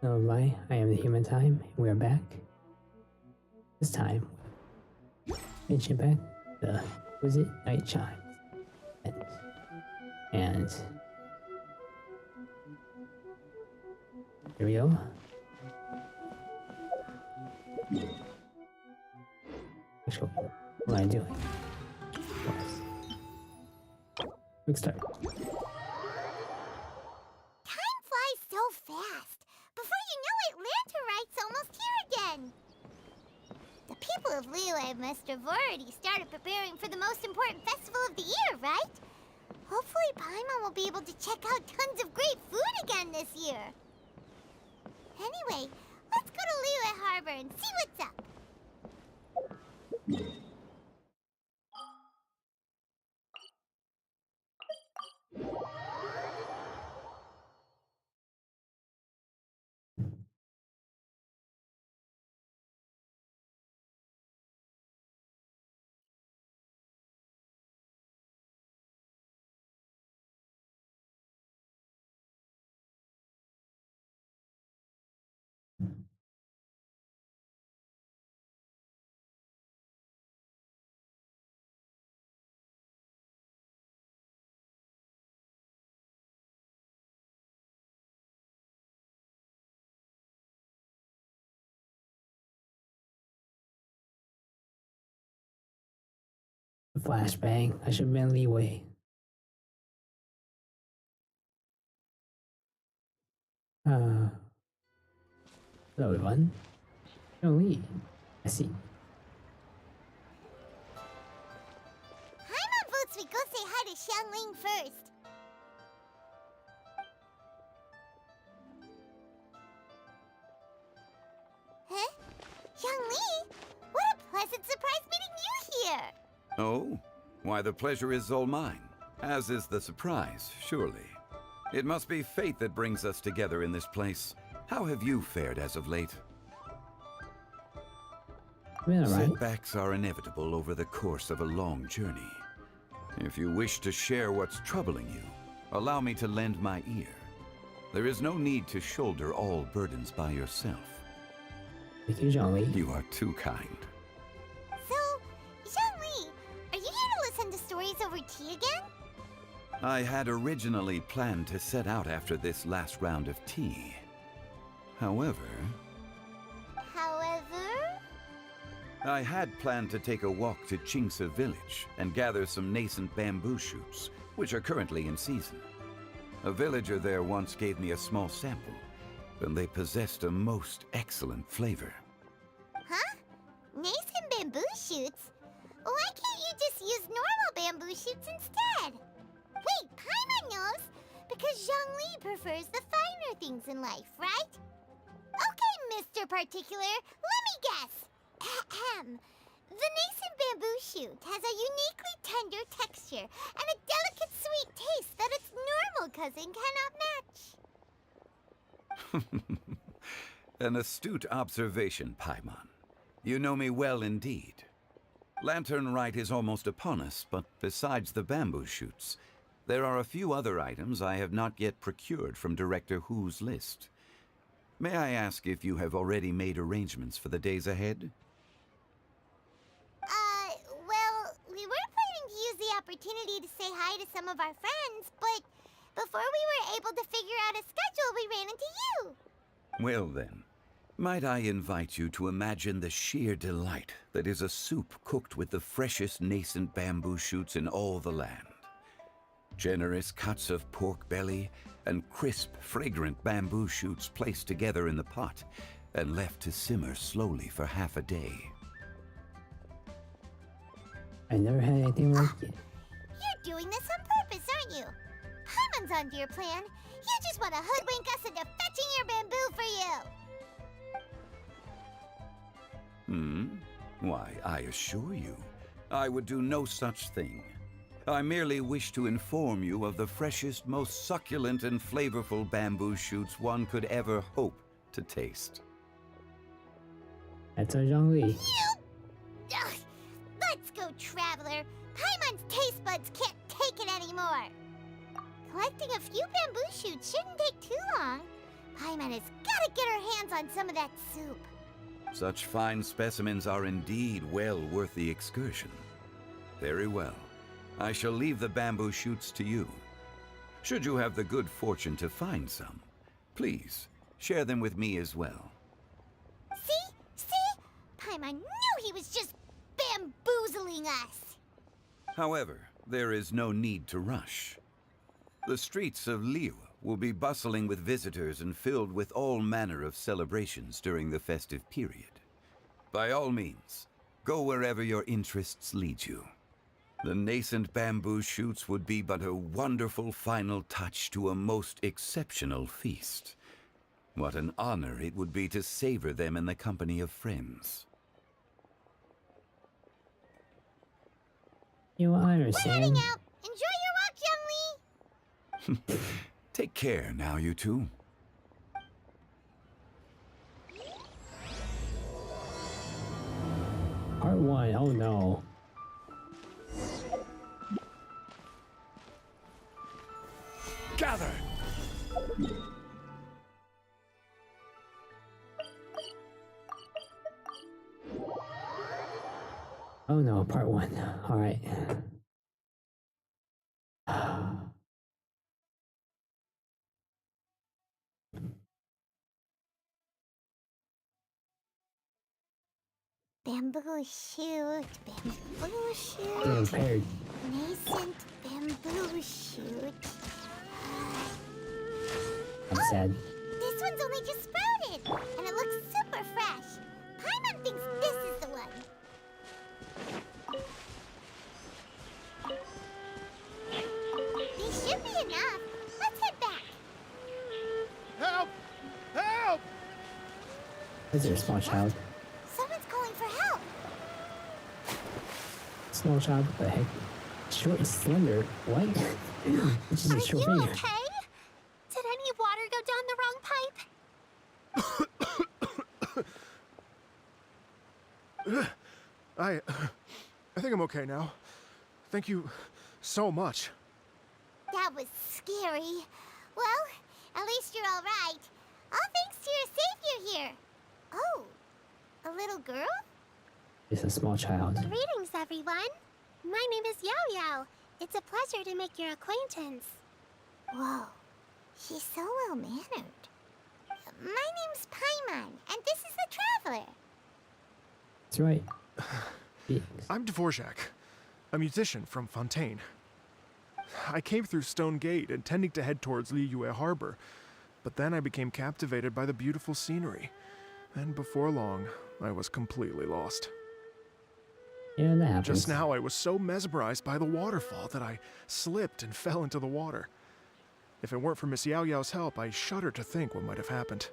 Hello, everybody. I am the Human Time, and we are back. This time, Genshin back the Exquisite Night Chimes. And here we go. Actually, what am I doing? Quick start. Time flies so fast. Before you know it, Lanturite's almost here again. The people of Liyue must have already started preparing for the most important festival of the year, right? Hopefully Paimon will be able to check out tons of great food again this year. Anyway, let's go to Liyue Harbor and see what's up. Flashbang. I should have been Liyue. Hello, everyone. Lee. I see. Paimon votes we go say hi to Xiangling first. Huh? Xiangli? What a pleasant surprise meeting you here! Oh? Why, the pleasure is all mine. As is the surprise, surely. It must be fate that brings us together in this place. How have you fared as of late? Alright. Setbacks are inevitable over the course of a long journey. If you wish to share what's troubling you, allow me to lend my ear. There is no need to shoulder all burdens by yourself. Thank you, Zhongli. You are too kind. So, Xiangli, are you here to listen to stories over tea again? I had originally planned to set out after this last round of tea. However, I had planned to take a walk to Qingce village and gather some nascent bamboo shoots, which are currently in season. A villager there once gave me a small sample, and they possessed a most excellent flavor. Huh? Nascent bamboo shoots? Why can't you just use normal bamboo shoots instead? Wait, Paimon knows! Because Zhongli prefers the finer things in life, right? Okay, Mr. Particular, let me guess! Ahem. The nascent bamboo shoot has a uniquely tender texture and a delicate sweet taste that its normal cousin cannot match. An astute observation, Paimon. You know me well indeed. Lantern Rite is almost upon us, but besides the bamboo shoots, there are a few other items I have not yet procured from Director Hu's list. May I ask if you have already made arrangements for the days ahead? Well, we were planning to use the opportunity to say hi to some of our friends, but before we were able to figure out a schedule, we ran into you. Well then, might I invite you to imagine the sheer delight that is a soup cooked with the freshest nascent bamboo shoots in all the land. Generous cuts of pork belly and crisp, fragrant bamboo shoots placed together in the pot and left to simmer slowly for half a day. I never had anything like it. You're doing this on purpose, aren't you? Paimon's onto your plan. You just want to hoodwink us into fetching your bamboo for you. Why, I assure you, I would do no such thing. I merely wish to inform you of the freshest, most succulent and flavorful bamboo shoots one could ever hope to taste. That's our Zhongli. Ugh. Let's go, Traveler. Paimon's taste buds can't take it anymore. Collecting a few bamboo shoots shouldn't take too long. Paimon has gotta get her hands on some of that soup. Such fine specimens are indeed well worth the excursion. Very well. I shall leave the bamboo shoots to you. Should you have the good fortune to find some, please share them with me as well. See? See? Paimon knew he was just bamboozling us. However, there is no need to rush. The streets of Liyue will be bustling with visitors and filled with all manner of celebrations during the festive period. By all means, go wherever your interests lead you. The nascent bamboo shoots would be but a wonderful final touch to a most exceptional feast. What an honor it would be to savor them in the company of friends. You We're heading understand? out. Enjoy your walk, Youngly. Take care now, you two. Part 1, oh no. Gather! Oh no, part 1. Alright. Bamboo shoot, bamboo shoot, Getting prepared. nascent bamboo shoot. I'm sad. This one's only just sprouted, and it looks super fresh. Paimon thinks this is the one. These should be enough. Let's head back. Help! Help! Is there a small child? Someone's calling for help. Small child? What the heck? Short and slender? What? Which is a Are short you finger. okay? Did any water go down the wrong pipe? I think I'm okay now. Thank you so much. That was scary. Well, at least you're all right. All thanks to your savior here. Oh, a little girl? It's a small child. Greetings, everyone. My name is Yao Yao. It's a pleasure to make your acquaintance. Whoa, she's so well-mannered. My name's Paimon, and this is the Traveler. That's right. I'm Dvorak, a musician from Fontaine. I came through Stone Gate intending to head towards Liyue Harbor, but then I became captivated by the beautiful scenery. And before long, I was completely lost. Yeah, that happens. Just now, I was so mesmerized by the waterfall that I slipped and fell into the water. If it weren't for Miss Yao Yao's help, I shudder to think what might have happened.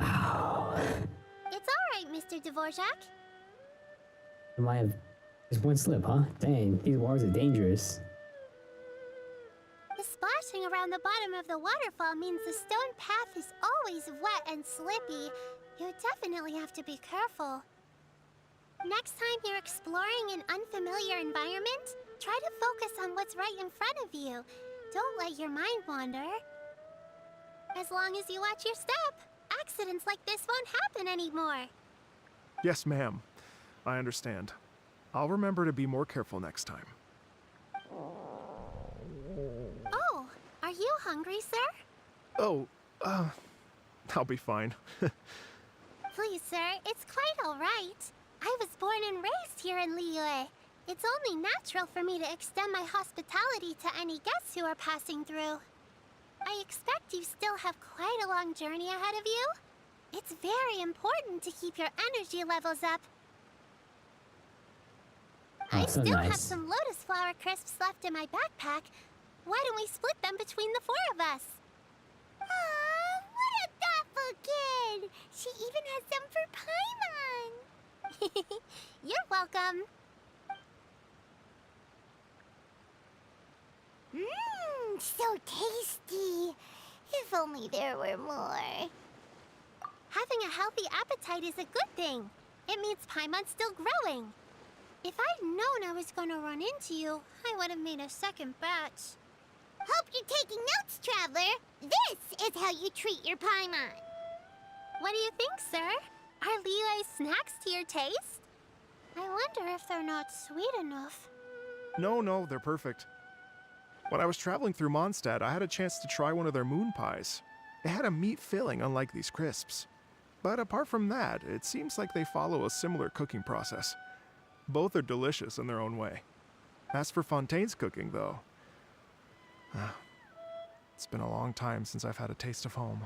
Wow. It's all right, Mr. Dvorak. It might have just one slip, huh? Dang, these waters are dangerous. The splashing around the bottom of the waterfall means the stone path is always wet and slippy. You definitely have to be careful. Next time you're exploring an unfamiliar environment, try to focus on what's right in front of you. Don't let your mind wander. As long as you watch your step, accidents like this won't happen anymore. Yes, ma'am. I understand. I'll remember to be more careful next time. Oh, are you hungry, sir? Oh, I'll be fine. Please, sir, it's quite all right. I was born and raised here in Liyue. It's only natural for me to extend my hospitality to any guests who are passing through. I expect you still have quite a long journey ahead of you. It's very important to keep your energy levels up. I so still have nice. some lotus flower crisps left in my backpack. Why don't we split them between the four of us? Aw, what a thoughtful kid! She even has some for Paimon! You're welcome. Mmm, so tasty. If only there were more. Having a healthy appetite is a good thing. It means Paimon's still growing. If I'd known I was gonna run into you, I would have made a second batch. Hope you're taking notes, Traveler. This is how you treat your Paimon. What do you think, sir? Are Leela's snacks to your taste? I wonder if they're not sweet enough. No, they're perfect. When I was traveling through Mondstadt, I had a chance to try one of their moon pies. It had a meat filling, unlike these crisps. But apart from that, it seems like they follow a similar cooking process. Both are delicious in their own way. As for Fontaine's cooking, though, it's been a long time since I've had a taste of home.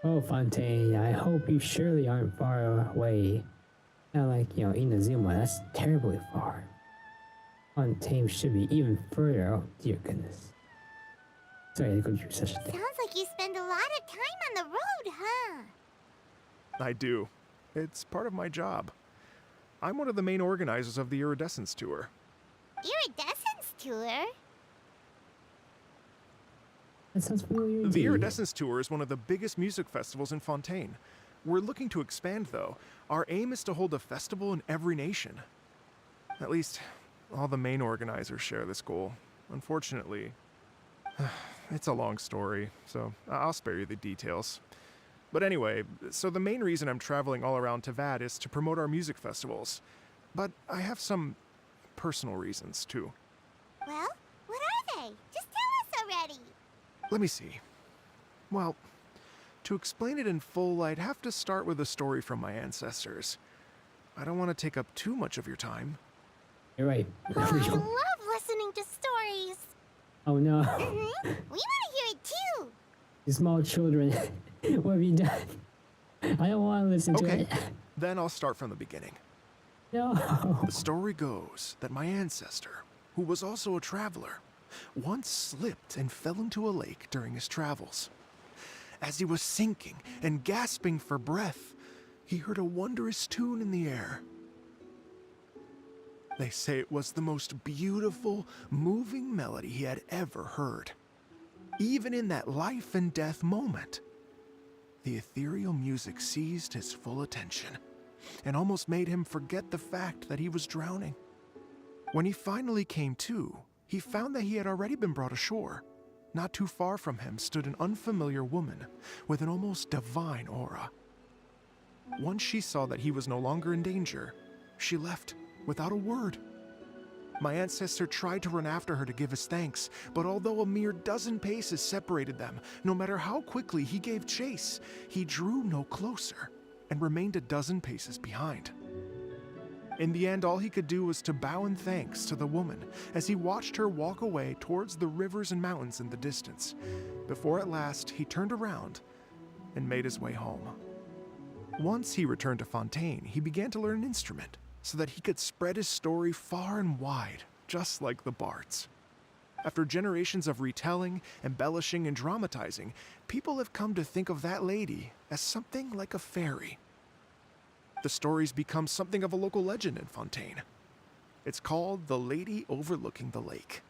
Oh, Fontaine, I hope you surely aren't far away. Not like, Inazuma, that's terribly far. Fontaine should be even further, oh dear goodness. Sorry to go through such a thing. Sounds like you spend a lot of time on the road, huh? I do. It's part of my job. I'm one of the main organizers of the Iridescence Tour. Iridescence Tour? That sounds familiar. The Iridescence Tour is one of the biggest music festivals in Fontaine. We're looking to expand, though. Our aim is to hold a festival in every nation. At least, all the main organizers share this goal. Unfortunately, it's a long story, so I'll spare you the details. But anyway, so the main reason I'm traveling all around Tavad is to promote our music festivals. But I have some personal reasons, too. Well, what are they? Just tell us already. Let me see. Well, to explain it in full, I'd have to start with a story from my ancestors. I don't want to take up too much of your time. You're right. Oh, I love listening to stories. Oh no. We want to hear it too. You small children. What have you done? I don't want to listen to it. Then I'll start from the beginning. No. The story goes that my ancestor, who was also a traveler, once slipped and fell into a lake during his travels. As he was sinking and gasping for breath, he heard a wondrous tune in the air. They say it was the most beautiful, moving melody he had ever heard. Even in that life and death moment, the ethereal music seized his full attention and almost made him forget the fact that he was drowning. When he finally came to, he found that he had already been brought ashore. Not too far from him stood an unfamiliar woman with an almost divine aura. Once she saw that he was no longer in danger, she left without a word. My ancestor tried to run after her to give his thanks, but although a mere dozen paces separated them, no matter how quickly he gave chase, he drew no closer and remained a dozen paces behind. In the end, all he could do was to bow in thanks to the woman as he watched her walk away towards the rivers and mountains in the distance, before at last he turned around and made his way home. Once he returned to Fontaine, he began to learn an instrument so that he could spread his story far and wide, just like the bards. After generations of retelling, embellishing, and dramatizing, people have come to think of that lady as something like a fairy. The story's become something of a local legend in Fontaine. It's called the Lady Overlooking the Lake.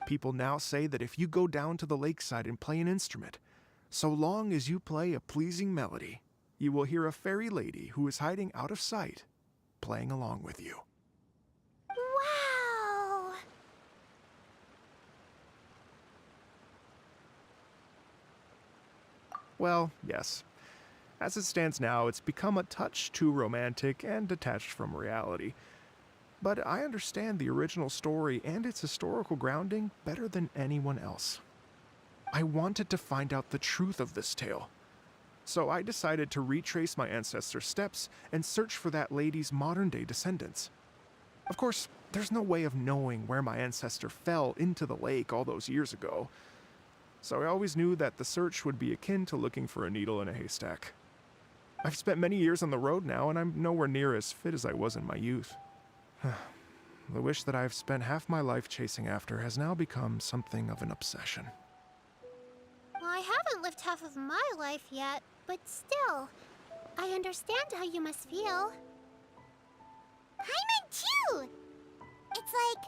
People now say that if you go down to the lakeside and play an instrument, so long as you play a pleasing melody, you will hear a fairy lady who is hiding out of sight, playing along with you. Wow! Well, yes. As it stands now, it's become a touch too romantic and detached from reality. But I understand the original story and its historical grounding better than anyone else. I wanted to find out the truth of this tale. So I decided to retrace my ancestors' steps and search for that lady's modern-day descendants. Of course, there's no way of knowing where my ancestor fell into the lake all those years ago. So I always knew that the search would be akin to looking for a needle in a haystack. I've spent many years on the road now, and I'm nowhere near as fit as I was in my youth. The wish that I've spent half my life chasing after has now become something of an obsession. I haven't lived half of my life yet, but still, I understand how you must feel. Paimon too! It's like...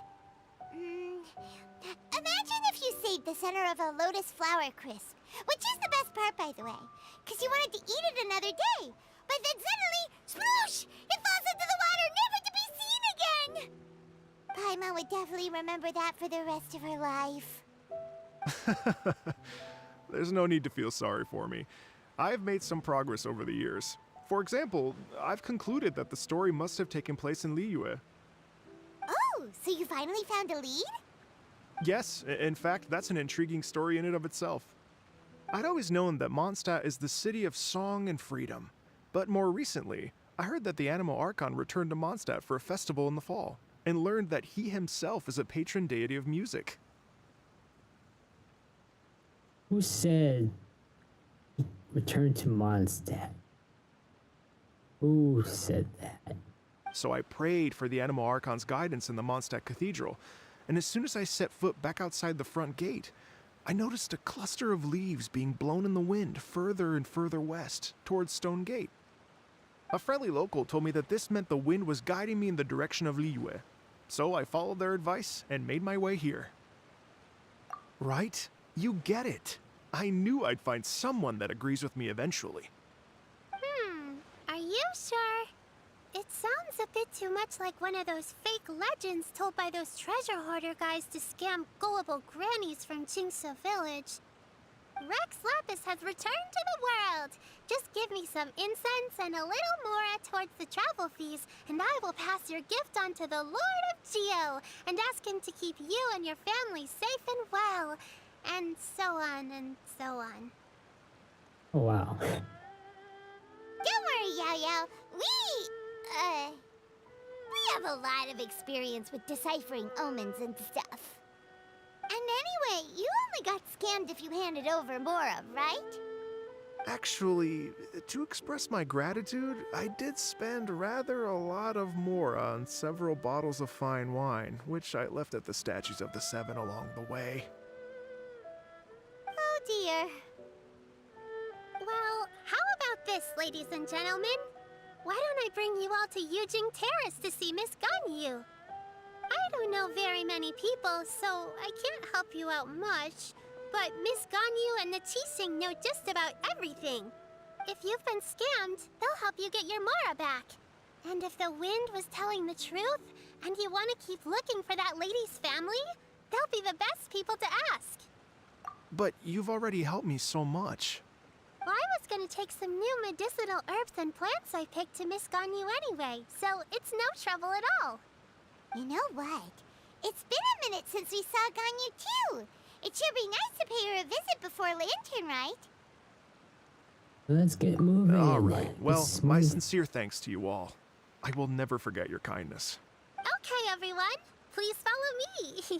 imagine if you saved the center of a lotus flower crisp, which is the best part, by the way, because you wanted to eat it another day. But then suddenly, sploosh! It falls into the water, never to be would definitely remember that for the rest of her life. There's no need to feel sorry for me. I've made some progress over the years. For example, I've concluded that the story must have taken place in Liyue. Oh, so you finally found a lead? Yes, in fact, that's an intriguing story in and of itself. I'd always known that Mondstadt is the city of song and freedom. But more recently, I heard that the Animal Archon returned to Mondstadt for a festival in the fall, and learned that he himself is a patron deity of music. Who said return to Mondstadt? Who said that? So I prayed for the Animal Archon's guidance in the Mondstadt Cathedral, and as soon as I set foot back outside the front gate, I noticed a cluster of leaves being blown in the wind further and further west, towards Stone Gate. A friendly local told me that this meant the wind was guiding me in the direction of Liyue, so I followed their advice and made my way here. Right? You get it. I knew I'd find someone that agrees with me eventually. Are you sure? It sounds a bit too much like one of those fake legends told by those treasure hoarder guys to scam gullible grannies from Jingsa Village. Rex Lapis has returned to the world. Just give me some incense and a little more towards the travel fees, and I will pass your gift on to the Lord of Geo and ask him to keep you and your family safe and well, and so on and so on. Oh, wow. Don't worry, Yao Yao. We have a lot of experience with deciphering omens and stuff. And anyway, you only got scammed if you handed over Mora, right? Actually, to express my gratitude, I did spend rather a lot of Mora on several bottles of fine wine, which I left at the statues of the Seven along the way. Oh dear. Well, how about this, ladies and gentlemen? Why don't I bring you all to Yujing Terrace to see Miss Ganyu? I don't know very many people, so I can't help you out much. But Miss Ganyu and the Qixing know just about everything. If you've been scammed, they'll help you get your Mara back. And if the wind was telling the truth, and you want to keep looking for that lady's family, they'll be the best people to ask. But you've already helped me so much. Well, I was gonna take some new medicinal herbs and plants I picked to Miss Ganyu anyway, so it's no trouble at all. You know what? It's been a minute since we saw Ganyu too. It should be nice to pay her a visit before Lantern, right? Let's get moving. All right. Well, Let's my move. sincere thanks to you all. I will never forget your kindness. Okay, everyone, please follow me.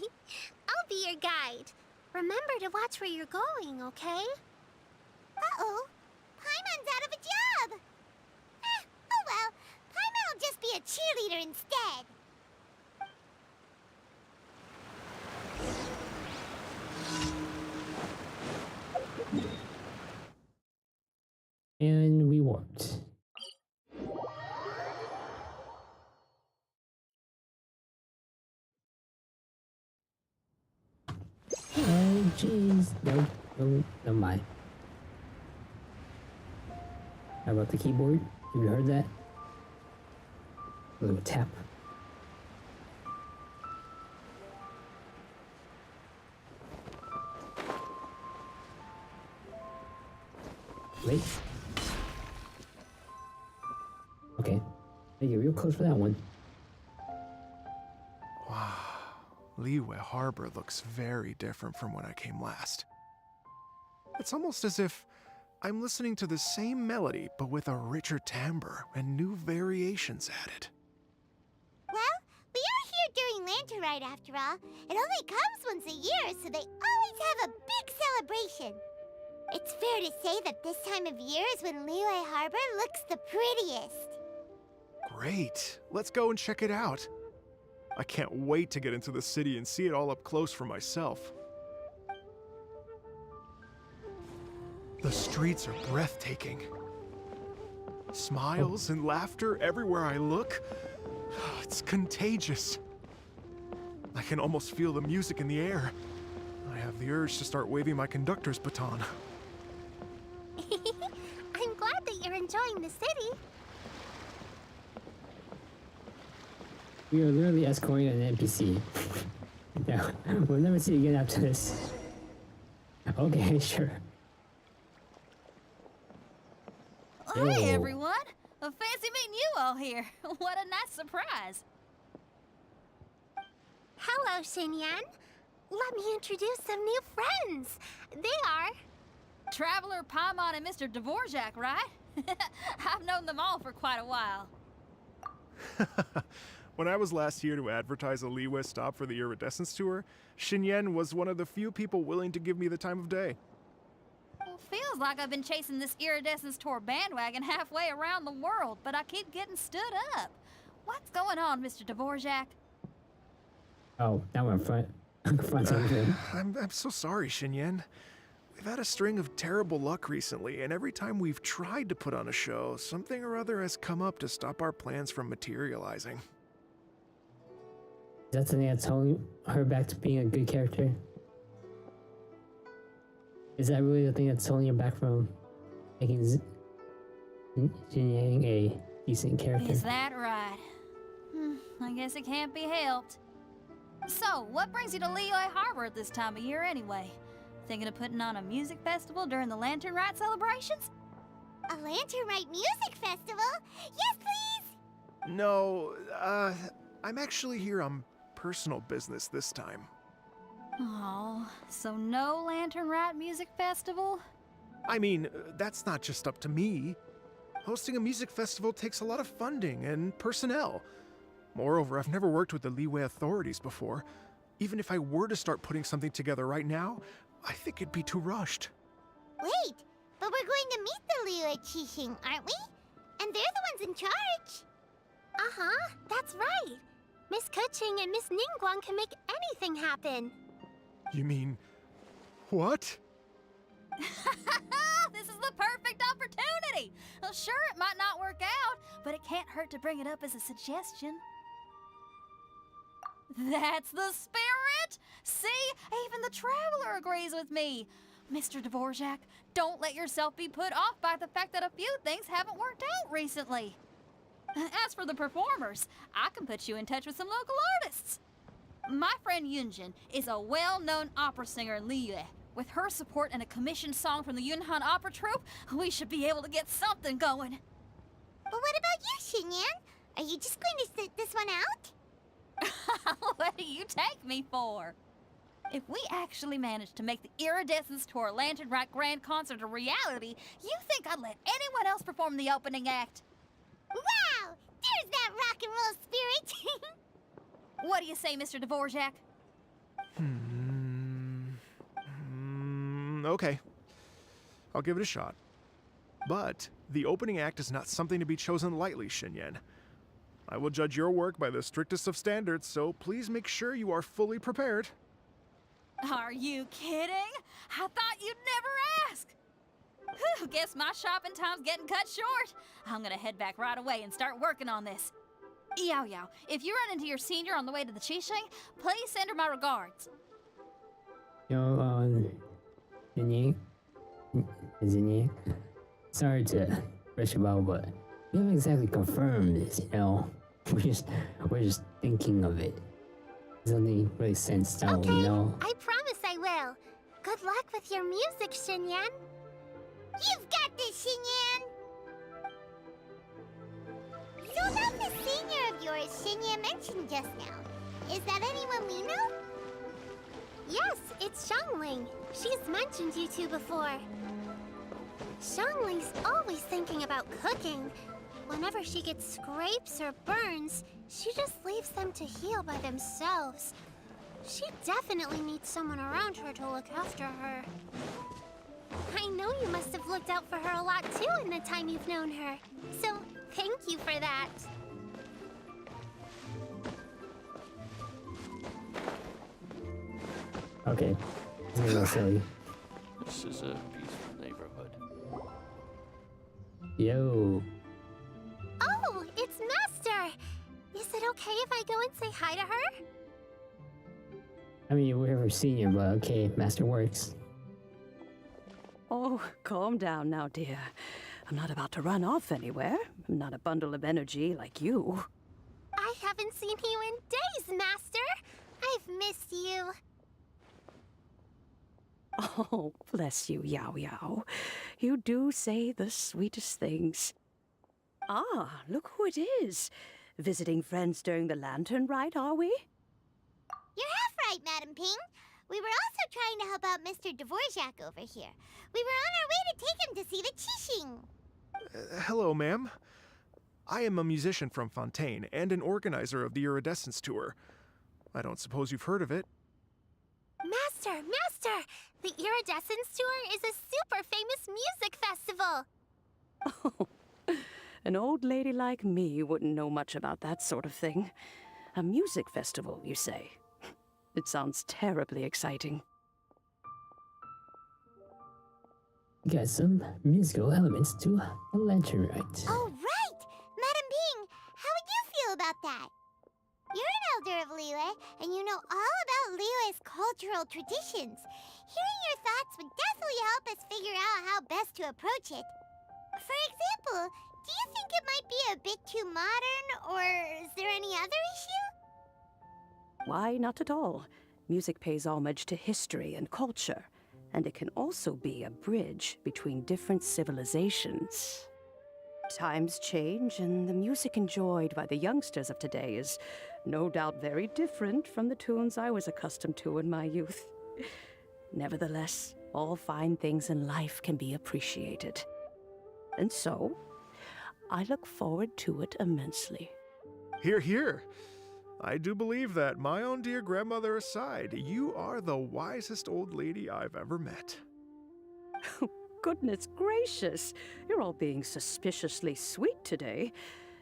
I'll be your guide. Remember to watch where you're going, okay? Uh-oh. Paimon's out of a job. Oh well. Paimon will just be a cheerleader instead. And we warped. Oh, jeez. No, never mind. How about the keyboard? Have you heard that? A little tap. Wait. Okay. Hey, you're real close for that one. Wow. Liyue Harbor looks very different from when I came last. It's almost as if I'm listening to the same melody, but with a richer timbre and new variations added. Well, we are here during Lantern Rite after all. It only comes once a year, so they always have a big celebration. It's fair to say that this time of year is when Liyue Harbor looks the prettiest. Great. Let's go and check it out. I can't wait to get into the city and see it all up close for myself. The streets are breathtaking. Smiles and laughter everywhere I look. It's contagious. I can almost feel the music in the air. I have the urge to start waving my conductor's baton. I'm glad that you're enjoying the city. We are literally escorting an NPC. Yeah, we'll never see you again after this. Okay, sure. Hey Yo. everyone! Fancy meeting you all here. What a nice surprise. Hello, Xinyan. Let me introduce some new friends. They are... Traveler, Paimon, and Mr. Dvorak, right? I've known them all for quite a while. When I was last here to advertise a Liyue stop for the Iridescence Tour, Xinyan was one of the few people willing to give me the time of day. Well, feels like I've been chasing this Iridescence Tour bandwagon halfway around the world, but I keep getting stood up. What's going on, Mr. Dvorak? Oh, now we're in front. Front something. I'm so sorry, Xinyan. We've had a string of terrible luck recently, and every time we've tried to put on a show, something or other has come up to stop our plans from materializing. Is that something that's holding her back to being a good character? Is that really the thing that's holding her back from making Xinyan a decent character? Is that right? I guess it can't be helped. So, what brings you to Liyue Harbor at this time of year anyway? Thinking of putting on a music festival during the Lantern Rite celebrations? A Lantern Rite music festival? Yes, please! No, I'm actually here on personal business this time. Oh, so no Lantern Rite music festival? I mean, that's not just up to me. Hosting a music festival takes a lot of funding and personnel. Moreover, I've never worked with the Liyue authorities before. Even if I were to start putting something together right now, I think it'd be too rushed. Wait, but we're going to meet the Liyue Qixing, aren't we? And they're the ones in charge. Uh-huh, that's right. Miss Keqing and Miss Ningguang can make anything happen. You mean... what? This is the perfect opportunity! Well, sure, it might not work out, but it can't hurt to bring it up as a suggestion. That's the spirit! See? Even the Traveler agrees with me. Mr. Dvorak, don't let yourself be put off by the fact that a few things haven't worked out recently. As for the performers, I can put you in touch with some local artists. My friend Yunjin is a well-known opera singer in Liyue. With her support and a commissioned song from the Yunhan Opera Troupe, we should be able to get something going. But what about you, Xinyan? Are you just going to sit this one out? What do you take me for? If we actually manage to make the Iridescence Tour Lantern Rite Grand Concert a reality, you think I'd let anyone else perform the opening act? Wow! There's that rock and roll spirit! What do you say, Mr. Dvorak? Okay. I'll give it a shot. But the opening act is not something to be chosen lightly, Xinyan. I will judge your work by the strictest of standards, so please make sure you are fully prepared. Are you kidding? I thought you'd never ask. Whew, guess my shopping time's getting cut short. I'm gonna head back right away and start working on this. Yao Yao, if you run into your senior on the way to the Qixing, please send her my regards. Yo, Xinyan? Xinyan? Sorry to rush about, but we haven't exactly confirmed this, you know? We're just thinking of it. Something really set stone, Okay, you know? I promise I will. Good luck with your music, Xinyan. You've got this, Xinyan! So about the senior of yours Xinyan mentioned just now, is that anyone we know? Yes, it's Xiangling. She's mentioned you two before. Xiangling's always thinking about cooking. Whenever she gets scrapes or burns, she just leaves them to heal by themselves. She definitely needs someone around her to look after her. I know you must have looked out for her a lot too in the time you've known her. So, thank you for that. Okay. It's a little silly. This is a peaceful neighborhood. Yo. Oh, it's Master! Is it okay if I go and say hi to her? I mean, we're her senior, but okay, Master works. Oh, calm down now, dear. I'm not about to run off anywhere. I'm not a bundle of energy like you. I haven't seen you in days, Master. I've missed you. Oh, bless you, Yao Yao. You do say the sweetest things. Ah, look who it is. Visiting friends during the lantern rite, are we? You're half right, Madam Ping. We were also trying to help out Mr. Dvorak over here. We were on our way to take him to see the Qixing. Hello, ma'am. I am a musician from Fontaine and an organizer of the Iridescence Tour. I don't suppose you've heard of it. Master! The Iridescence Tour is a super famous music festival. Oh, an old lady like me wouldn't know much about that sort of thing. A music festival, you say? It sounds terribly exciting. Got some musical elements to the lantern rite. Oh, right! Madam Ping, how would you feel about that? You're an elder of Liyue, and you know all about Liyue's cultural traditions. Hearing your thoughts would definitely help us figure out how best to approach it. For example, do you think it might be a bit too modern, or is there any other issue? Why, not at all. Music pays homage to history and culture, and it can also be a bridge between different civilizations. Times change, and the music enjoyed by the youngsters of today is no doubt very different from the tunes I was accustomed to in my youth. Nevertheless, all fine things in life can be appreciated. And so, I look forward to it immensely. Hear, hear. I do believe that, my own dear grandmother aside, you are the wisest old lady I've ever met. Goodness gracious, you're all being suspiciously sweet today.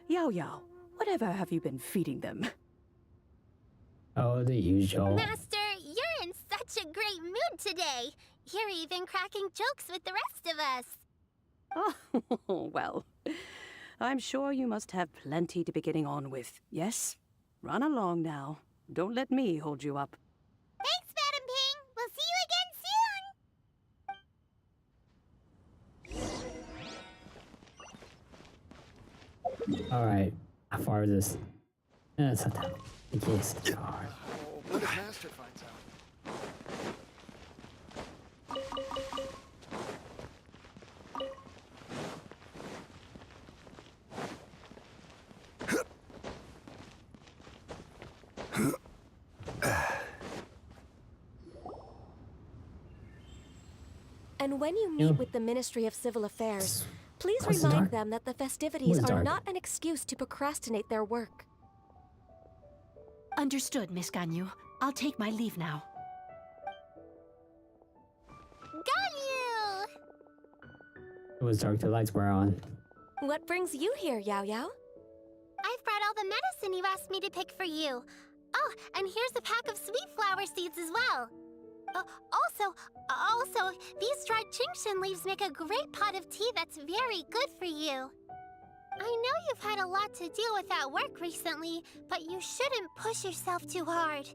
Yao Yao, whatever have you been feeding them? Oh, the usual. Master, you're in such a great mood today. You're even cracking jokes with the rest of us. Oh, well, I'm sure you must have plenty to be getting on with, yes? Run along now. Don't let me hold you up. Thanks, Madam Ping. We'll see you again soon. Alright, how far is this? That's not that. I guess it's hard. What if Master finds out? And when you meet with the Ministry of Civil Affairs, please Plus it's remind dark. them that the festivities It's are dark. not an excuse to procrastinate their work. Understood, Miss Ganyu. I'll take my leave now. Ganyu! It was dark, the lights were on. What brings you here, Yao Yao? I've brought all the medicine you asked me to pick for you. Oh, and here's a pack of sweet flower seeds as well. Also, these dried Qingshan leaves make a great pot of tea that's very good for you. I know you've had a lot to deal with at work recently, but you shouldn't push yourself too hard.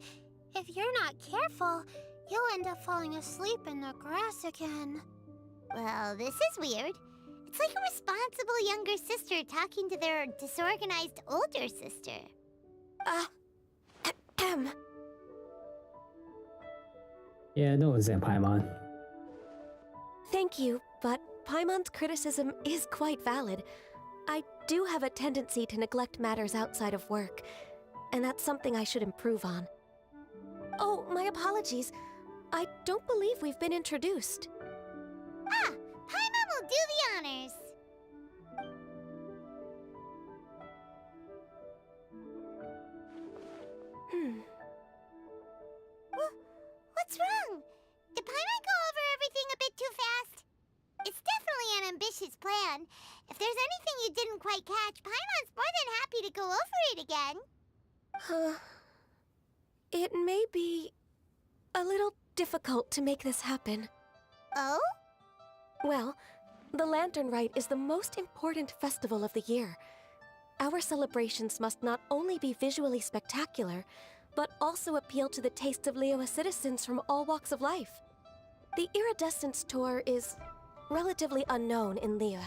If you're not careful, you'll end up falling asleep in the grass again. Well, this is weird. It's like a responsible younger sister talking to their disorganized older sister. Yeah, don't listen, Paimon. Thank you, but Paimon's criticism is quite valid. I do have a tendency to neglect matters outside of work, and that's something I should improve on. Oh, my apologies. I don't believe we've been introduced. Ah, Paimon will do the honors. What's wrong? Did Paimon go over everything a bit too fast? It's definitely an ambitious plan. If there's anything you didn't quite catch, Paimon's more than happy to go over it again. It may be a little difficult to make this happen. Oh? Well, the Lantern Rite is the most important festival of the year. Our celebrations must not only be visually spectacular, but also appeal to the tastes of Liyue citizens from all walks of life. The Iridescence Tour is relatively unknown in Liyue.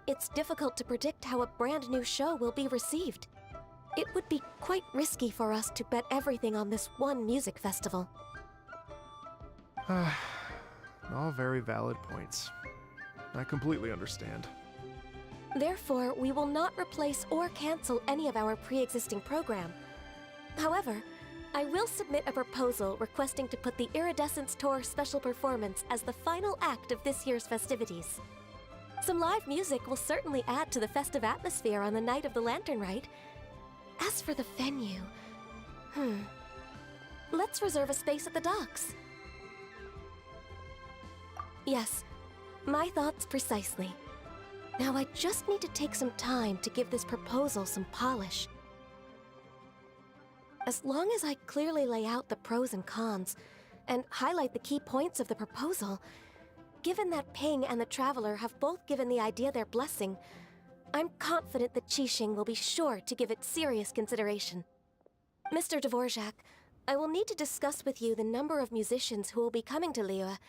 It's difficult to predict how a brand new show will be received. It would be quite risky for us to bet everything on this one music festival. All very valid points. I completely understand. Therefore, we will not replace or cancel any of our pre-existing program. However, I will submit a proposal requesting to put the Iridescence Tour special performance as the final act of this year's festivities. Some live music will certainly add to the festive atmosphere on the night of the Lantern Rite. As for the venue, let's reserve a space at the docks. Yes, my thoughts precisely. Now I just need to take some time to give this proposal some polish. As long as I clearly lay out the pros and cons, and highlight the key points of the proposal, given that Ping and the Traveler have both given the idea their blessing, I'm confident that Qixing will be sure to give it serious consideration. Mr. Dvorak, I will need to discuss with you the number of musicians who will be coming to Liyue,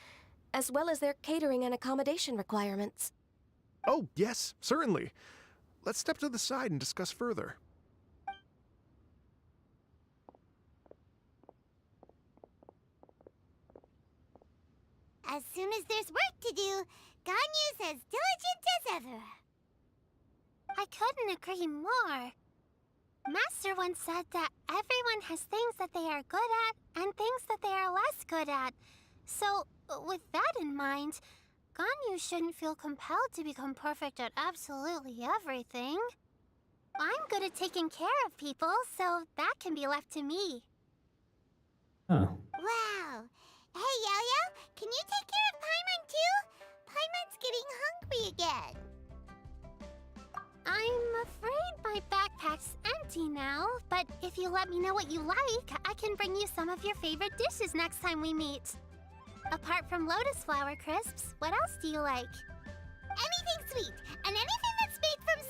as well as their catering and accommodation requirements. Oh, yes, certainly. Let's step to the side and discuss further. As soon as there's work to do, Ganyu's as diligent as ever. I couldn't agree more. Master once said that everyone has things that they are good at and things that they are less good at. So, with that in mind, Ganyu shouldn't feel compelled to become perfect at absolutely everything. I'm good at taking care of people, so that can be left to me. Oh. Wow. Hey, Yo-Yo, can you take care of Paimon too? Paimon's getting hungry again. I'm afraid my backpack's empty now, but if you let me know what you like, I can bring you some of your favorite dishes next time we meet. Apart from lotus flower crisps, what else do you like? Anything sweet, and anything that's made from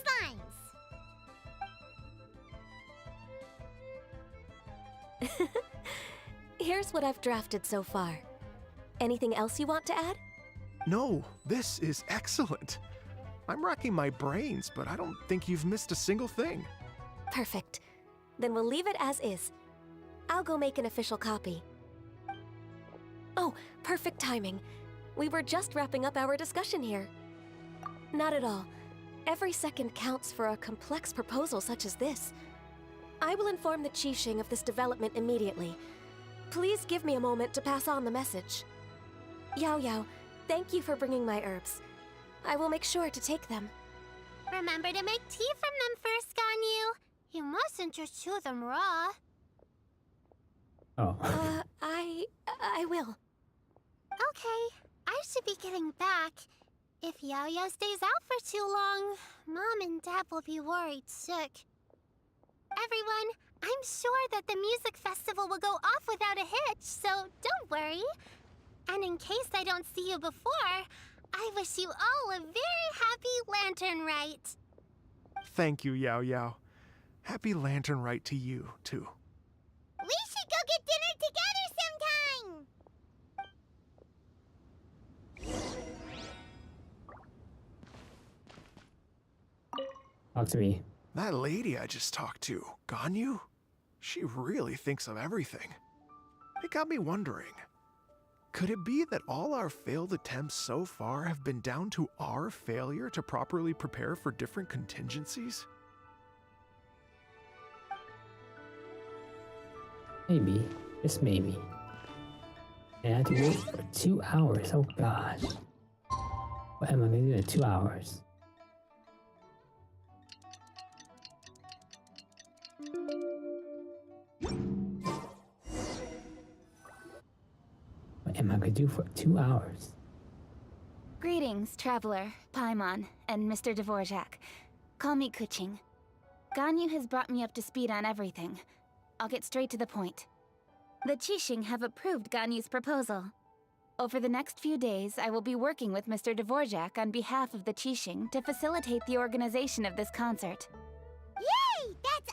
slimes. Here's what I've drafted so far. Anything else you want to add? No, this is excellent. I'm racking my brains, but I don't think you've missed a single thing. Perfect. Then we'll leave it as is. I'll go make an official copy. Oh, perfect timing. We were just wrapping up our discussion here. Not at all. Every second counts for a complex proposal such as this. I will inform the Qixing of this development immediately. Please give me a moment to pass on the message. Yao Yao, thank you for bringing my herbs. I will make sure to take them. Remember to make tea from them first, Ganyu. You mustn't just chew them raw. Oh. I will. Okay, I should be getting back. If Yao-Yao stays out for too long, Mom and Dad will be worried sick. Everyone, I'm sure that the music festival will go off without a hitch, so don't worry. And in case I don't see you before, I wish you all a very happy Lantern Rite. Thank you, Yao Yao. Happy Lantern Rite to you, too. We should go get dinner together sometime! Talk to me. That lady I just talked to, Ganyu, she really thinks of everything. It got me wondering, could it be that all our failed attempts so far have been down to our failure to properly prepare for different contingencies? Maybe. Just maybe. And I have to wait for 2 hours. Oh gosh. What am I gonna do in 2 hours? What am I gonna do for 2 hours? Greetings, Traveler, Paimon, and Mr. Dvorak. Call me Kuching. Ganyu has brought me up to speed on everything. I'll get straight to the point. The Qixing have approved Ganyu's proposal. Over the next few days, I will be working with Mr. Dvorak on behalf of the Qixing to facilitate the organization of this concert. Yay! That's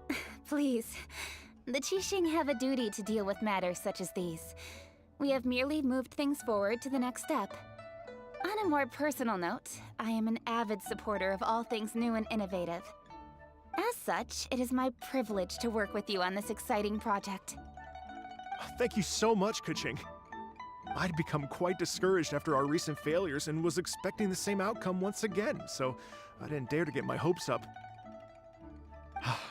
awesome! Please. The Qixing have a duty to deal with matters such as these. We have merely moved things forward to the next step. On a more personal note, I am an avid supporter of all things new and innovative. As such, it is my privilege to work with you on this exciting project. Thank you so much, Kuching. I'd become quite discouraged after our recent failures and was expecting the same outcome once again, so I didn't dare to get my hopes up.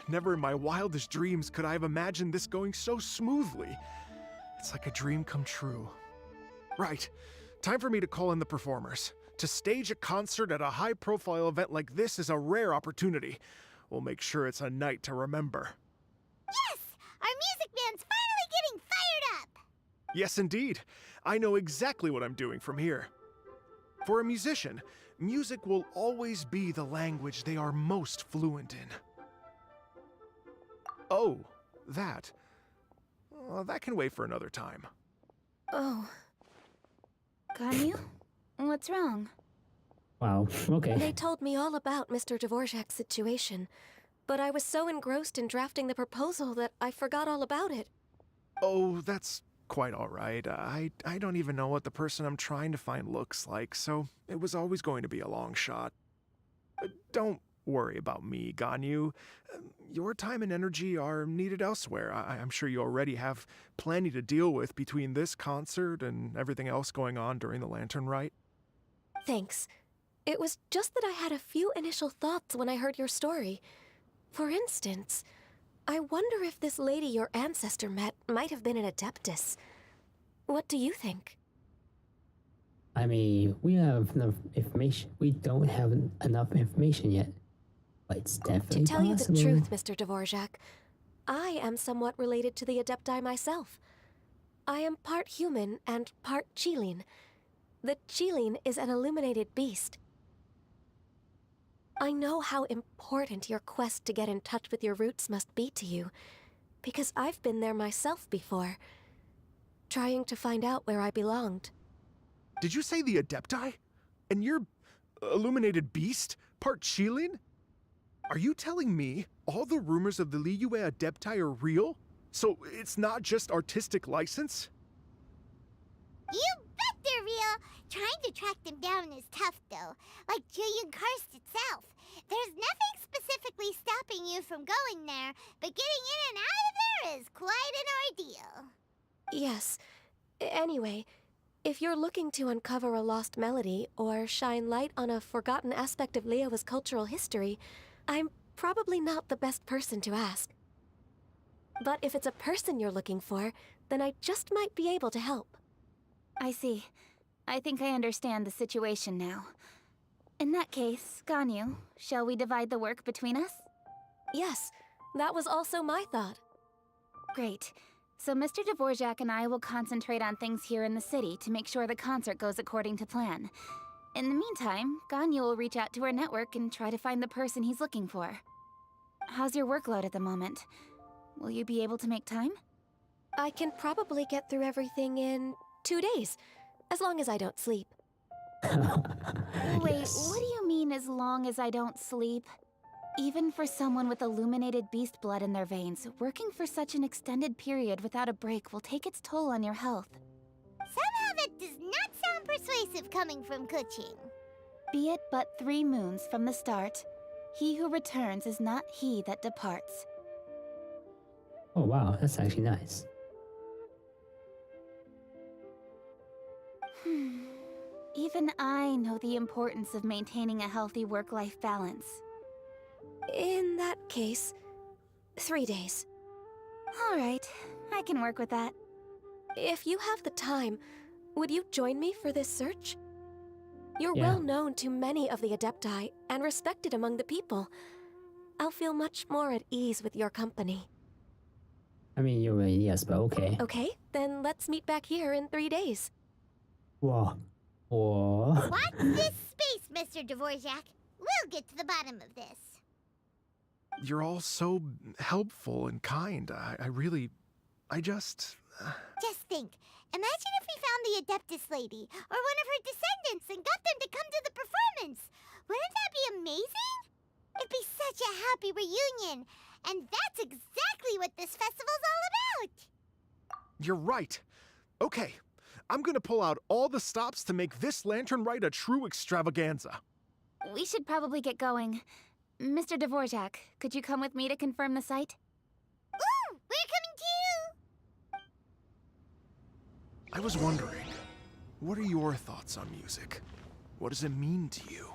Never in my wildest dreams could I have imagined this going so smoothly. It's like a dream come true. Right, time for me to call in the performers. To stage a concert at a high-profile event like this is a rare opportunity. We'll make sure it's a night to remember. Yes! Our music band's finally getting fired up! Yes, indeed. I know exactly what I'm doing from here. For a musician, music will always be the language they are most fluent in. Oh, that. That can wait for another time. Oh. Ganyu? What's wrong? Wow, okay. They told me all about Mr. Dvorak's situation, but I was so engrossed in drafting the proposal that I forgot all about it. Oh, that's quite all right. I don't even know what the person I'm trying to find looks like, so it was always going to be a long shot. Don't worry about me, Ganyu. Your time and energy are needed elsewhere. I'm sure you already have plenty to deal with between this concert and everything else going on during the Lantern Rite. Thanks. It was just that I had a few initial thoughts when I heard your story. For instance, I wonder if this lady your ancestor met might have been an Adeptus. What do you think? I mean, we have enough information. We don't have enough information yet. But it's definitely To tell possible. you the truth, Mr. Dvorak, I am somewhat related to the Adepti myself. I am part human and part Qilin. The Qilin is an illuminated beast. I know how important your quest to get in touch with your roots must be to you, because I've been there myself before, trying to find out where I belonged. Did you say the Adepti? And you're illuminated beast? Part Qilin? Are you telling me all the rumors of the Liyue Adepti are real? So it's not just artistic license? You bet they're real! Trying to track them down is tough, though. Like Julian Karst itself. There's nothing specifically stopping you from going there, but getting in and out of there is quite an ordeal. Yes. Anyway, if you're looking to uncover a lost melody or shine light on a forgotten aspect of Liyue's cultural history, I'm probably not the best person to ask. But if it's a person you're looking for, then I just might be able to help. I see. I think I understand the situation now. In that case, Ganyu, shall we divide the work between us? Yes, that was also my thought. Great. So Mr. Dvorak and I will concentrate on things here in the city to make sure the concert goes according to plan. In the meantime, Ganyu will reach out to her network and try to find the person he's looking for. How's your workload at the moment? Will you be able to make time? I can probably get through everything in 2 days, as long as I don't sleep. Wait, what do you mean as long as I don't sleep? Even for someone with illuminated beast blood in their veins, working for such an extended period without a break will take its toll on your health. Somehow that does not sound persuasive coming from Kuching. Be it but 3 moons from the start, he who returns is not he that departs. Oh wow, that's actually nice. Even I know the importance of maintaining a healthy work-life balance. In that case, 3 days. All right, I can work with that. If you have the time, would you join me for this search? You're Yeah. well known to many of the Adepti and respected among the people. I'll feel much more at ease with your company. I mean, you're right, yes, but okay. Okay, then let's meet back here in 3 days. Whoa. Whoa. Watch this space, Mr. Dvorak. We'll get to the bottom of this. You're all so helpful and kind. I just... Just think. Imagine if we found the Adeptus lady, or one of her descendants, and got them to come to the performance. Wouldn't that be amazing? It'd be such a happy reunion. And that's exactly what this festival's all about. You're right. Okay, I'm gonna pull out all the stops to make this lantern rite a true extravaganza. We should probably get going. Mr. Dvorak, could you come with me to confirm the site? Ooh, we're coming too! I was wondering, what are your thoughts on music? What does it mean to you?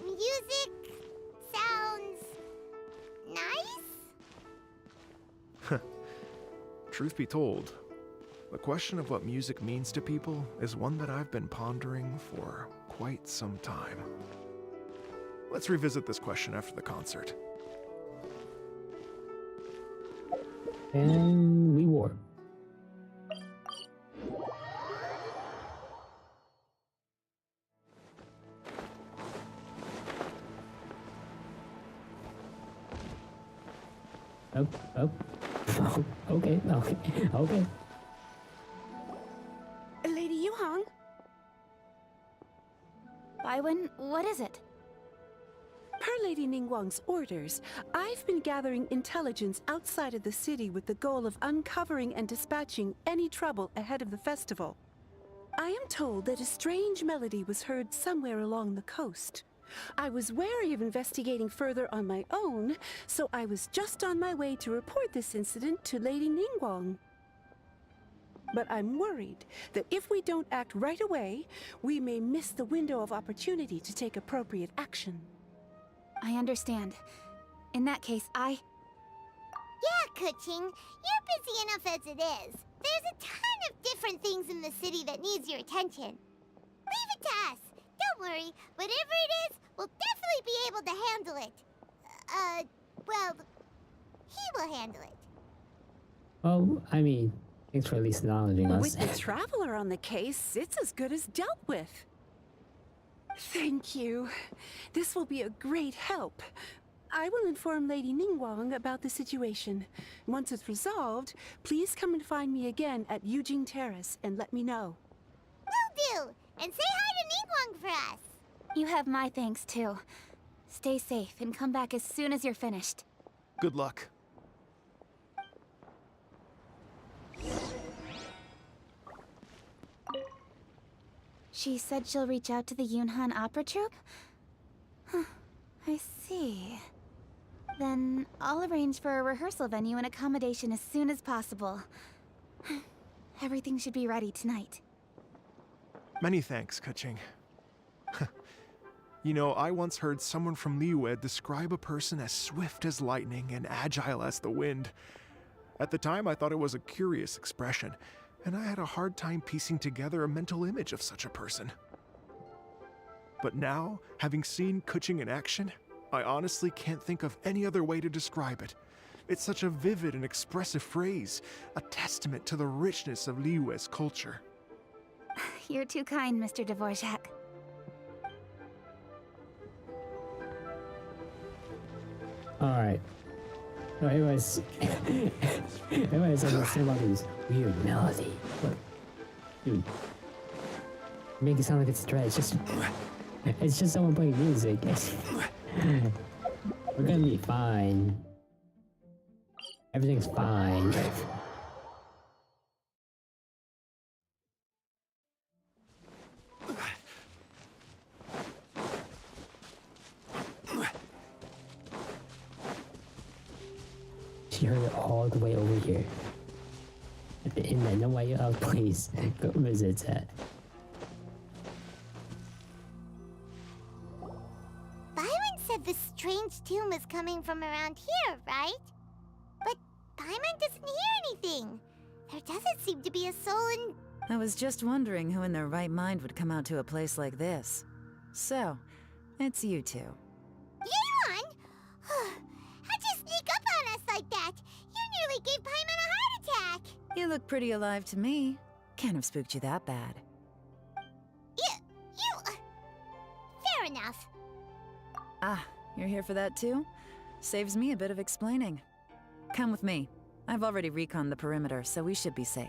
Music sounds nice? Truth be told, the question of what music means to people is one that I've been pondering for quite some time. Let's revisit this question after the concert. And we warp. Oh. Okay. Lady Yuhang? Baiwen, what is it? Per Lady Ningguang's orders, I've been gathering intelligence outside of the city with the goal of uncovering and dispatching any trouble ahead of the festival. I am told that a strange melody was heard somewhere along the coast. I was wary of investigating further on my own, so I was just on my way to report this incident to Lady Ningguang. But I'm worried that if we don't act right away, we may miss the window of opportunity to take appropriate action. I understand. In that case, Yeah, Kuching, you're busy enough as it is. There's a ton of different things in the city that needs your attention. Leave it to us. Don't worry, whatever it is, we'll definitely be able to handle it. Well, he will handle it. Well, I mean, thanks for at least acknowledging us. With the traveler on the case, it's as good as dealt with. Thank you. This will be a great help. I will inform Lady Ningguang about the situation. Once it's resolved, please come and find me again at Yujing Terrace and let me know. Will do! And say hi to Ningguang for us! you have my thanks too. Stay safe and come back as soon as you're finished. Good luck. She said she'll reach out to the Yunhan Opera Troupe? Huh, I see. Then I'll arrange for a rehearsal venue and accommodation as soon as possible. Everything should be ready tonight. Many thanks, Kuching. You know, I once heard someone from Liyue describe a person as swift as lightning and agile as the wind. At the time, I thought it was a curious expression, and I had a hard time piecing together a mental image of such a person. But now, having seen Kuching in action, I honestly can't think of any other way to describe it. It's such a vivid and expressive phrase, a testament to the richness of Liyue's culture. You're too kind, Mr. Dvorak. Alright. So everybody's understand about this weird melody. What? Dude. Make it sound like it's stretched. It's just someone playing music. We're gonna be fine. Everything's fine. She heard it all the way over here. At the end that nobody else please go visit at. Byron said the strange tune is coming from around here, right? But Paimon doesn't hear anything. There doesn't seem to be a soul in... I was just wondering who in their right mind would come out to a place like this. So, it's you two. Yeon! How'd you sneak up on us like that? You nearly gave Paimon a heart attack! You look pretty alive to me. Can't have spooked you that bad. Fair enough. Ah, you're here for that too? Saves me a bit of explaining. Come with me. I've already reconned the perimeter, so we should be safe.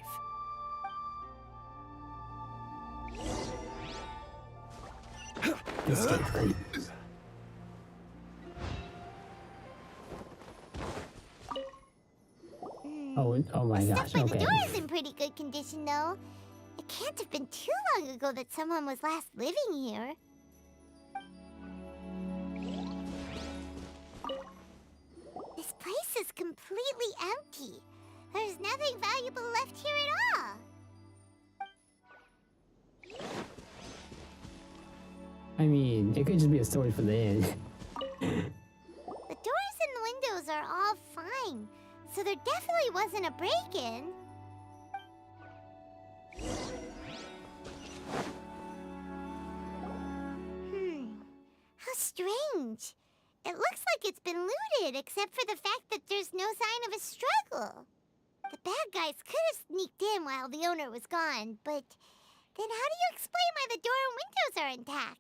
Escape route. Oh, Oh my The gosh. stuff by the Okay. door is in pretty good condition, though. It can't have been too long ago that someone was last living here. This place is completely empty. There's nothing valuable left here at all. I mean, it could just be a story for the inn. The doors and windows are all fine, so there definitely wasn't a break-in. How strange. It looks like it's been looted, except for the fact that there's no sign of a struggle. The bad guys could have sneaked in while the owner was gone, but then how do you explain why the door and windows are intact?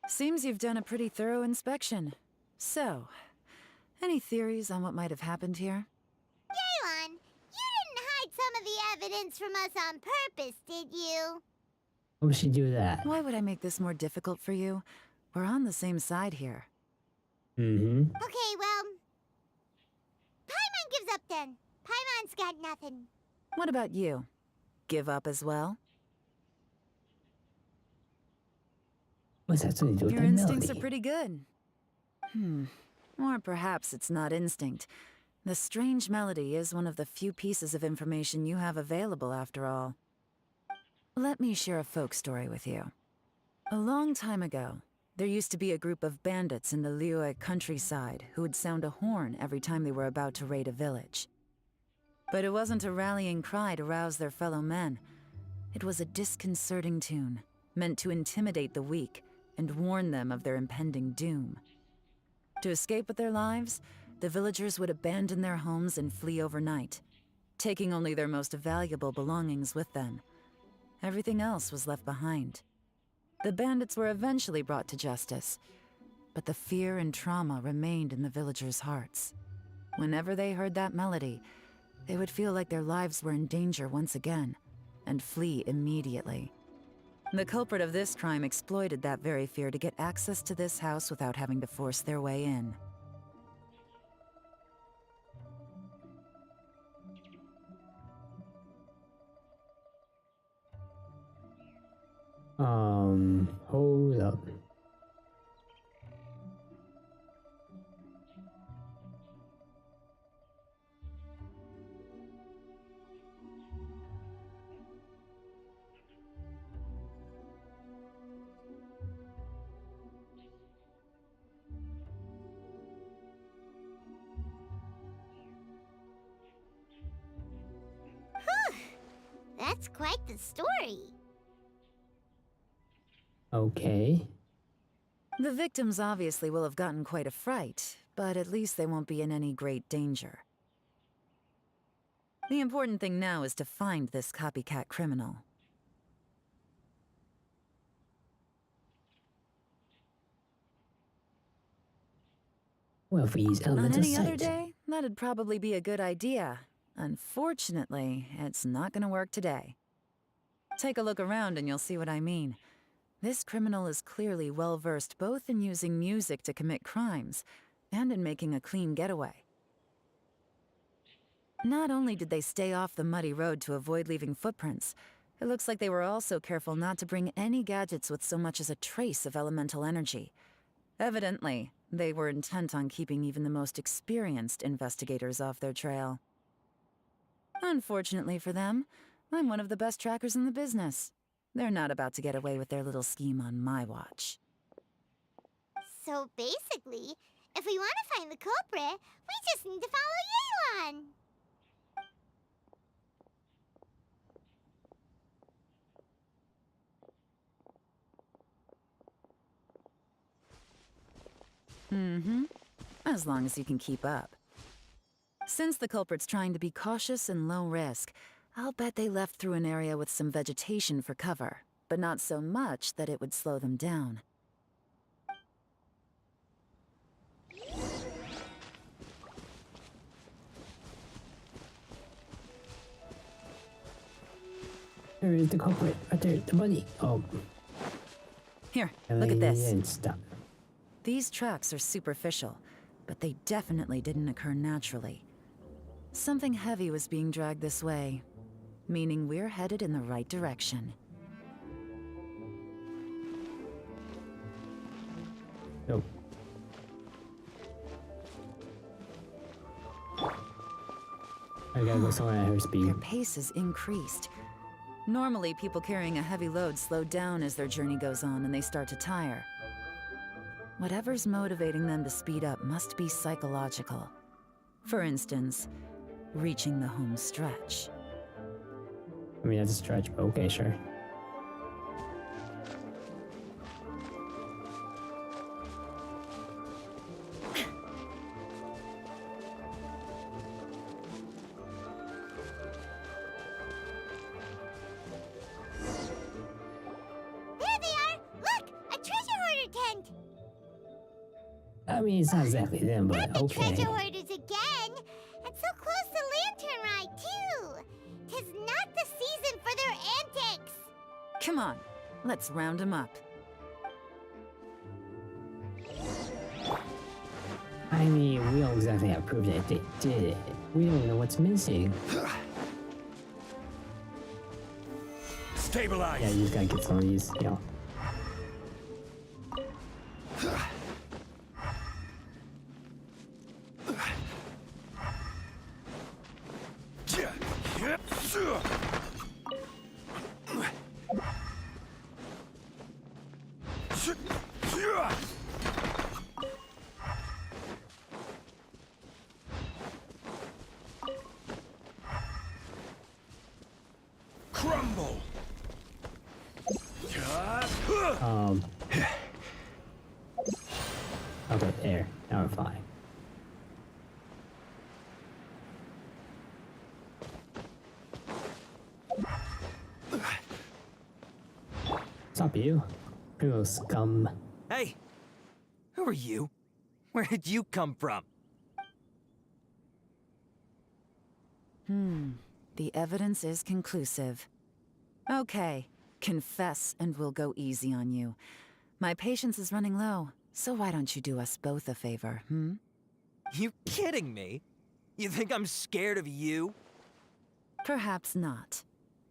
Seems you've done a pretty thorough inspection. So, any theories on what might have happened here? Yelan, you didn't hide some of the evidence from us on purpose, did you? Why would she do that? Why would I make this more difficult for you? We're on the same side here. Mm-hmm. Okay, well, Paimon gives up then. Paimon's got nothing. What about you? Give up as well? What's that something to do with Your that instincts melody? are pretty good. Or perhaps it's not instinct. The strange melody is one of the few pieces of information you have available, after all. Let me share a folk story with you. A long time ago, there used to be a group of bandits in the Liyue countryside who would sound a horn every time they were about to raid a village. But it wasn't a rallying cry to rouse their fellow men. It was a disconcerting tune, meant to intimidate the weak and warn them of their impending doom. To escape with their lives, the villagers would abandon their homes and flee overnight, taking only their most valuable belongings with them. Everything else was left behind. The bandits were eventually brought to justice, but the fear and trauma remained in the villagers' hearts. Whenever they heard that melody, they would feel like their lives were in danger once again, and flee immediately. The culprit of this crime exploited that very fear to get access to this house without having to force their way in. Hold up. That's quite the story. Okay. The victims obviously will have gotten quite a fright, but at least they won't be in any great danger. The important thing now is to find this copycat criminal. Well, if we use On elements of any other sight. day, that'd probably be a good idea. Unfortunately, it's not gonna work today. Take a look around and you'll see what I mean. This criminal is clearly well-versed both in using music to commit crimes and in making a clean getaway. Not only did they stay off the muddy road to avoid leaving footprints, it looks like they were also careful not to bring any gadgets with so much as a trace of elemental energy. Evidently, they were intent on keeping even the most experienced investigators off their trail. Unfortunately for them, I'm one of the best trackers in the business. They're not about to get away with their little scheme on my watch. So basically, if we want to find the culprit, we just need to follow Yelan. As long as you can keep up. Since the culprit's trying to be cautious and low risk, I'll bet they left through an area with some vegetation for cover, but not so much that it would slow them down. There is the culprit. Right there, the bunny. Oh. Here, look at this. And stop. These tracks are superficial, but they definitely didn't occur naturally. Something heavy was being dragged this way, meaning we're headed in the right direction. Nope. I gotta go somewhere at her speed. Their pace has increased. Normally, people carrying a heavy load slow down as their journey goes on and they start to tire. Whatever's motivating them to speed up must be psychological. For instance, reaching the home stretch. I mean, that's a stretch, but okay, sure. I mean, it's not exactly them, but Not the okay. treasure hoarders again! And so close to Lantern Ride, too! 'Tis not the season for their antics! Come on, let's round them up. I mean, we don't exactly have proof that they did it. We don't know what's missing. Stabilize! Yeah, you just gotta get some of these, you know. Crumble! Okay, there. Now we're fine. What's up, you? Little scum. Hey! Who are you? Where did you come from? The evidence is conclusive. Okay, confess and we'll go easy on you. My patience is running low, so why don't you do us both a favor, You kidding me? You think I'm scared of you? Perhaps not,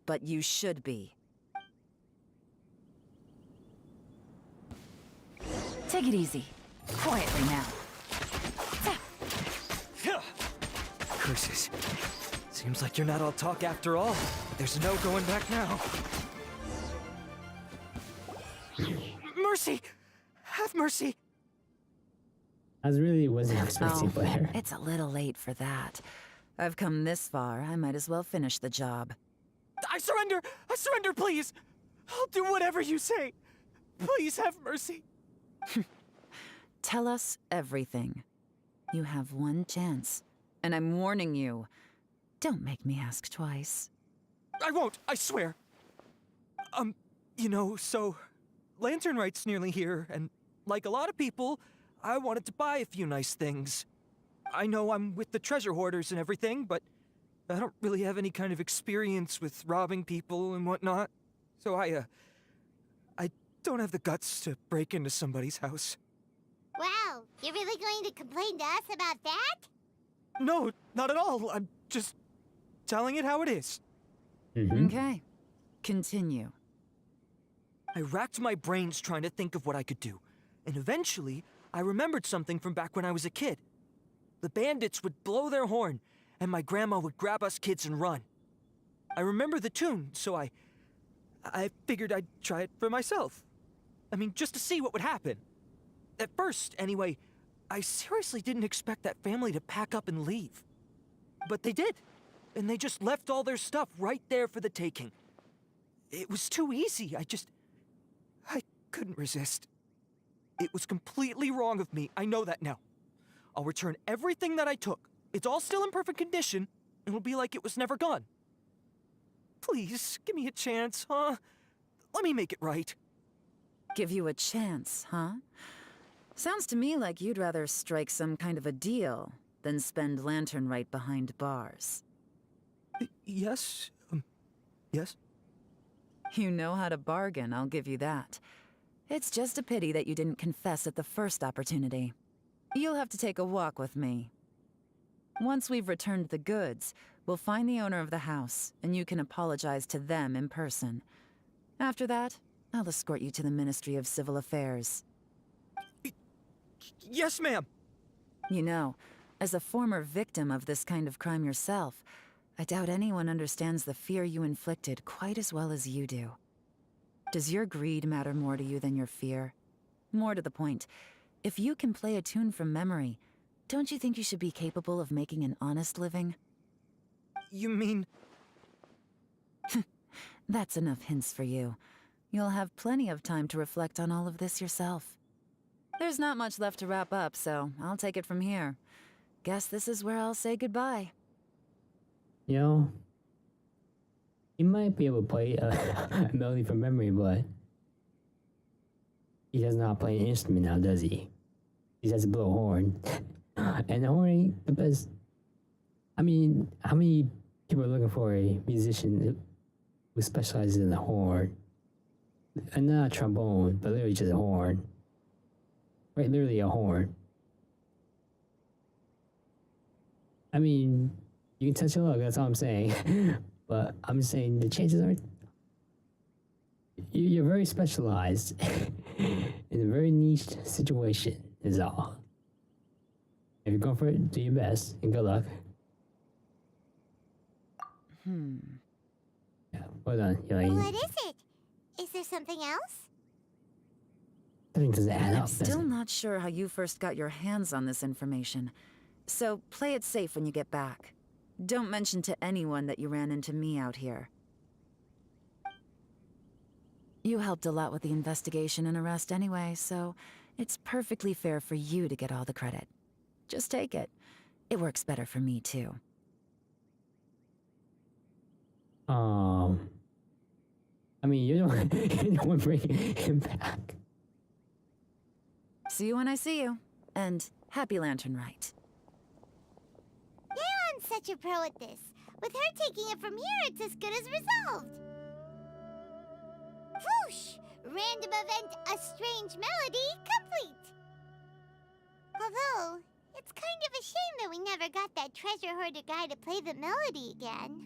but you should be. Take it easy. Quietly now. Curses. Seems like you're not all talk after all. There's no going back now. Mercy! Have mercy! I really wasn't expecting Blair. It's a little late for that. I've come this far, I might as well finish the job. I surrender! I surrender, please! I'll do whatever you say. Please have mercy. Tell us everything. You have one chance, and I'm warning you. Don't make me ask twice. I won't, I swear. So Lantern Rite's nearly here, and like a lot of people, I wanted to buy a few nice things. I know I'm with the treasure hoarders and everything, but I don't really have any kind of experience with robbing people and whatnot. So I don't have the guts to break into somebody's house. Wow, you're really going to complain to us about that? No, not at all. I'm just telling it how it is. Okay, continue. I racked my brains trying to think of what I could do, and eventually, I remembered something from back when I was a kid. The bandits would blow their horn, and my grandma would grab us kids and run. I remember the tune, so I figured I'd try it for myself. I mean, just to see what would happen. At first, anyway, I seriously didn't expect that family to pack up and leave. But they did, and they just left all their stuff right there for the taking. It was too easy, I couldn't resist. It was completely wrong of me, I know that now. I'll return everything that I took. It's all still in perfect condition, and it'll be like it was never gone. Please, give me a chance, huh? Let me make it right. Give you a chance, huh? Sounds to me like you'd rather strike some kind of a deal than spend Lantern Rite behind bars. Yes? Yes? You know how to bargain, I'll give you that. It's just a pity that you didn't confess at the first opportunity. You'll have to take a walk with me. Once we've returned the goods, we'll find the owner of the house, and you can apologize to them in person. After that, I'll escort you to the Ministry of Civil Affairs. Yes, ma'am! You know, as a former victim of this kind of crime yourself, I doubt anyone understands the fear you inflicted quite as well as you do. Does your greed matter more to you than your fear? More to the point, if you can play a tune from memory, don't you think you should be capable of making an honest living? You mean... That's enough hints for you. You'll have plenty of time to reflect on all of this yourself. There's not much left to wrap up, so I'll take it from here. Guess this is where I'll say goodbye. You know, he might be able to play a melody from memory, but he does not play an instrument now, does he? He has to blow a horn. And the horn ain't the best. I mean, how many people are looking for a musician who specializes in the horn? And not a trombone, but literally just a horn. Right, literally a horn. I mean, you can touch your luck, that's all I'm saying. But I'm saying the chances are you're very specialized in a very niche situation, is all. If you're going for it, do your best, and good luck. Yeah, well done, Elaine. What is it? Is there something else? Something doesn't add up, I'm still not sure how you first got your hands on this information. So play it safe when you get back. Don't mention to anyone that you ran into me out here. You helped a lot with the investigation and arrest anyway, so it's perfectly fair for you to get all the credit. Just take it. It works better for me, too. I mean, you're the one bringing him back. See you when I see you. And happy Lantern Rite. Yeon's such a pro at this. With her taking it from here, it's as good as resolved. Whoosh! Random event, a strange melody, complete. Although, it's kind of a shame that we never got that treasure hoarder guy to play the melody again.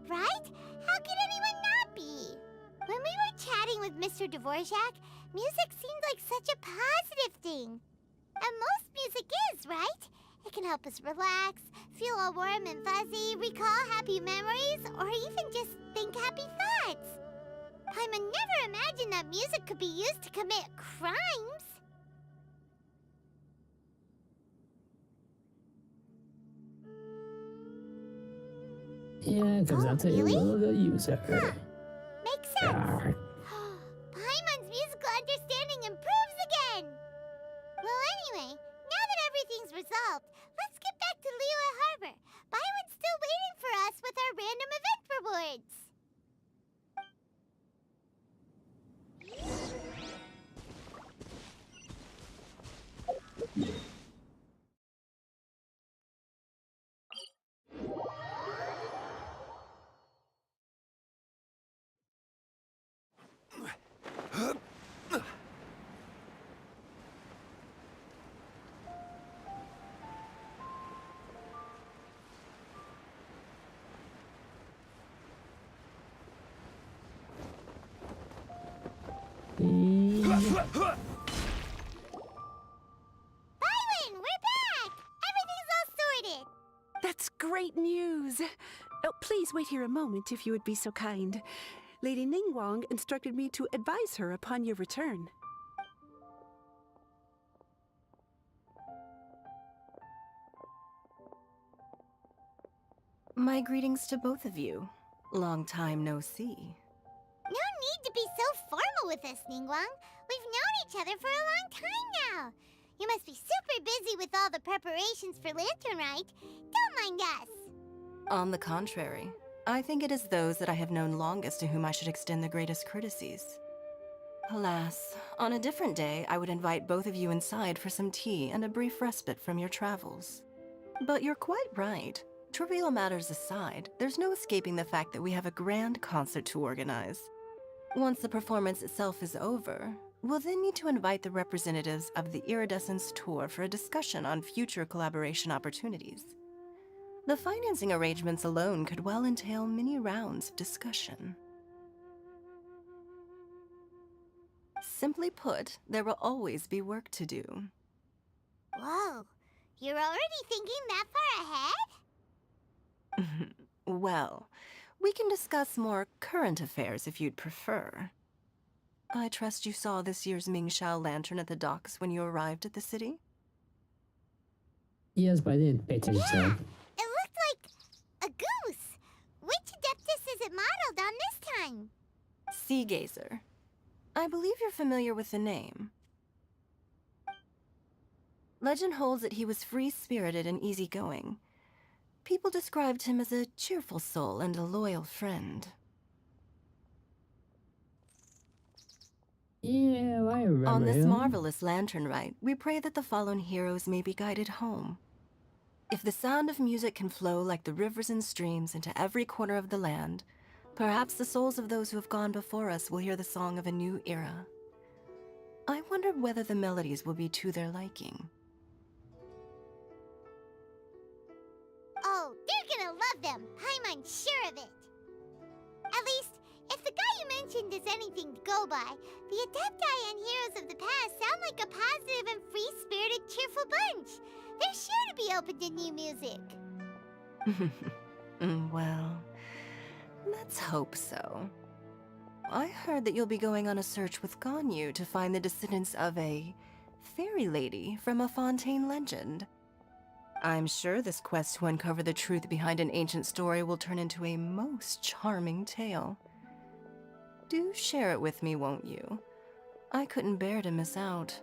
Right? How could anyone not be? When we were chatting with Mr. Dvorak, music seemed like such a positive thing. And most music is, right? It can help us relax, feel all warm and fuzzy, recall happy memories, or even just think happy thoughts. Paimon never imagined that music could be used to commit crimes. Yeah, it comes out to the user. Huh. Makes sense. Paimon's musical understanding improves again. Well, anyway, now that everything's resolved, let's get back to Liyue Harbor. Byron's still waiting for us with our random event rewards. Byron, we're back! Everything's all sorted. That's great news. Oh, please wait here a moment if you would be so kind. Lady Ningguang instructed me to advise her upon your return. My greetings to both of you. Long time no see. No need to be so formal with us, Ningguang. We've known each other for a long time now. You must be super busy with all the preparations for Lantern Rite. Don't mind us. On the contrary, I think it is those that I have known longest to whom I should extend the greatest courtesies. Alas, on a different day, I would invite both of you inside for some tea and a brief respite from your travels. But you're quite right. Trivial matters aside, there's no escaping the fact that we have a grand concert to organize. Once the performance itself is over, We'll then need to invite the representatives of the Iridescence Tour for a discussion on future collaboration opportunities. The financing arrangements alone could well entail many rounds of discussion. Simply put, there will always be work to do. Whoa, you're already thinking that far ahead? Well, we can discuss more current affairs if you'd prefer. I trust you saw this year's Mingxiao lantern at the docks when you arrived at the city? Yes, but I didn't pay attention. Yeah, it looked like a goose. Which Adeptus is it modeled on this time? Sea Gazer. I believe you're familiar with the name. Legend holds that he was free-spirited and easygoing. People described him as a cheerful soul and a loyal friend. Yeah, I remember On this him. marvelous lantern rite, we pray that the fallen heroes may be guided home. If the sound of music can flow like the rivers and streams into every corner of the land, perhaps the souls of those who have gone before us will hear the song of a new era. I wondered whether the melodies will be to their liking. Oh, they're gonna love them. Paimon's sure of it. At least, if the guy you mentioned is anything to go by, the Adepti and Heroes of the Past sound like a positive and free-spirited, cheerful bunch. They're sure to be open to new music. Well, let's hope so. I heard that you'll be going on a search with Ganyu to find the descendants of a fairy lady from a Fontaine legend. I'm sure this quest to uncover the truth behind an ancient story will turn into a most charming tale. Do share it with me, won't you? I couldn't bear to miss out.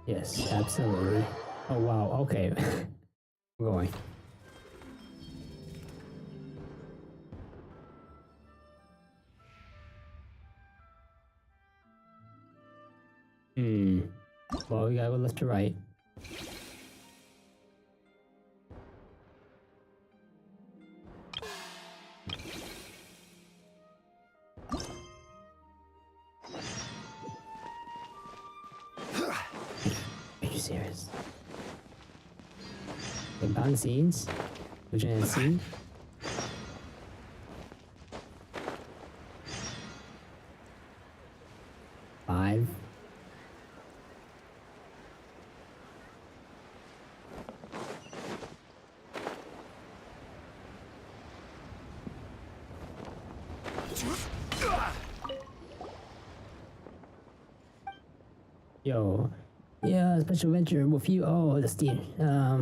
Yes, absolutely. Oh wow, okay. I'm going. Well, we gotta go left to right. Are you serious? The bound scenes? Which I haven't seen? Five. Yo, yeah, special adventure with you. Oh, the Steam. All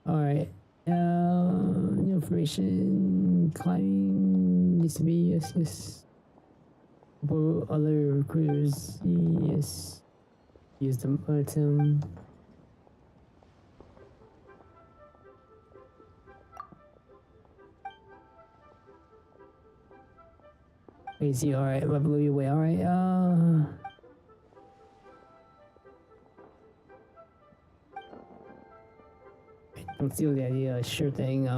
right. New information climbing needs to be yes. For other recruiters, yes. Use the item. Crazy, alright, I blew you away, alright, don't steal the idea, sure thing,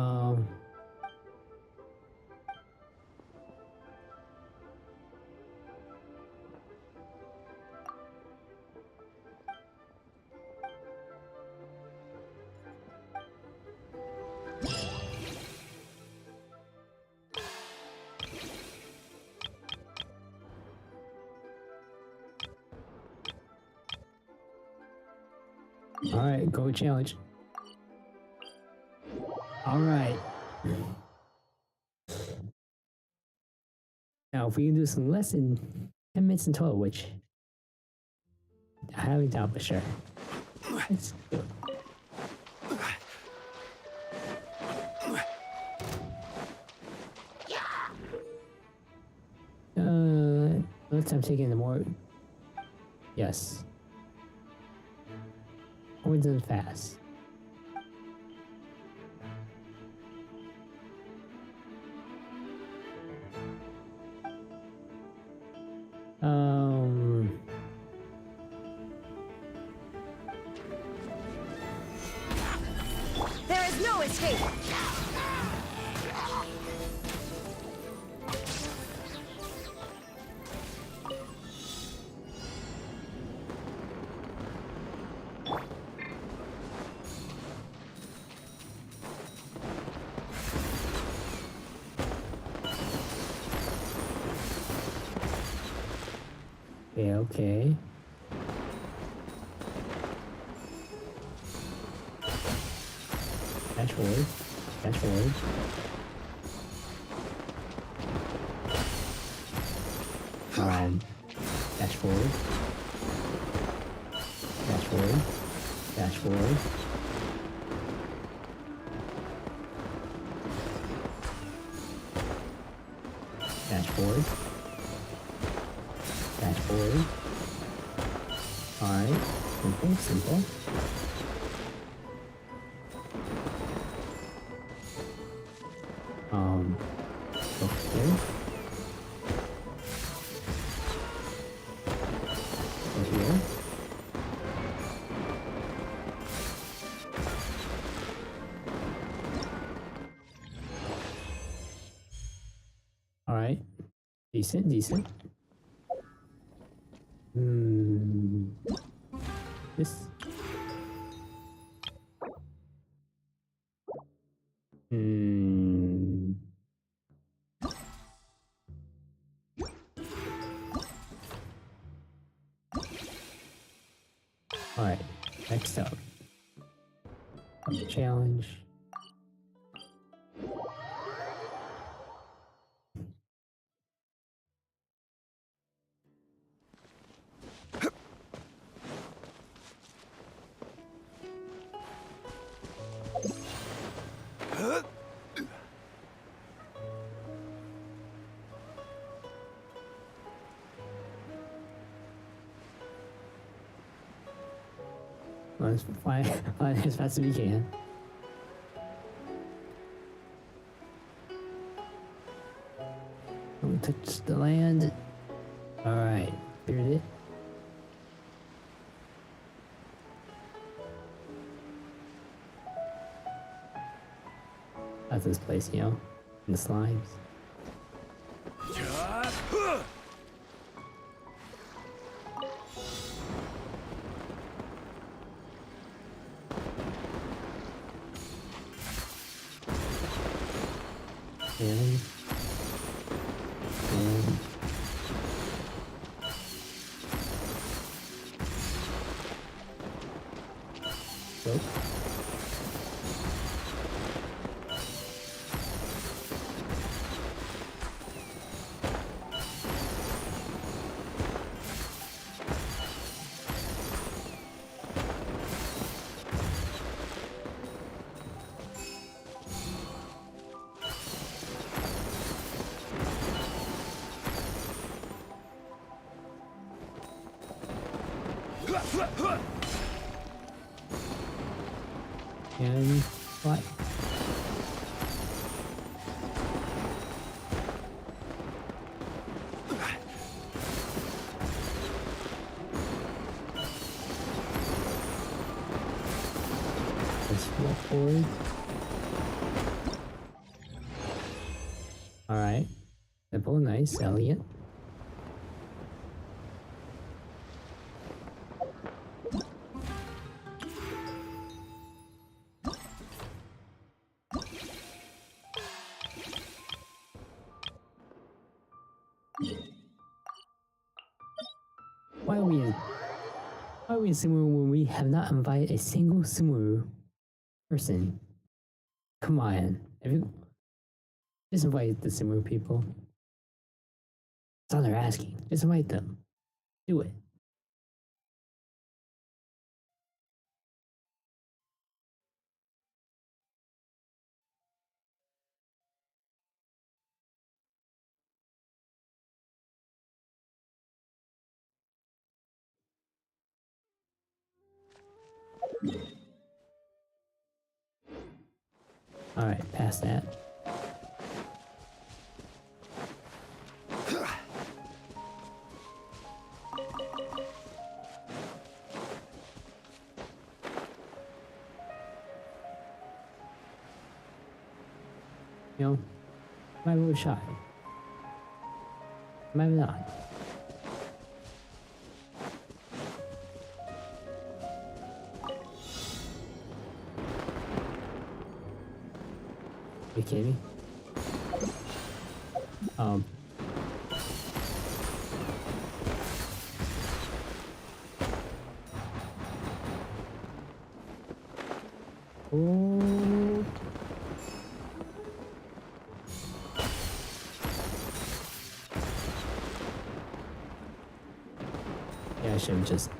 alright, go challenge. Alright. Now, if we can do some less than 10 minutes in total, which I highly doubt, but sure. Let's go. Let's I'm taking the more. Yes. Points and fast. Okay, okay. Dash forward. Dash forward. Dash forward. Dash forward. Dash forward. Dash forward. Dash forward. Alright. Simple, simple. Okay. Go here. Alright. Decent, decent. This. Alright, next up. Challenge. Let's fly as fast as we can. Don't touch the land. Alright, cleared it. That's this place, you know? In the slimes. And go. And fly. Let's walk forward. Alright. Simple, nice, elegant. Why are we in Sumeru when we have not invited a single Sumeru person? Come on. Just invite the Sumeru people. That's all they're asking. Just invite them. Do it. Alright, past that. You know, might be a shot. Maybe not. Are you kidding me? I should have just...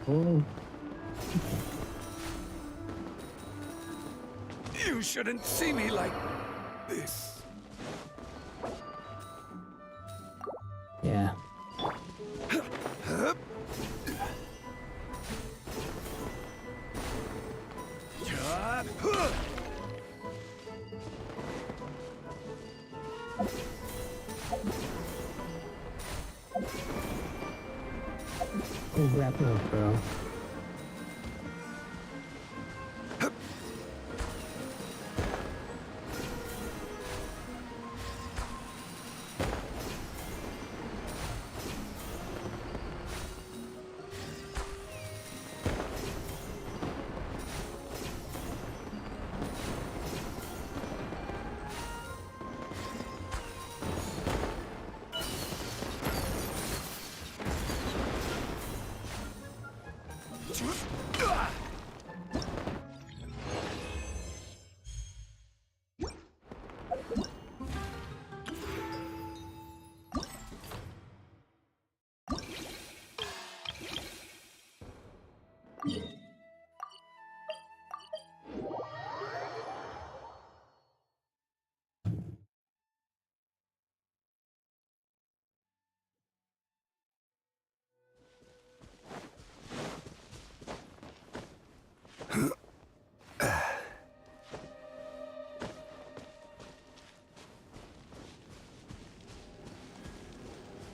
Oh. You shouldn't see me like this. Yeah. Oh, wrap it up, bro.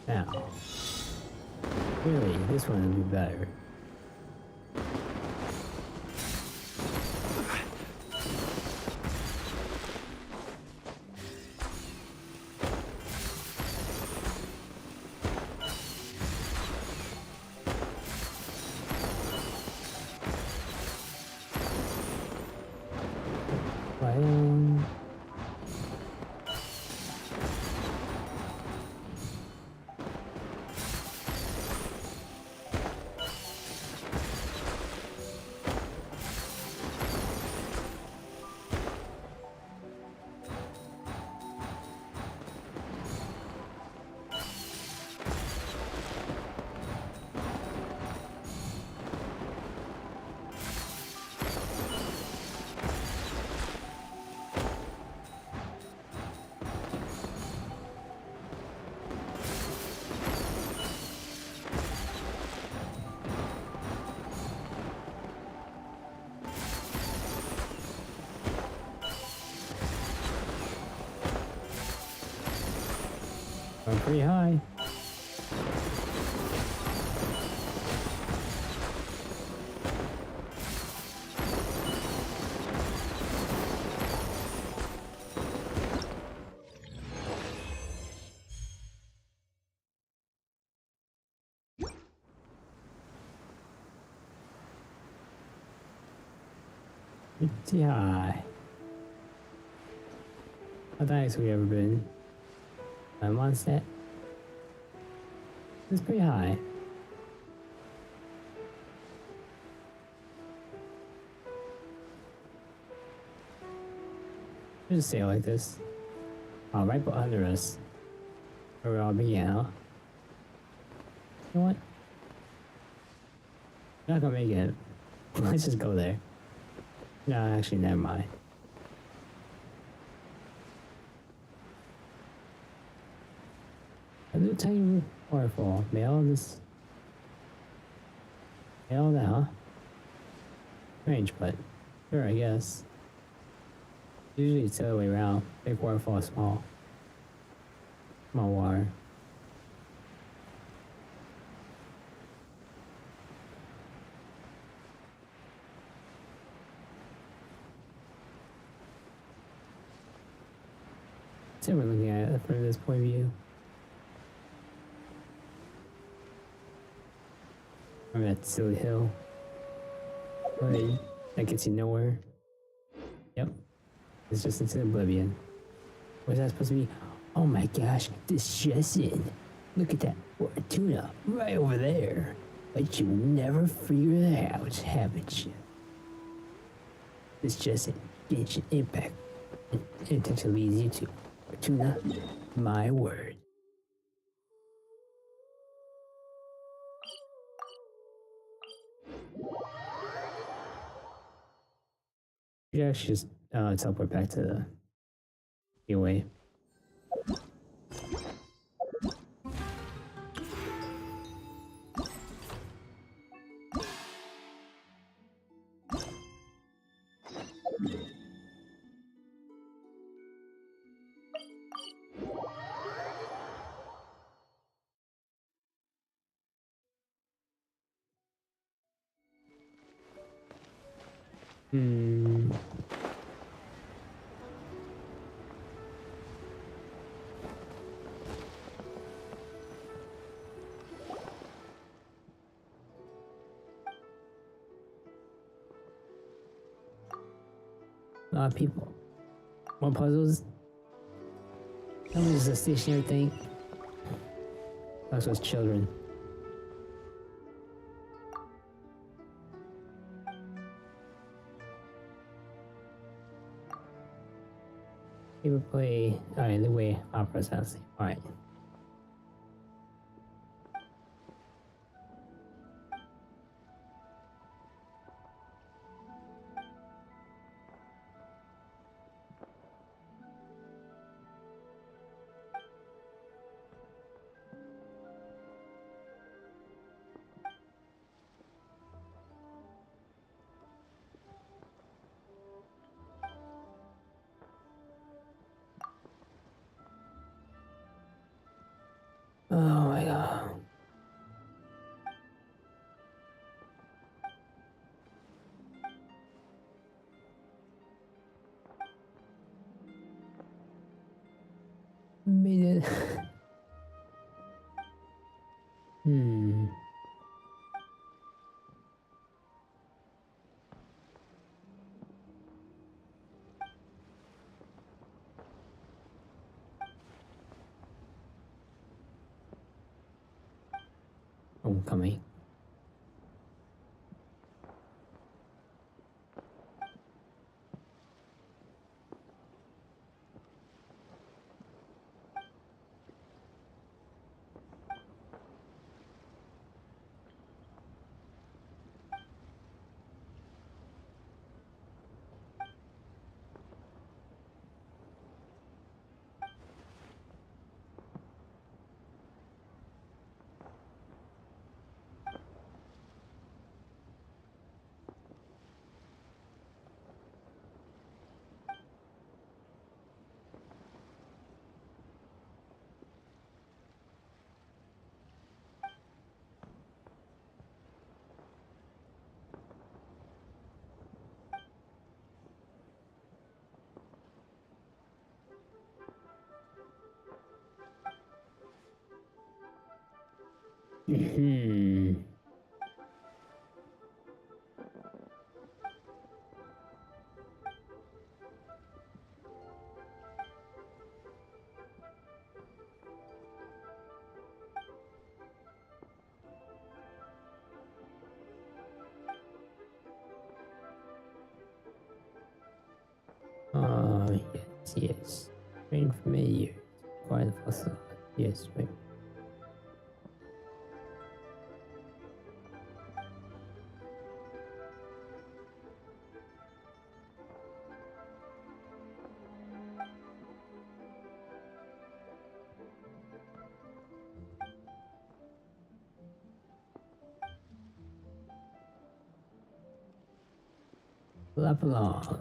Now, really, this one would be better. I'm pretty high. Pretty high. How the highest we ever been? I'm on set. It's pretty high. Just say it like this. Oh, right under us. Where we all began, huh? You know what? We're not gonna make it. Let's just go there. No, actually, never mind. A little tiny waterfall. Mail this. Mail that, huh? Strange, but sure, I guess. Usually it's the other way around. Big waterfall, small. Small water. So we're looking at it from this point of view. I'm at Silly Hill. Right. That gets you nowhere. Yep. It's just into oblivion. What's that supposed to be? Oh my gosh, this Genshin. Look at that tuna right over there. But you never figured it out, haven't you? This Genshin Impact intentionally leads you to Fortuna. My word. Yeah, just teleport back to the gateway. A lot of people. More puzzles. That was a stationary thing. That was children. People play. Alright, the way opera sounds. Alright. Oh my god. Made it. Homecoming. Yes. Train familiar. Quite fossil. Yes, right. Lap along.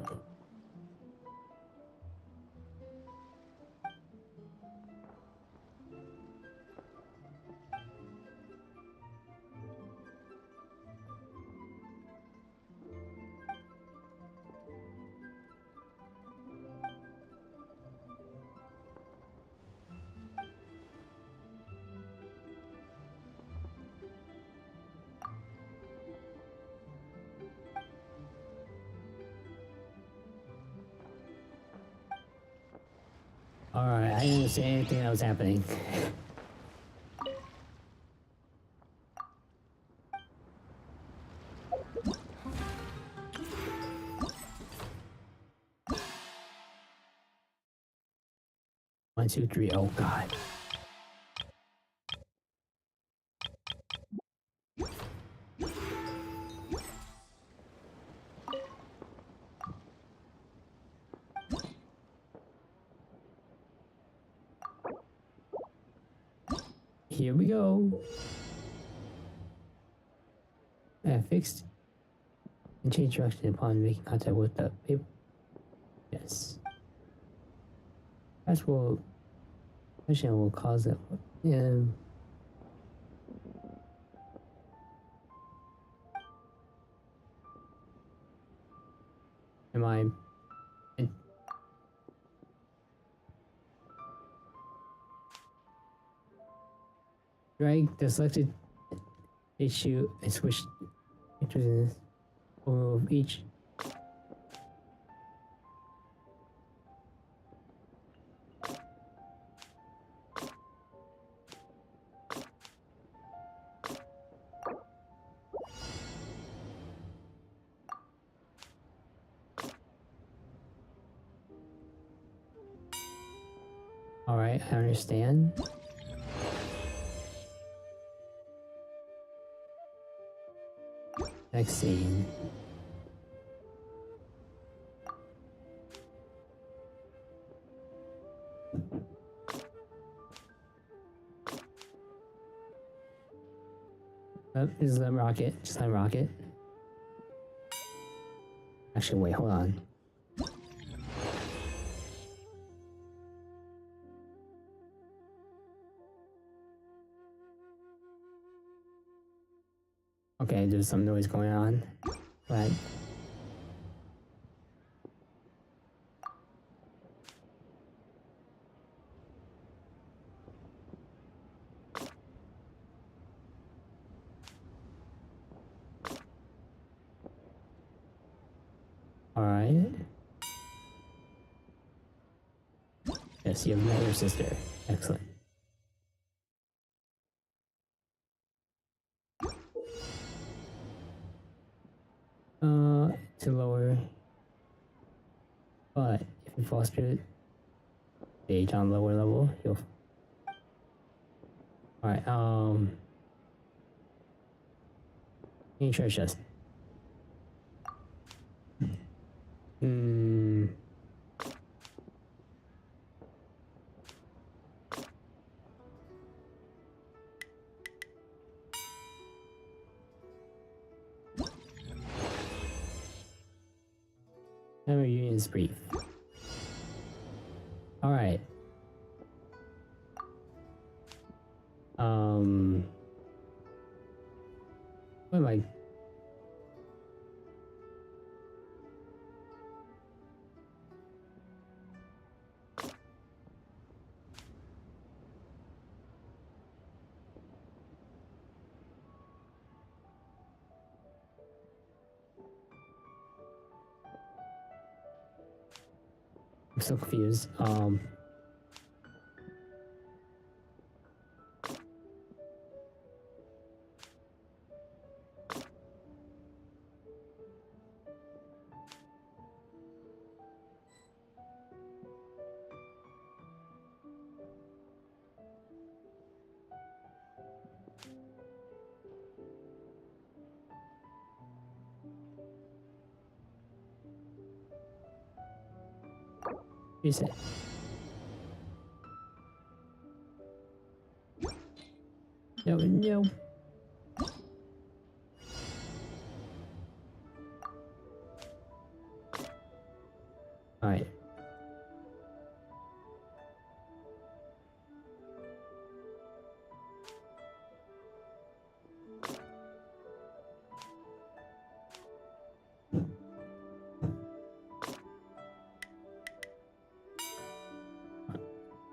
Alright, I didn't see anything that was happening. 1, 2, 3. Oh god. Here we go. Fixed and change direction upon making contact with the paper. Yes. That will cause it. Yeah. Am I? Drag the selected issue and switch pictures and move each. Alright, I understand. Next scene. Is the rocket? Just like rocket. Actually, wait, hold on. Okay, there's some noise going on. But alright. Yes, you have met your sister. Excellent. To lower. But if you foster stage on lower level, you'll. Alright, any treasure chest. Memory union is brief. Alright. What am I? I'm so confused. Reset. No. Alright.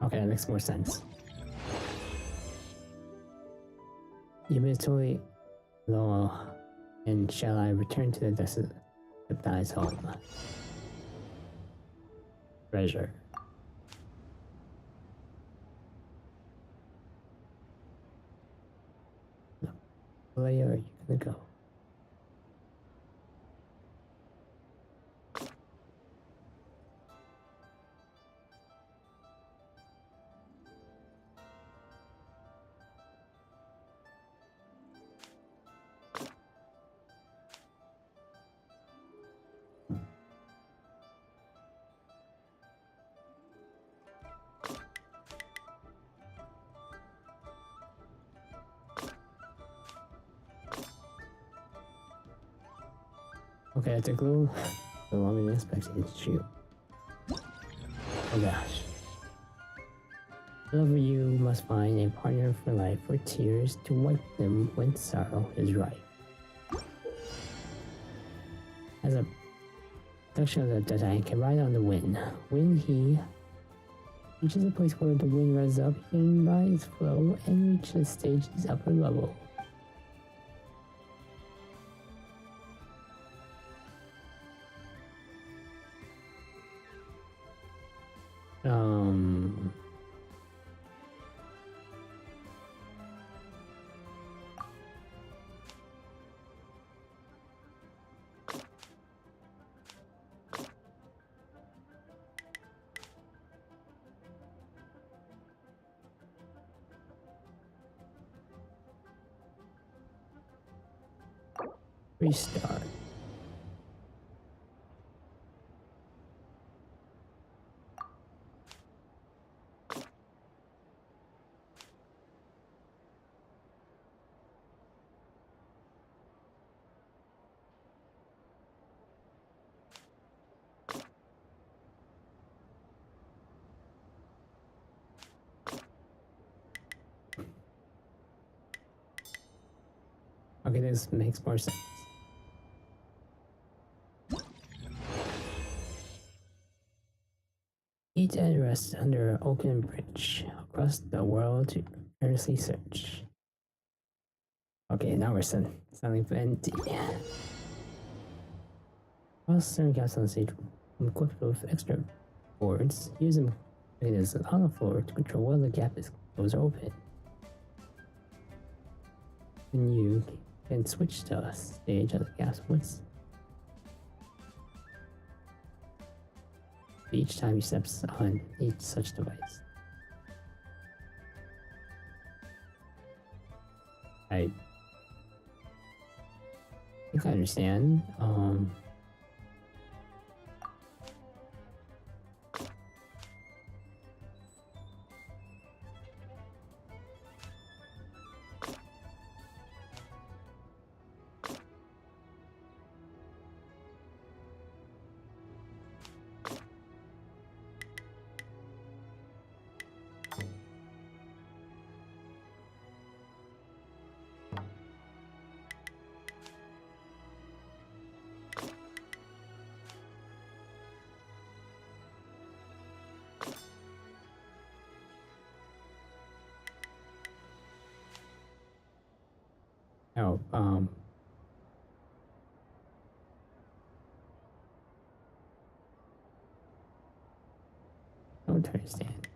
Okay, that makes more sense. You may totally low, and shall I return to the desert Reptile's home? Treasure. Where are you gonna go? Okay, I took a little longer than expected. Shoot. Oh gosh. Lover, you must find a partner for life or tears to wipe them when sorrow is right. As a section of the giant can ride on the wind. When he reaches a place where the wind rises up, he can ride its flow and reach the stage's upper level. Restart. Okay, this makes more sense. Eat and rest under an oaken bridge across the world to earnestly search. Okay, now we're sounding plenty. While staring cats on stage, equipped with extra boards, use them on the floor to control whether the gap is closed or open. And you can switch to stage as the gap splits. Each time he steps on each such device. I think I understand. Oh, I don't understand.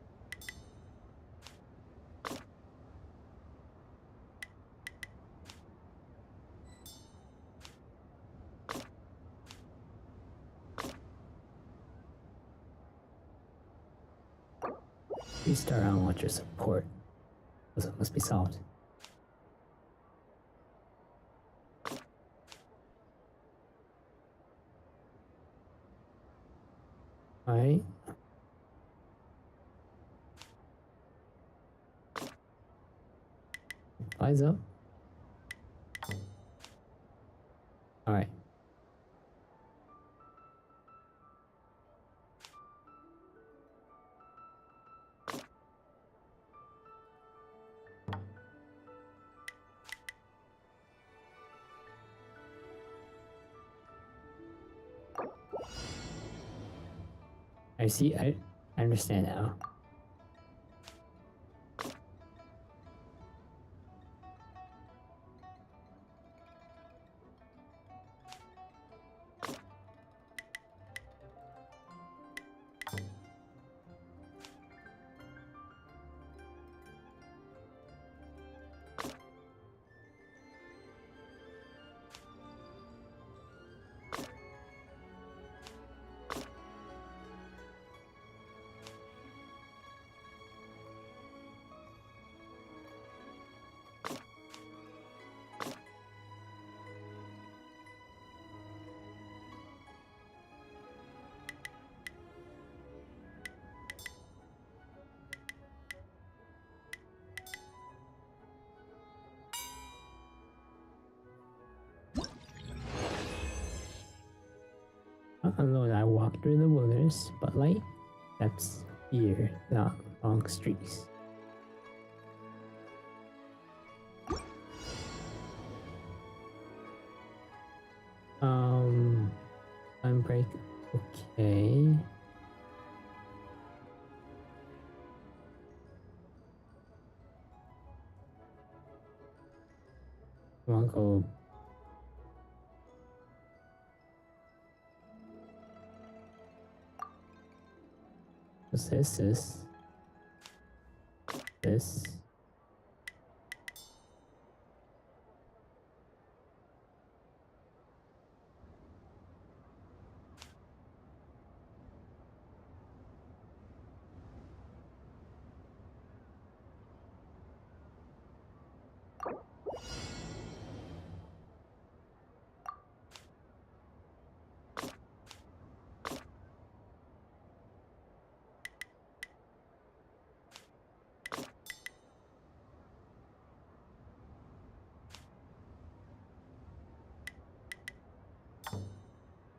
Restart on launcher support. Puzzle must be solved. Alright. Flies up. Alright. I see, I understand now. Alone I walk through the wilderness, but light steps here, not long streets. Unbreak. Okay. Wanna go. What's this? This.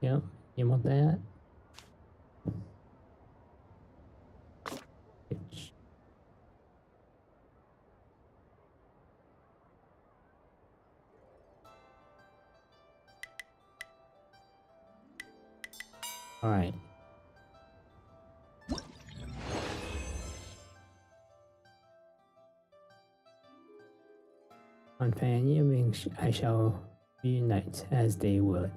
Yep, you want that? Bitch. All right. On fan, I shall reunite as they will it.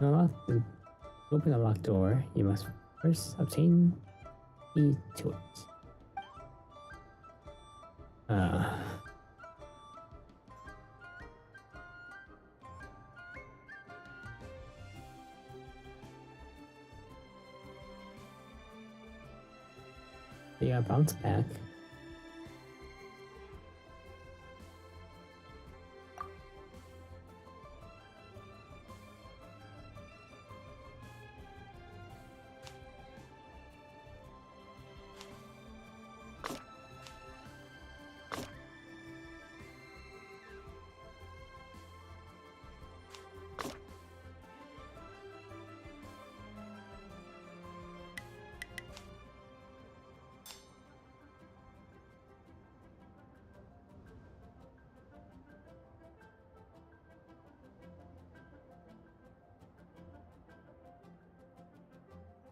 To open a locked door, you must first obtain key to it. You gotta bounce back.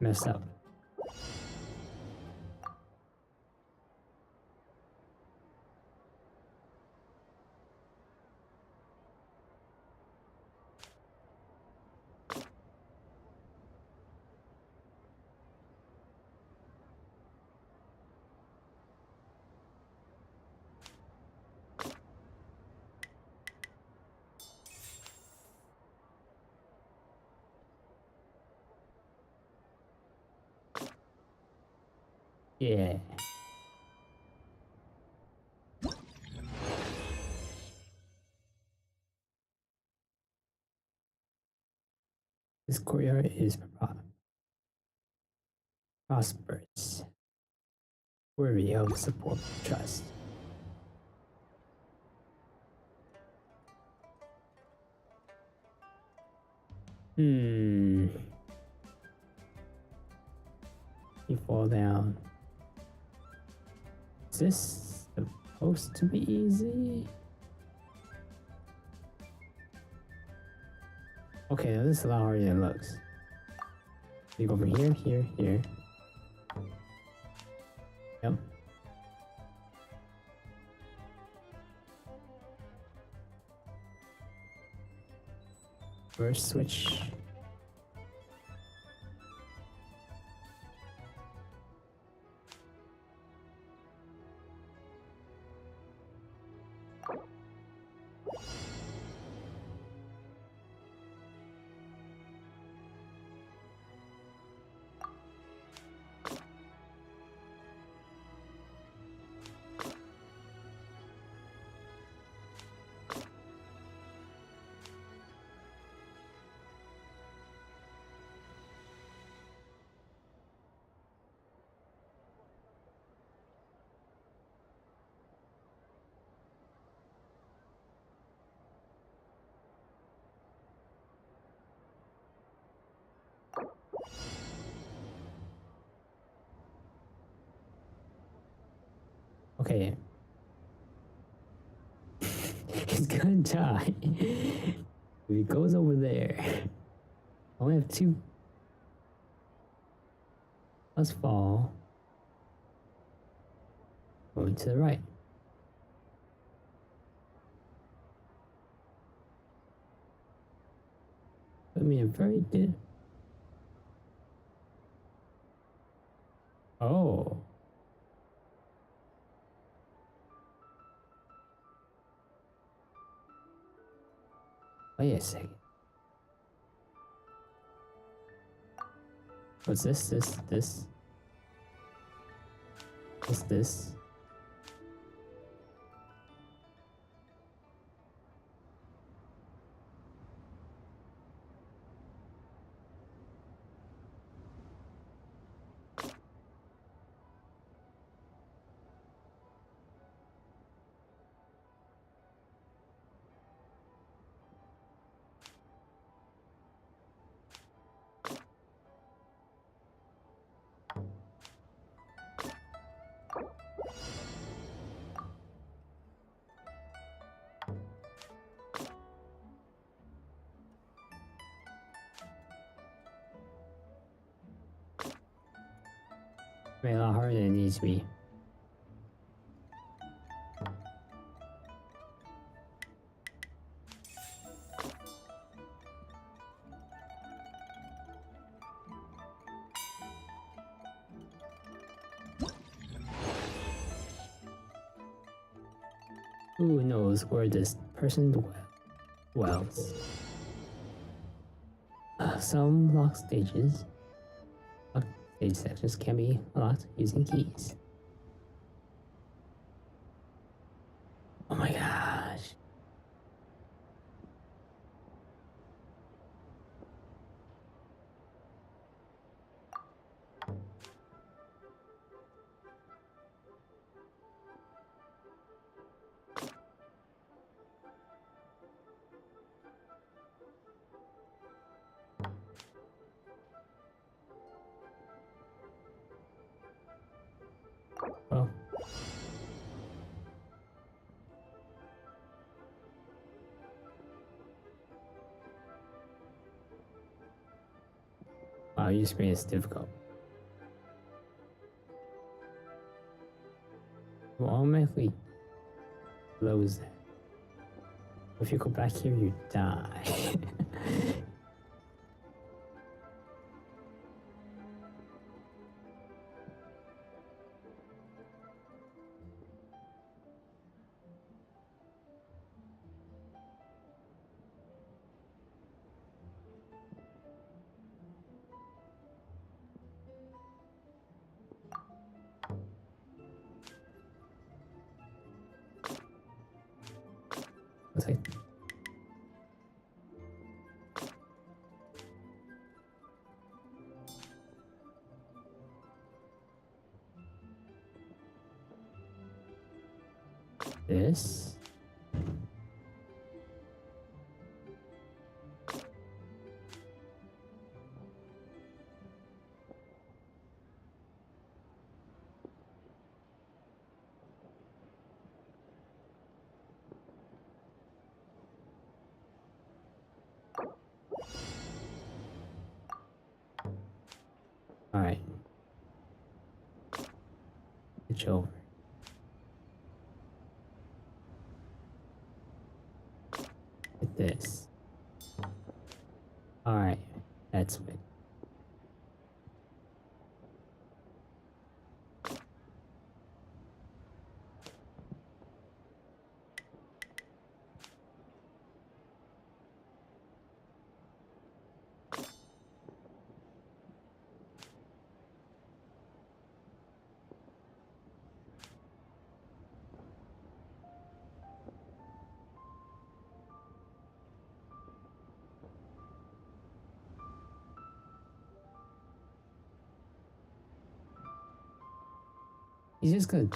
Mess up. Yeah. This courtyard is prosperous, worthy of support and trust. You fall down. Is this supposed to be easy? Okay, now this is a lot harder than it looks. You go from here, here, here. Yep. First switch. Okay. He's gonna die. If he goes over there, I only have 2. Let's fall. Going to the right. Put me in very good. Oh. Wait a second. What's this? This? What's this? Made a lot harder than it needs to be. Who knows where this person dwells? Some locked stages. Stage sections can be unlocked using keys. Oh my gosh. Well. Wow, your screen is difficult. It will automatically close that. If you go back here, you die. Like, this. All right. Switch over. Like this. All right. That's it. He's just gonna.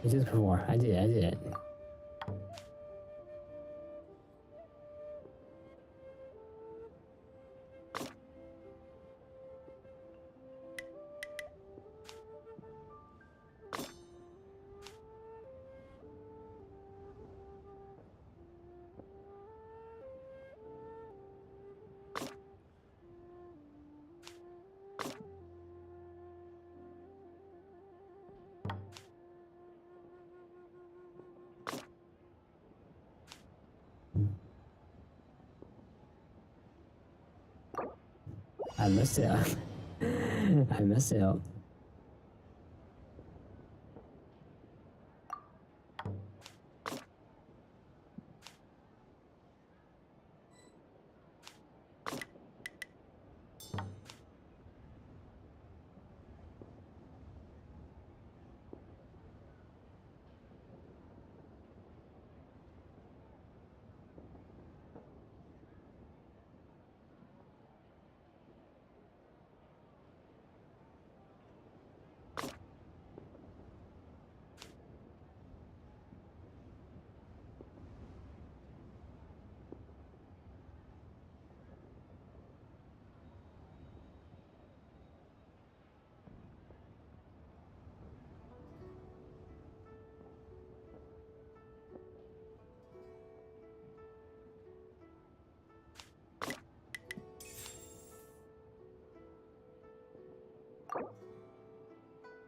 Just before. I did it. I messed it up. I messed it up.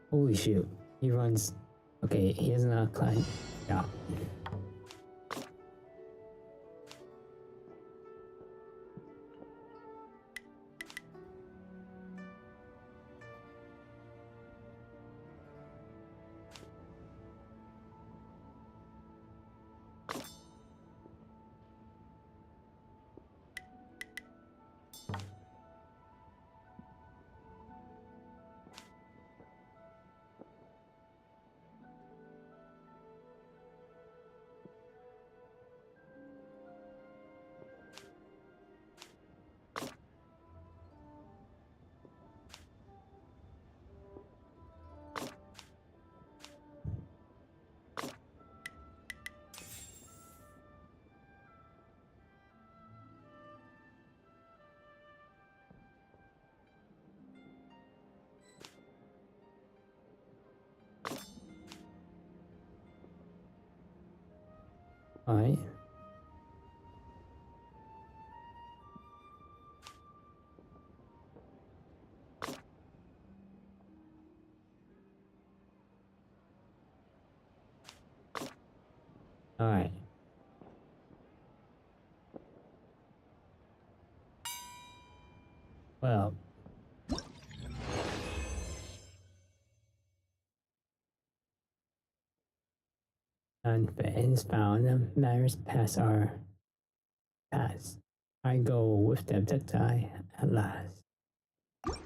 Holy shoot. He runs. Okay, he has not climbed. Yeah. Alright. Alright. Well. Unfit found them. Matters past our past. I go with them to die at last. Looks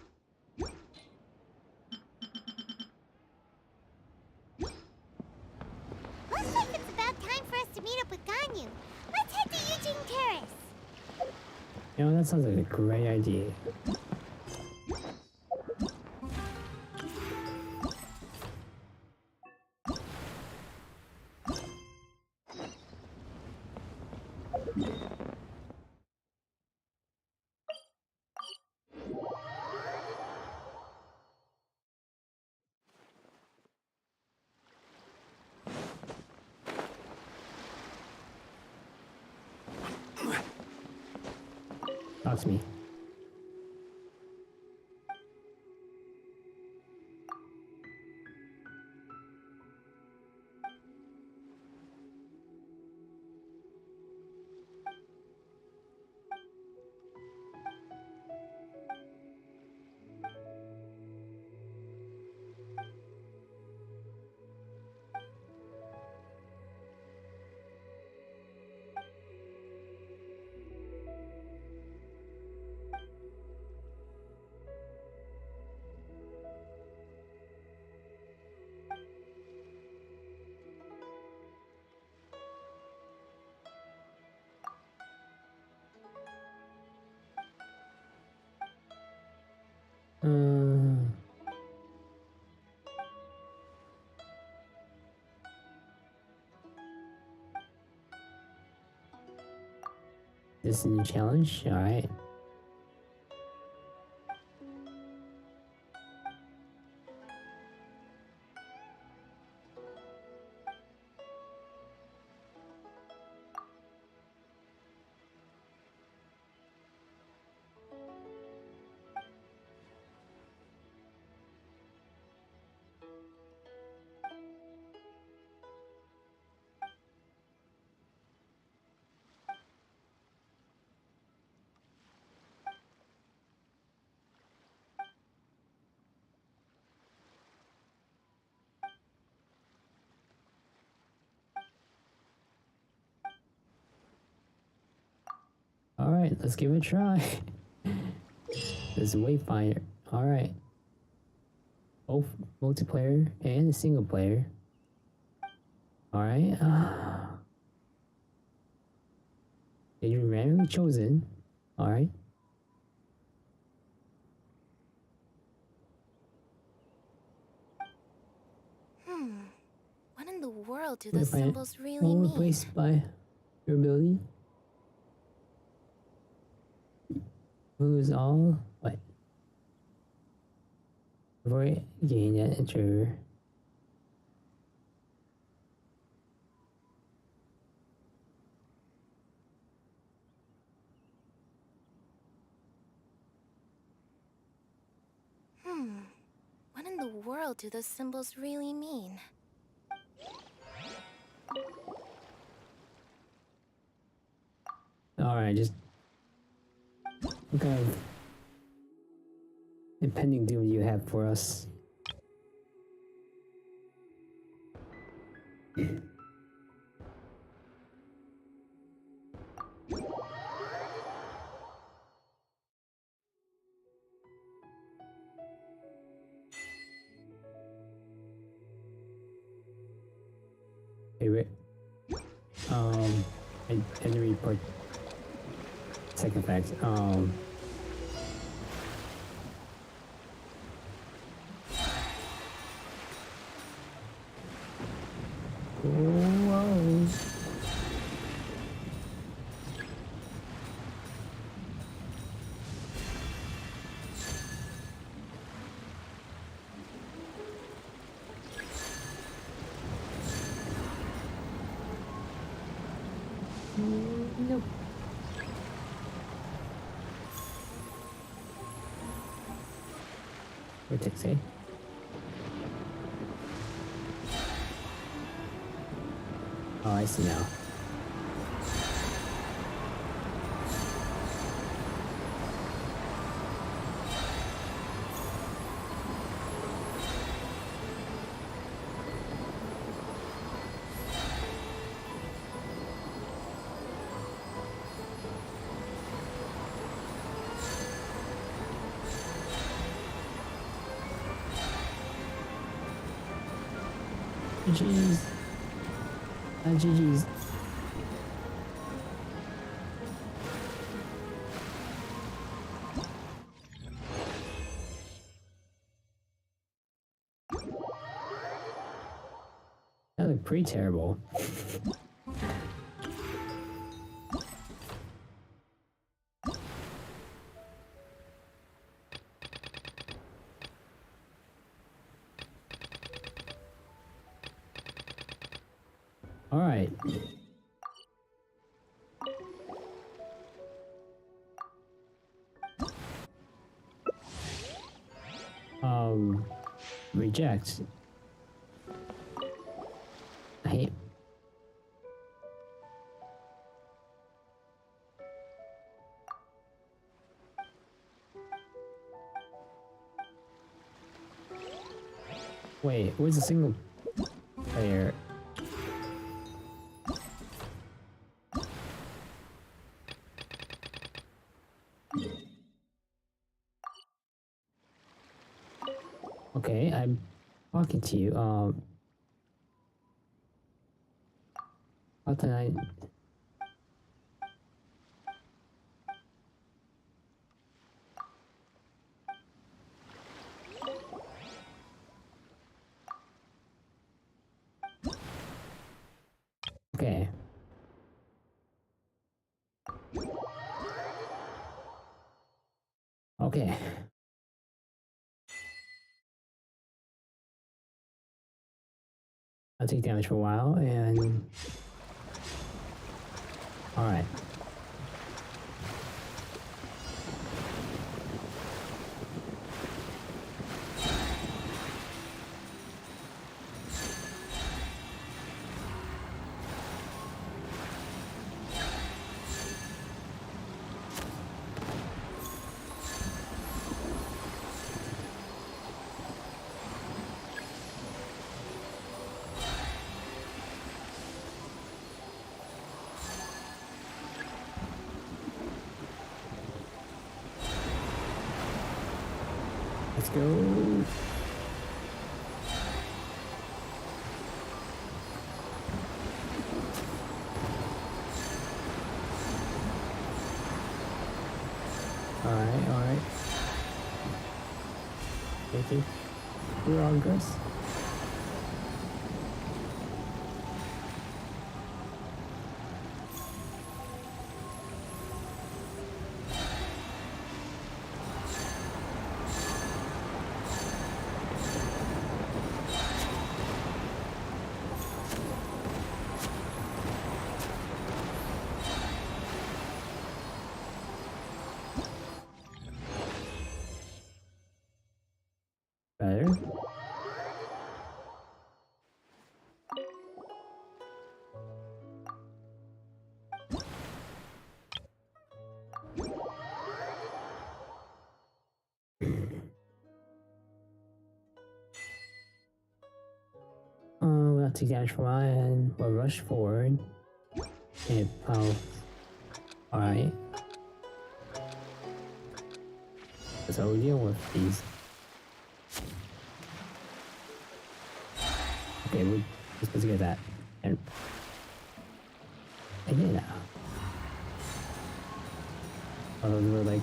like it's about time for us to meet up with Ganyu. Let's head to Eugene Terrace. You know, that sounds like a great idea. Talk to me. This is a new challenge? Alright. Alright, let's give it a try. This is Wayfinder. Alright. Both multiplayer and single player. Alright. You're randomly chosen. Alright. What in the world do the symbols really All mean? replaced by your ability. Lose all. What? Before you gain that enter. What in the world do those symbols really mean? Alright, just what kind of impending doom do you have for us? Favorite. I didn't report second fact. Whoa. Nope. Vertex, eh? Oh, I see now. GG's. GG's. That looked pretty terrible. All right. Reject. I hate. Wait, where's the single player? Okay, I'm talking to you. How can I? Okay. Okay. I'll take damage for a while and... Alright. Let's go. Alright. Thank you. We're on Chris. Better. We'll take damage from mine and we'll rush forward. And alright. That's how we deal with these. Okay, we're supposed to get that. And I get that. Oh, those were like...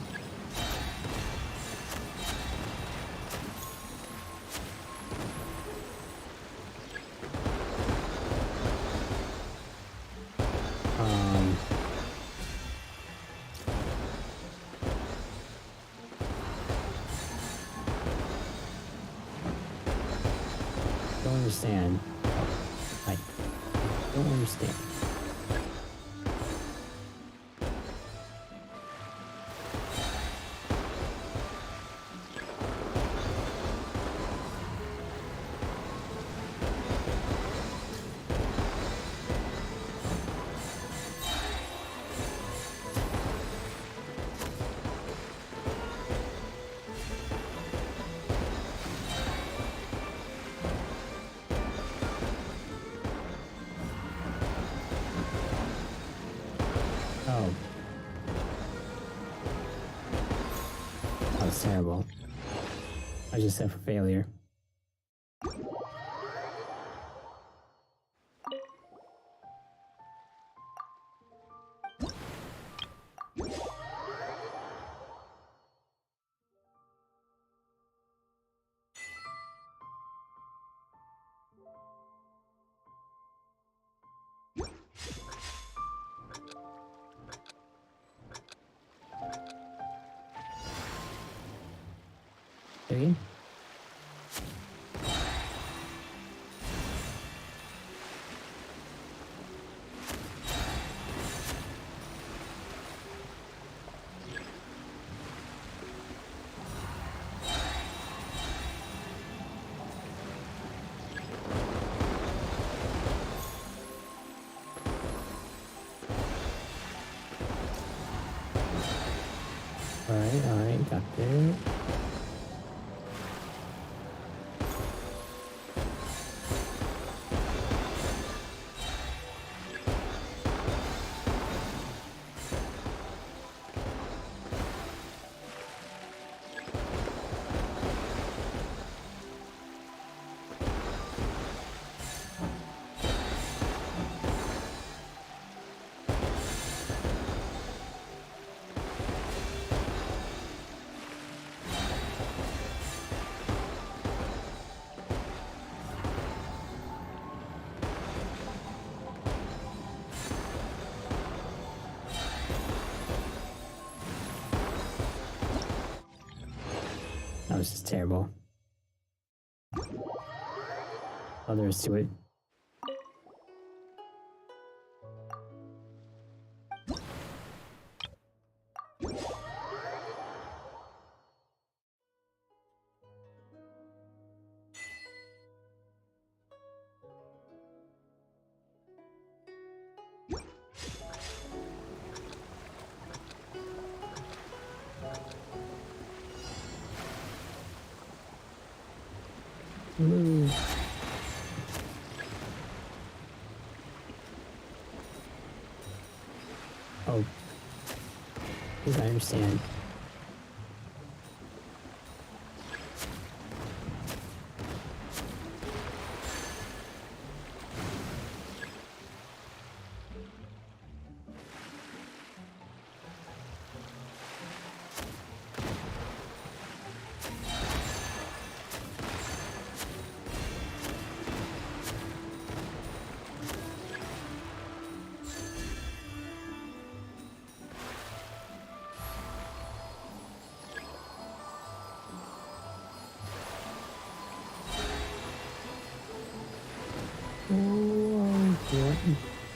Don't understand. I don't understand. Oh. That was terrible. I just set for failure. Again? Alright, got there. was just terrible. Others to it. Move. Oh. I think I understand.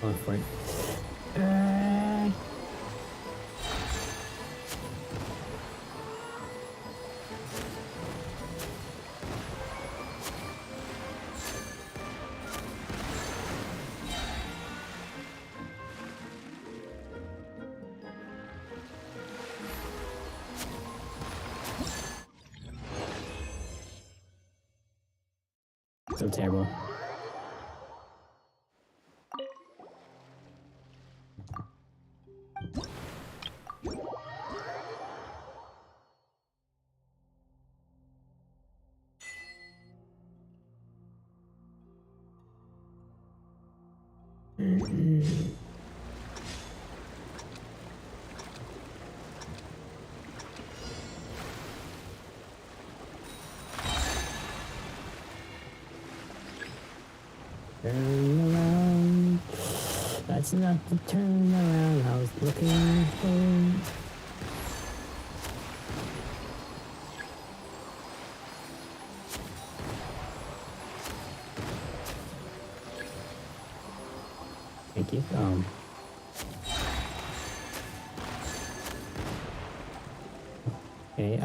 Going for it. So terrible. Turn around. That's not the turn around I was looking for. Thank you. Okay,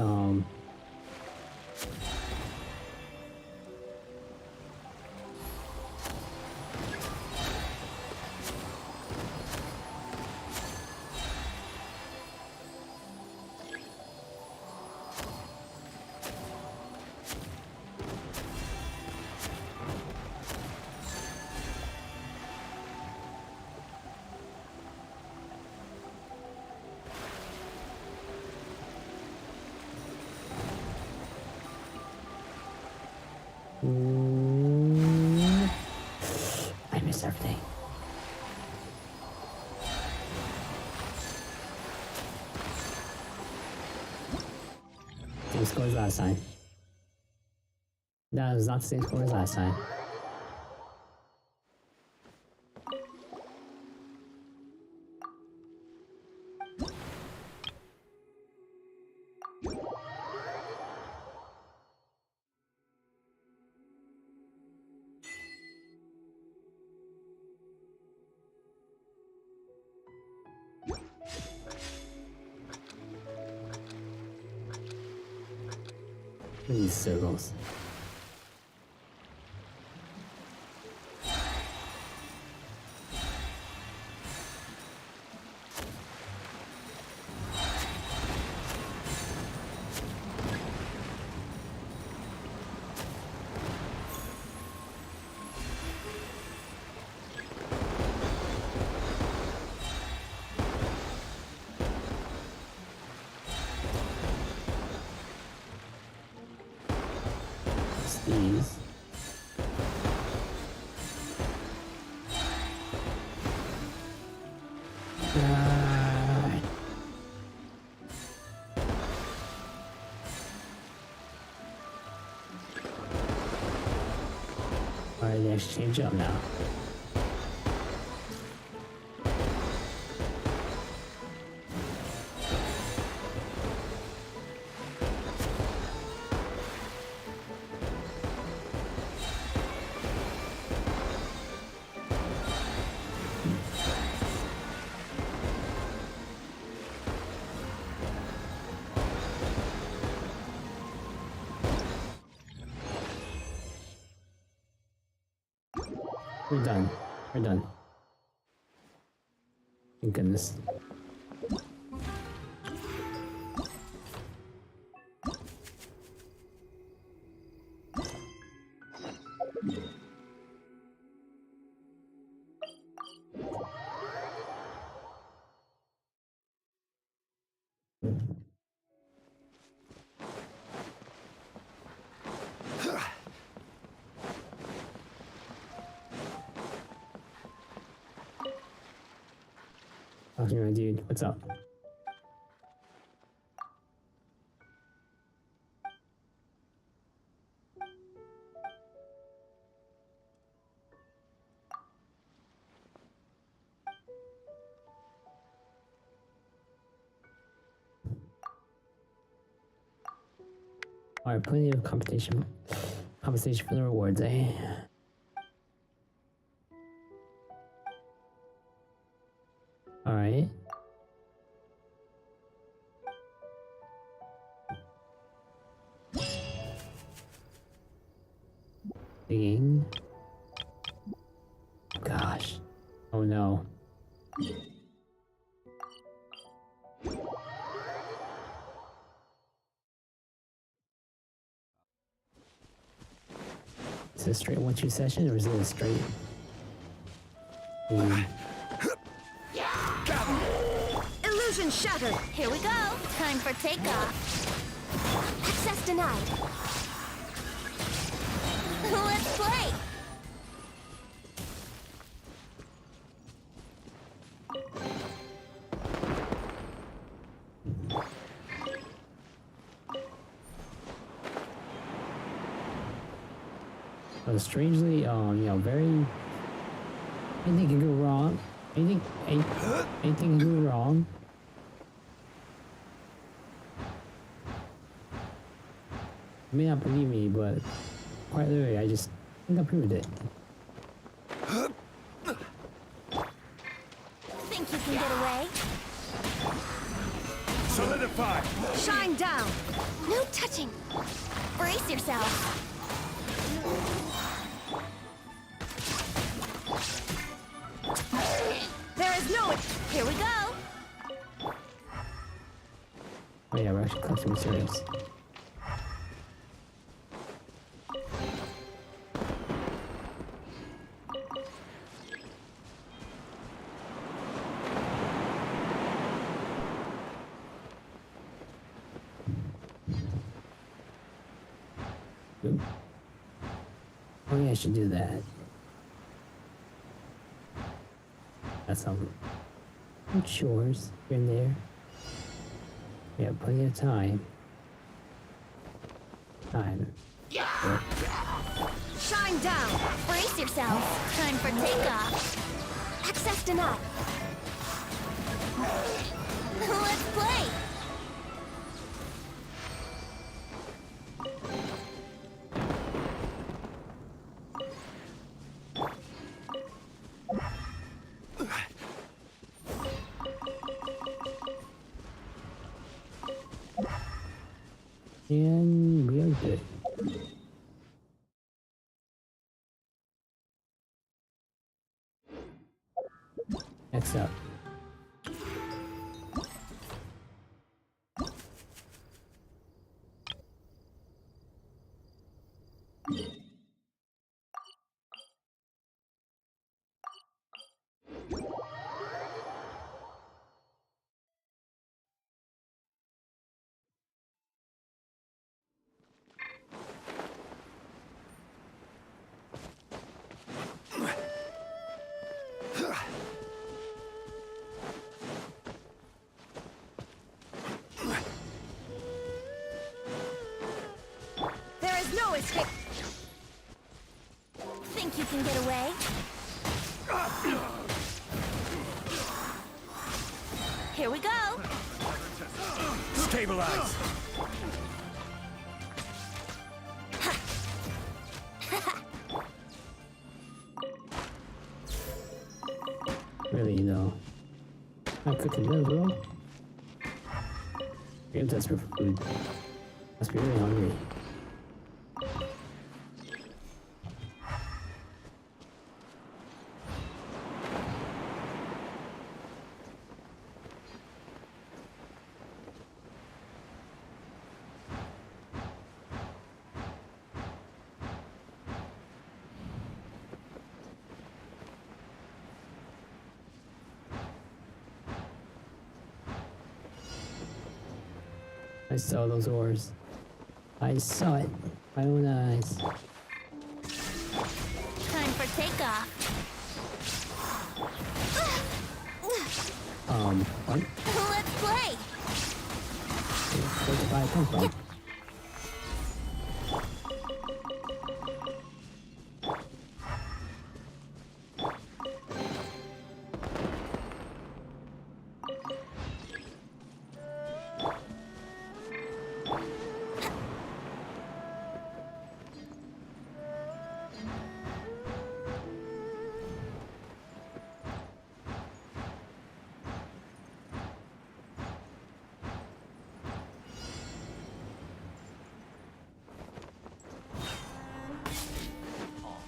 I missed everything. Same score as last time. That was not the same score as last time. These circles. These. Alright, let's change up now. We're done. We're done. Thank goodness. Talking to my dude. What's up? Alright, plenty of compensation for the rewards, eh? Alright. Digging. Gosh. Oh no. Is it a straight 1-2 session or is it a straight? Illusion shattered! Here we go. Time for takeoff. Access denied. Let's play. Strangely, very... Anything can go wrong. Anything can go wrong. You may not believe me, but quite literally, I just think I proved it. Think you can get away? Solidify! Shine down! No touching. Brace yourself. There is no... Here we go. Oh yeah, we're actually collecting materials. Oop. Oh yeah, I should do that. That's some chores here and there. We have plenty of time. Shine down! Brace yourself. Time for takeoff. Access denied. Let's play. And we are good. Next up. There is no escape. Think you can get away? Here we go. Stabilize! Really, though. Not cooking meals, bro. I'm desperate for food. Must be really hungry. saw those oars. I saw it. My own eyes. Time for takeoff. What? Let's play. Where'd the fire come from?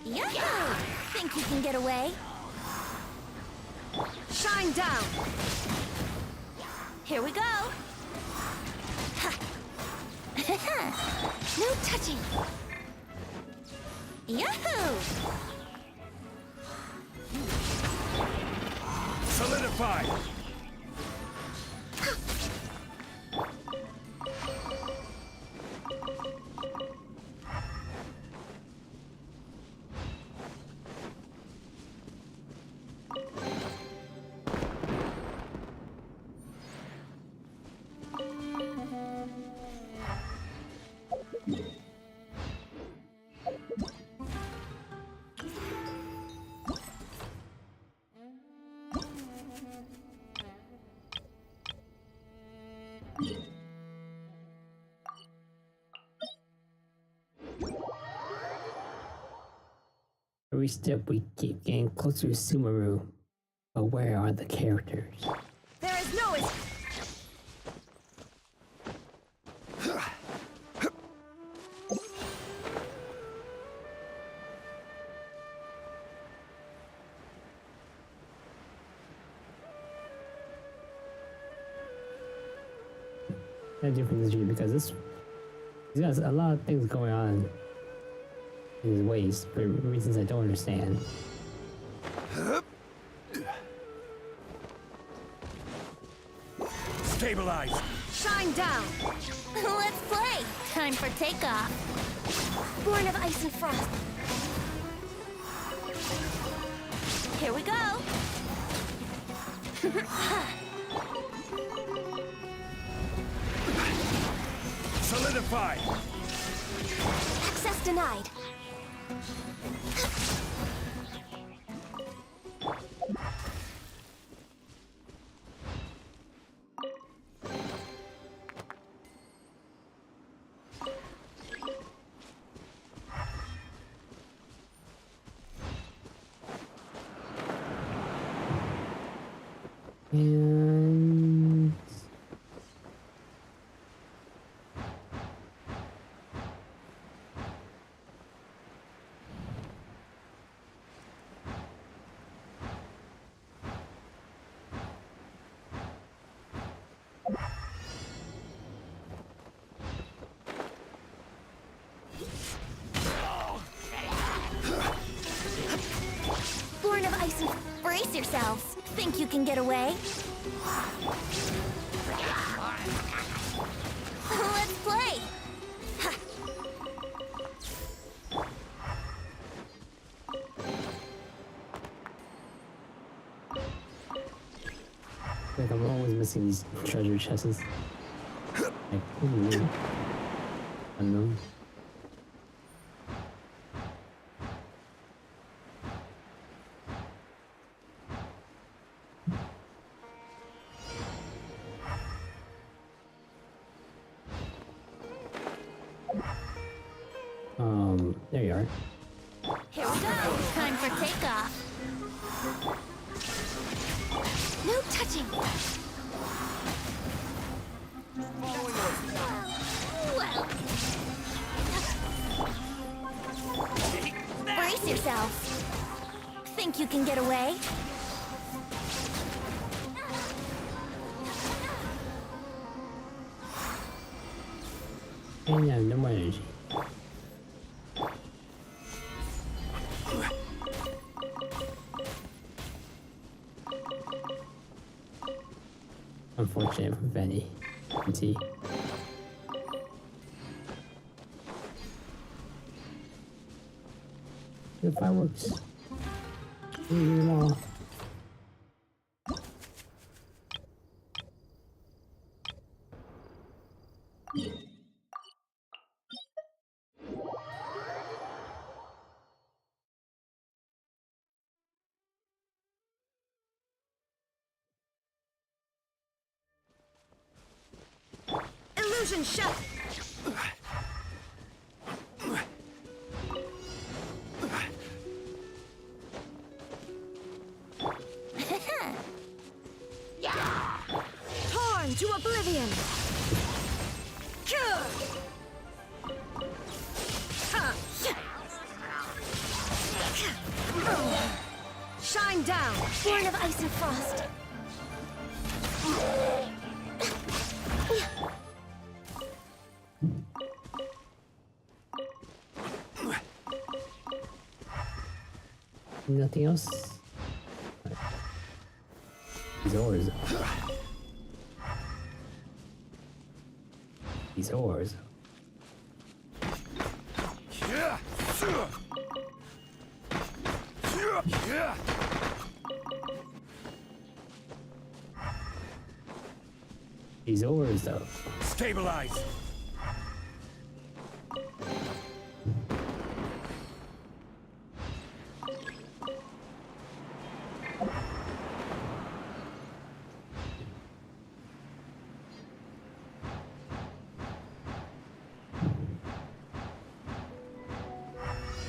Yahoo! Think you can get away? Shine down! Here we go. No touching. Yahoo! Solidify! Every step we keep getting closer to Sumeru. But where are the characters? There is no That difference is because this has a lot of things going on in his ways for reasons I don't understand. Stabilize! Shine down! Let's play. Time for takeoff. Born of ice and frost. Here we go. Solidify! Access denied. And Born of ice and... Brace yourselves. Think you can get away? Let's play. like I'm always missing these treasure chests. Like, ooh, unknown. There you are. Here we go. Time for takeoff. No touching. Well. Brace yourself. Think you can get away? And I have no more energy. Unfortunate for Benny. The fireworks. We need them all. Illusion shut! Torn to oblivion! Shine down! Born of ice and frost! Nothing else? These ores. These ores. These ores, though. Stabilize!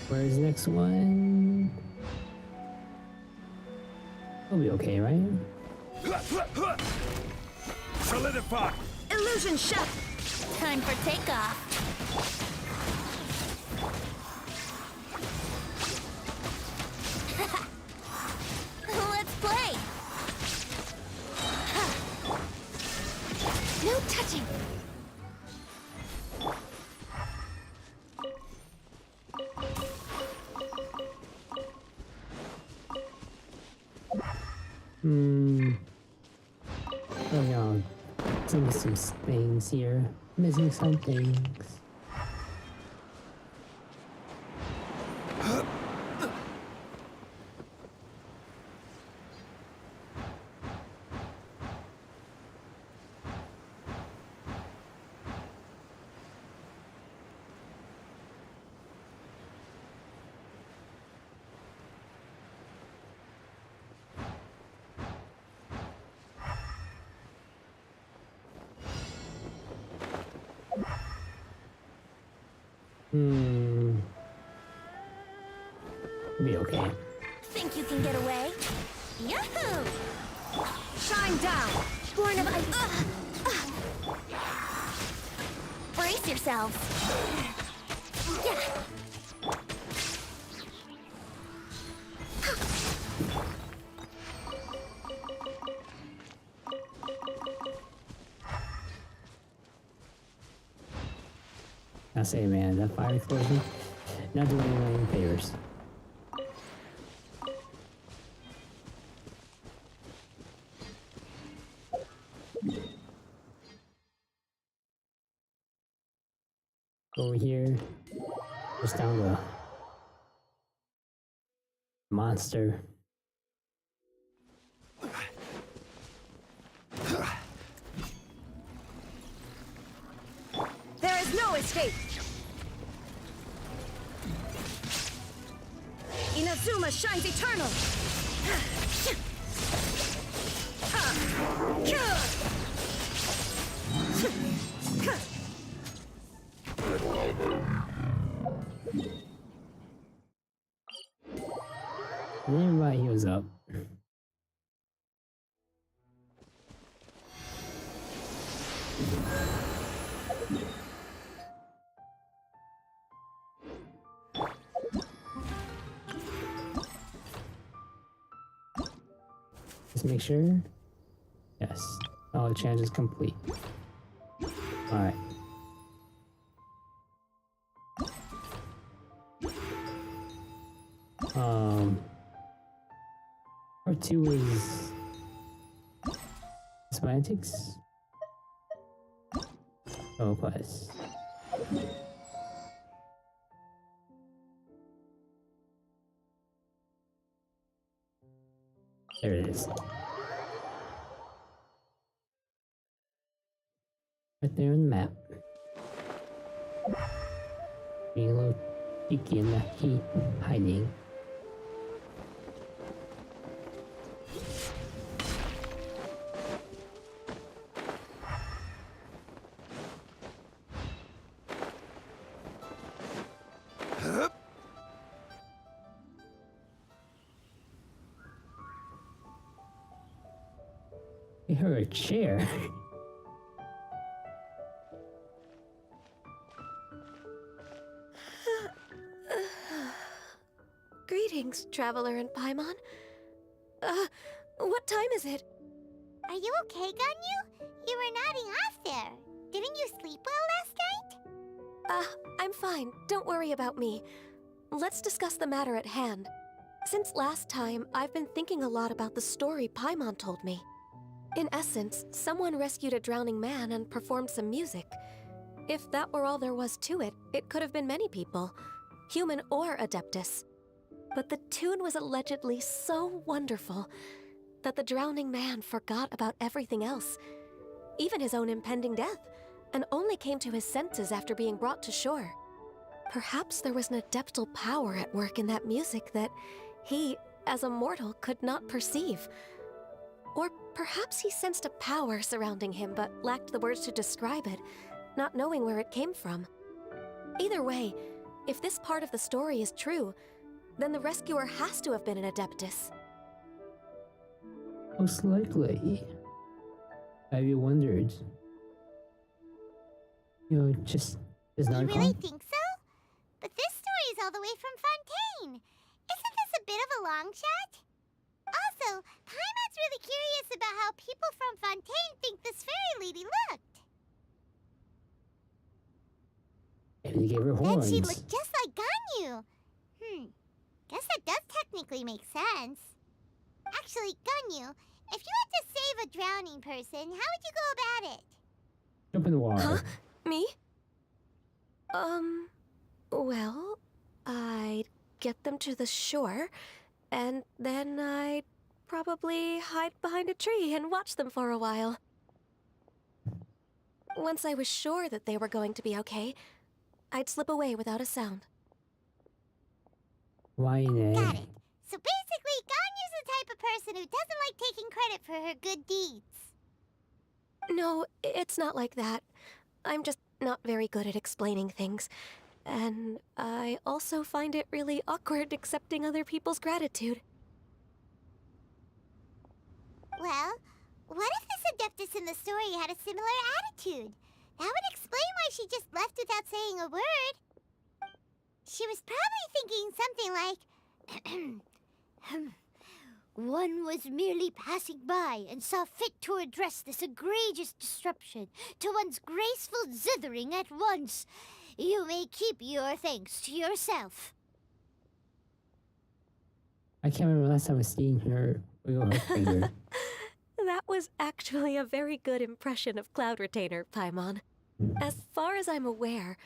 Where's the next one? We'll be okay, right? Solidify! Illusion shut! Time for takeoff. Let's play. No touching. Oh no. Some things here. Missing some things. Be okay. Think you can get away? Yahoo! Shine down! Born of ice. Brace yourselves. Yeah. I say, man, that fire explosion, not doing anyone any favors. Over here, just down the monster. There is no escape! Inazuma shines eternal! And everybody heals up. Just make sure. Yes. All the changes complete. Alright. Part 2 is semantics. Oh, quest. There it is. Right there on the map. Being a little cheeky in the heat, hiding. We heard a chair. Greetings, Traveler and Paimon. What time is it? Are you okay, Ganyu? You were nodding off there. Didn't you sleep well last night? I'm fine. Don't worry about me. Let's discuss the matter at hand. Since last time, I've been thinking a lot about the story Paimon told me. In essence, someone rescued a drowning man and performed some music. If that were all there was to it, it could have been many people, human or Adeptus. But the tune was allegedly so wonderful that the drowning man forgot about everything else, even his own impending death, and only came to his senses after being brought to shore. Perhaps there was an adeptal power at work in that music that he, as a mortal, could not perceive. Or perhaps he sensed a power surrounding him but lacked the words to describe it, not knowing where it came from. Either way, if this part of the story is true, then the rescuer has to have been an Adeptus. Most likely. Have you wondered? Just You really think so? But this story is all the way from Fontaine. Isn't this a bit of a long shot? Also, Paimon's really curious about how people from Fontaine think this fairy lady looked. Maybe they gave her And horns. she looked just like Ganyu. Guess that does technically make sense. Actually, Ganyu, if you had to save a drowning person, how would you go about it? Jump in the water. Huh? Me? Well, I'd get them to the shore, and then I'd probably hide behind a tree and watch them for a while. Once I was sure that they were going to be okay, I'd slip away without a sound. Why Got it. So basically, Ganyu's the type of person who doesn't like taking credit for her good deeds. No, it's not like that. I'm just not very good at explaining things. And I also find it really awkward accepting other people's gratitude. Well, what if this Adeptus in the story had a similar attitude? That would explain why she just left without saying a word. She was probably thinking something like, one was merely passing by and saw fit to address this egregious disruption to one's graceful zithering at once. You may keep your thanks to yourself. I can't remember last time I seen her wiggle her finger. That was actually a very good impression of Cloud Retainer, Paimon. As far as I'm aware,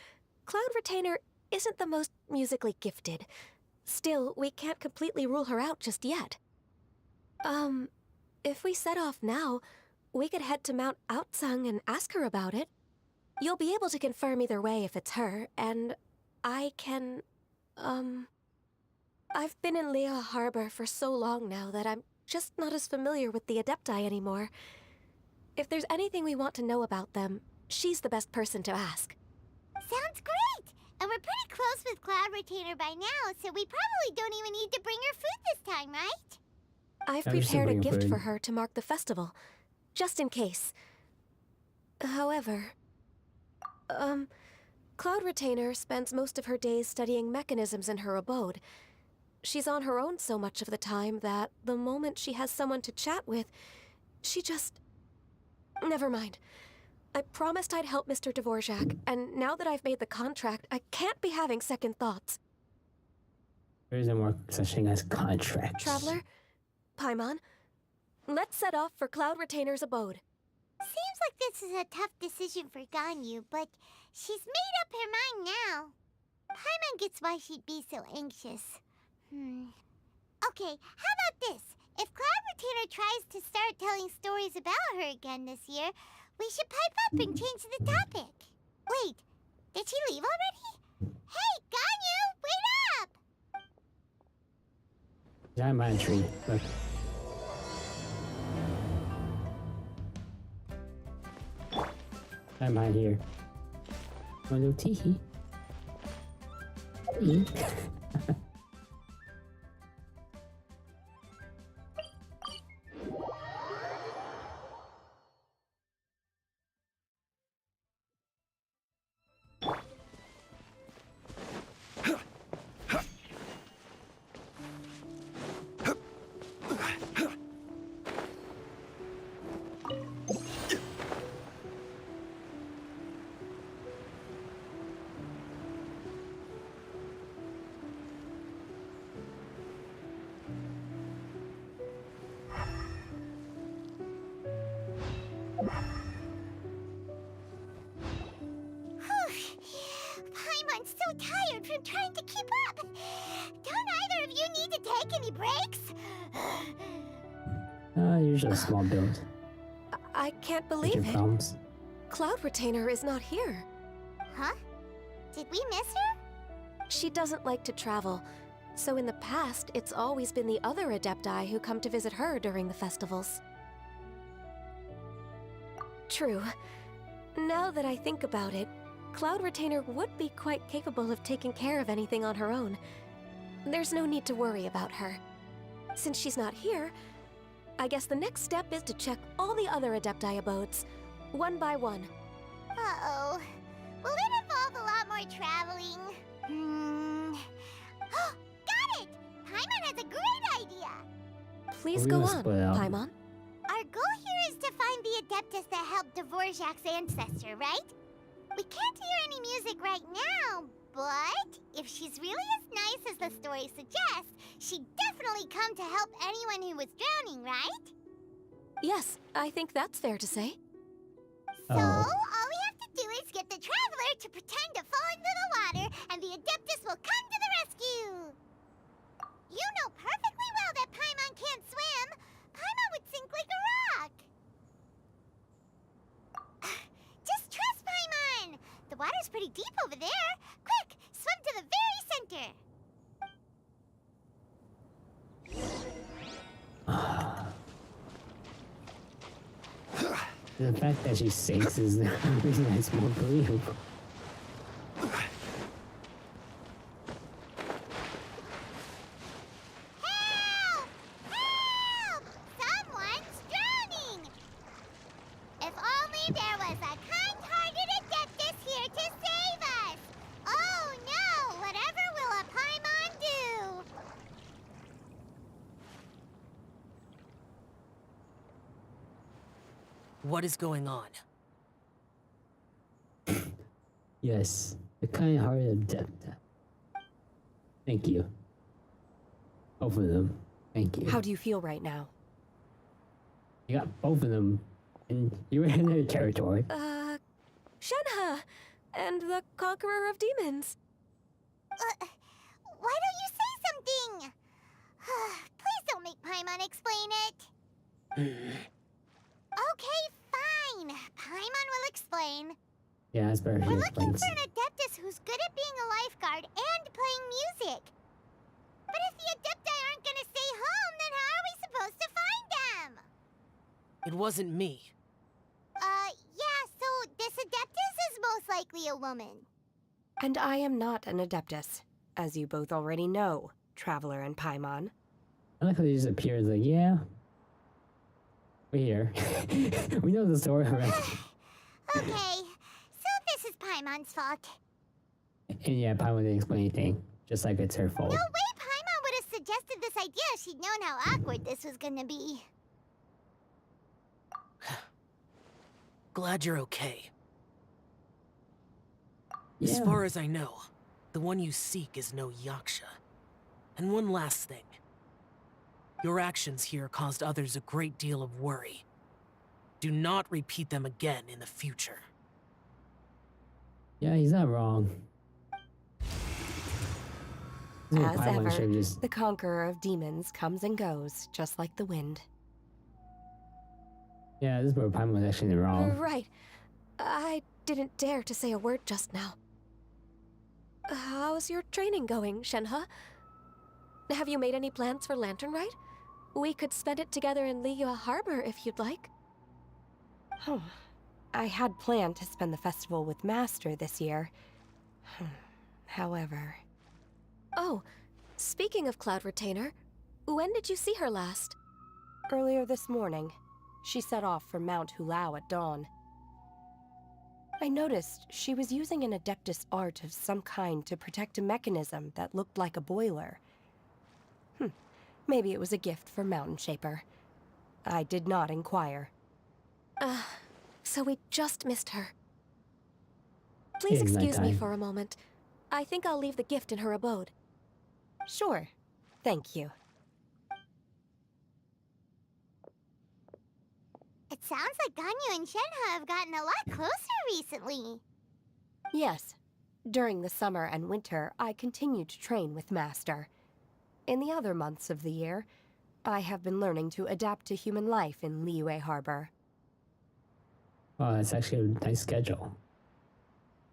Cloud Retainer isn't the most musically gifted. Still, we can't completely rule her out just yet. If we set off now, we could head to Mount Outsung and ask her about it. You'll be able to confirm either way if it's her, and I can, I've been in Lea Harbor for so long now that I'm just not as familiar with the Adepti anymore. If there's anything we want to know about them, she's the best person to ask. Sounds great! And we're pretty close with Cloud Retainer by now, so we probably don't even need to bring her food this time, right? I've prepared a gift for her to mark the festival, just in case. However, Cloud Retainer spends most of her days studying mechanisms in her abode. She's on her own so much of the time that the moment she has someone to chat with, she just... Never mind. I promised I'd help Mr. Dvorak, and now that I've made the contract, I can't be having second thoughts. There isn't more such thing as contracts. Traveler, Paimon, let's set off for Cloud Retainer's abode. Seems like this is a tough decision for Ganyu, but she's made up her mind now. Paimon gets why she'd be so anxious. Okay, how about this? If Cloud Retainer tries to start telling stories about her again this year, we should pipe up and change the topic. Wait, did she leave already? Hey, Ganyu, wait up! Giant mine tree. Look. Giant mine here. One little teehee. Paimon's so tired from trying to keep up. Don't either of you need to take any breaks? Usually a small build. I can't believe it. Problems. Cloud Retainer is not here. Huh? Did we miss her? She doesn't like to travel, so in the past, it's always been the other Adepti who come to visit her during the festivals. True. Now that I think about it, Cloud Retainer would be quite capable of taking care of anything on her own. There's no need to worry about her. Since she's not here, I guess the next step is to check all the other Adepti abodes, one by one. Uh-oh. Will it involve a lot more traveling? Got it! Paimon has a great idea! Please go on, Paimon. Our goal here is to find the Adeptus that helped Dvorak's ancestor, right? We can't hear any music right now, but if she's really as nice as the story suggests, she'd definitely come to help anyone who was drowning, right? Yes, I think that's fair to say. So, all we have to do is get the Traveler to pretend to fall into the water, and the Adeptus will come to the rescue! You know perfectly well that Paimon can't swim! Paimon would sink like a rock! Just trust Paimon! The water's pretty deep over there! Quick, swim to the very center! The fact that she sinks is the reason it's more believable. Help! Help! Someone's drowning! If only there was a kind-hearted Adeptus here to save us! Oh no! Whatever will a Paimon do? What is going on? Yes, the kind-hearted Adepta. Thank you. Both of them. Thank you. How do you feel right now? You got both of them, and you were in their territory. Shenhe! And the Conqueror of Demons. Why don't you say something? Please don't make Paimon explain it. Okay, fine. Paimon will explain. Yeah, it's better. We're looking for an Adeptus who's good at being a lifeguard and playing music. But if the Adepti aren't gonna stay home, then how are we supposed to find them? It wasn't me. Yeah, so this Adeptus is most likely a woman. And I am not an Adeptus, as you both already know, Traveler and Paimon. I like how he just appears like, yeah, we're here. We know the story already. Okay, so this is Paimon's fault. And yeah, Paimon didn't explain anything, just like it's her fault. No way Paimon would have suggested this idea if she'd known how awkward this was gonna be. Glad you're okay. Yeah. As far as I know, the one you seek is no Yaksha. And one last thing. Your actions here caused others a great deal of worry. Do not repeat them again in the future. Yeah, he's not wrong. As Paimon should ever, just... the conqueror of demons comes and goes, just like the wind. Yeah, this is where Paimon was actually wrong. Right. I didn't dare to say a word just now. How's your training going, Shenhe? Have you made any plans for Lantern Rite? We could spend it together in Liyue Harbor if you'd like. Oh, I had planned to spend the festival with Master this year. However... Oh, speaking of Cloud Retainer, when did you see her last? Earlier this morning. She set off for Mount Hulao at dawn. I noticed she was using an Adeptus art of some kind to protect a mechanism that looked like a boiler. Maybe it was a gift for Mountain Shaper. I did not inquire. So we just missed her. Please excuse me for a moment. I think I'll leave the gift in her abode. Sure. Thank you. It sounds like Ganyu and Shenhe have gotten a lot closer recently. Yes. During the summer and winter, I continue to train with Master. In the other months of the year, I have been learning to adapt to human life in Liyue Harbor. Oh, that's actually a nice schedule.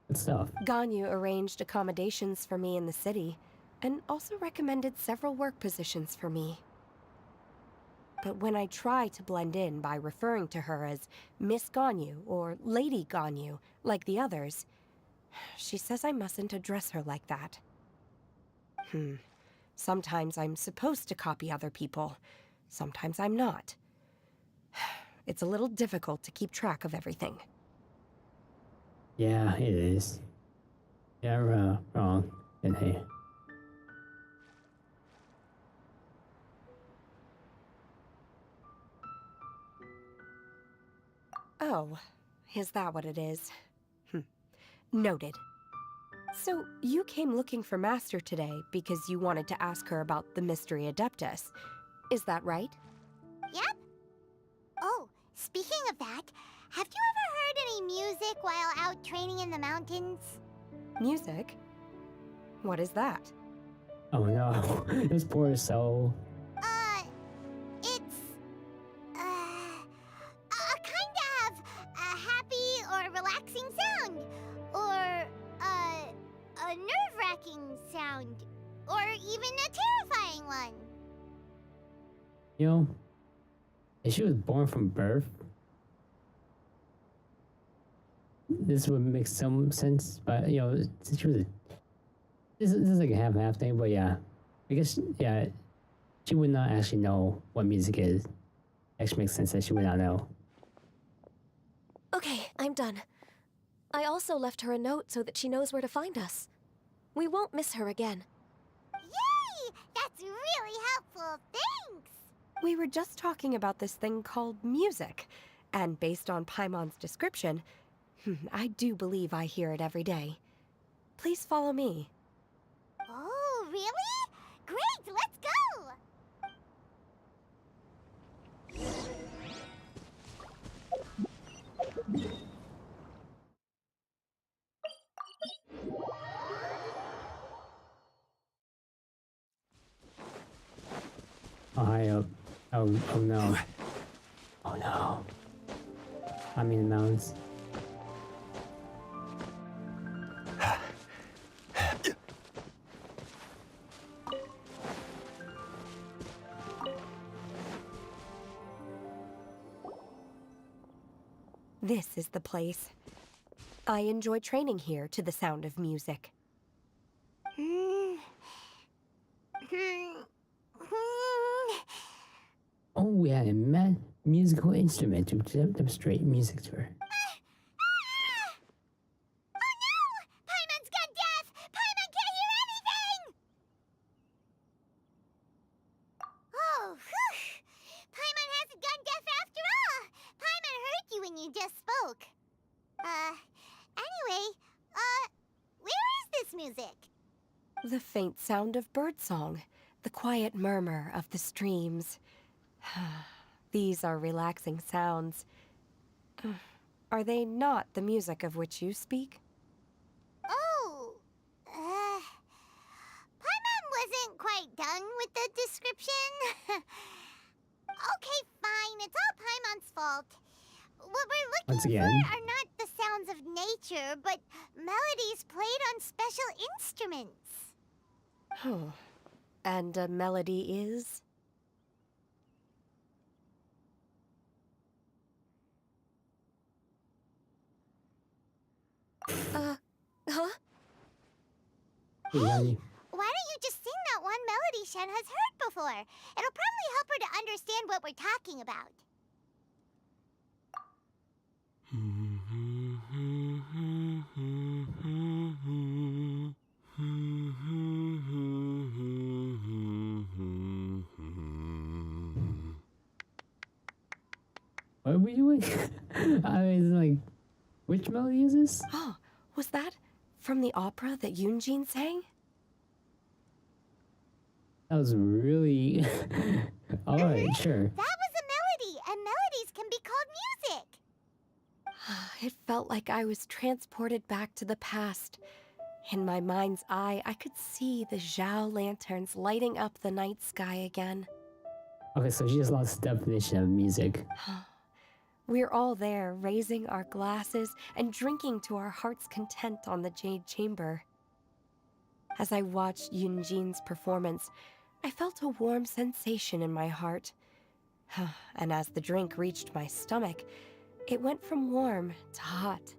Good stuff. Ganyu arranged accommodations for me in the city, and also recommended several work positions for me. But when I try to blend in by referring to her as Miss Ganyu or Lady Ganyu, like the others, she says I mustn't address her like that. Sometimes I'm supposed to copy other people. Sometimes I'm not. It's a little difficult to keep track of everything. Yeah, it is. Yeah, wrong. And hey. Oh, is that what it is? Noted. So, you came looking for Master today because you wanted to ask her about the Mystery Adeptus. Is that right? Yep. Oh, speaking of that, have you ever heard any music while out training in the mountains? Music? What is that? Oh no, this poor soul. It's... a kind of a happy or relaxing sound. Or, a nerve-wracking sound. Or even a terrifying one. You know, if she was born from birth, this would make some sense, but you know, since she was this is like a half thing, but yeah. I guess, yeah, she would not actually know what music is. Actually makes sense that she would not know. Okay, I'm done. I also left her a note so that she knows where to find us. We won't miss her again. Yay! That's really helpful, thanks! We were just talking about this thing called music, and based on Paimon's description, I do believe I hear it every day. Please follow me. Oh, really? Great, let's go! Oh, high up. Oh no. Oh no. I'm in the mountains. This is the place. I enjoy training here to the sound of music. Oh, we had a musical instrument to demonstrate music to her. Oh no! Paimon's gone deaf! Paimon can't hear anything! Oh, whew! Paimon hasn't gone deaf after all! Paimon heard you when you just spoke. Anyway, where is this music? The faint sound of birdsong, the quiet murmur of the streams. These are relaxing sounds. Are they not the music of which you speak? Oh, Paimon wasn't quite done with the description. Okay, fine. It's all Paimon's fault. What we're Once looking for again. are not the sounds of nature, but melodies played on special instruments. Oh. And a melody is? Huh? Hey, Yanni. Why don't you just sing that one melody Shen has heard before? It'll probably help her to understand what we're talking about. What are we doing? I mean, like, which melody is this? Oh, was that from the opera that Yunjin sang? That was really... Alright, sure. That was a melody, and melodies can be called music. It felt like I was transported back to the past. In my mind's eye, I could see the Zhao lanterns lighting up the night sky again. Okay, so she just lost the definition of music. We're all there, raising our glasses and drinking to our heart's content on the Jade Chamber. As I watched Yunjin's performance, I felt a warm sensation in my heart. And as the drink reached my stomach, it went from warm to hot.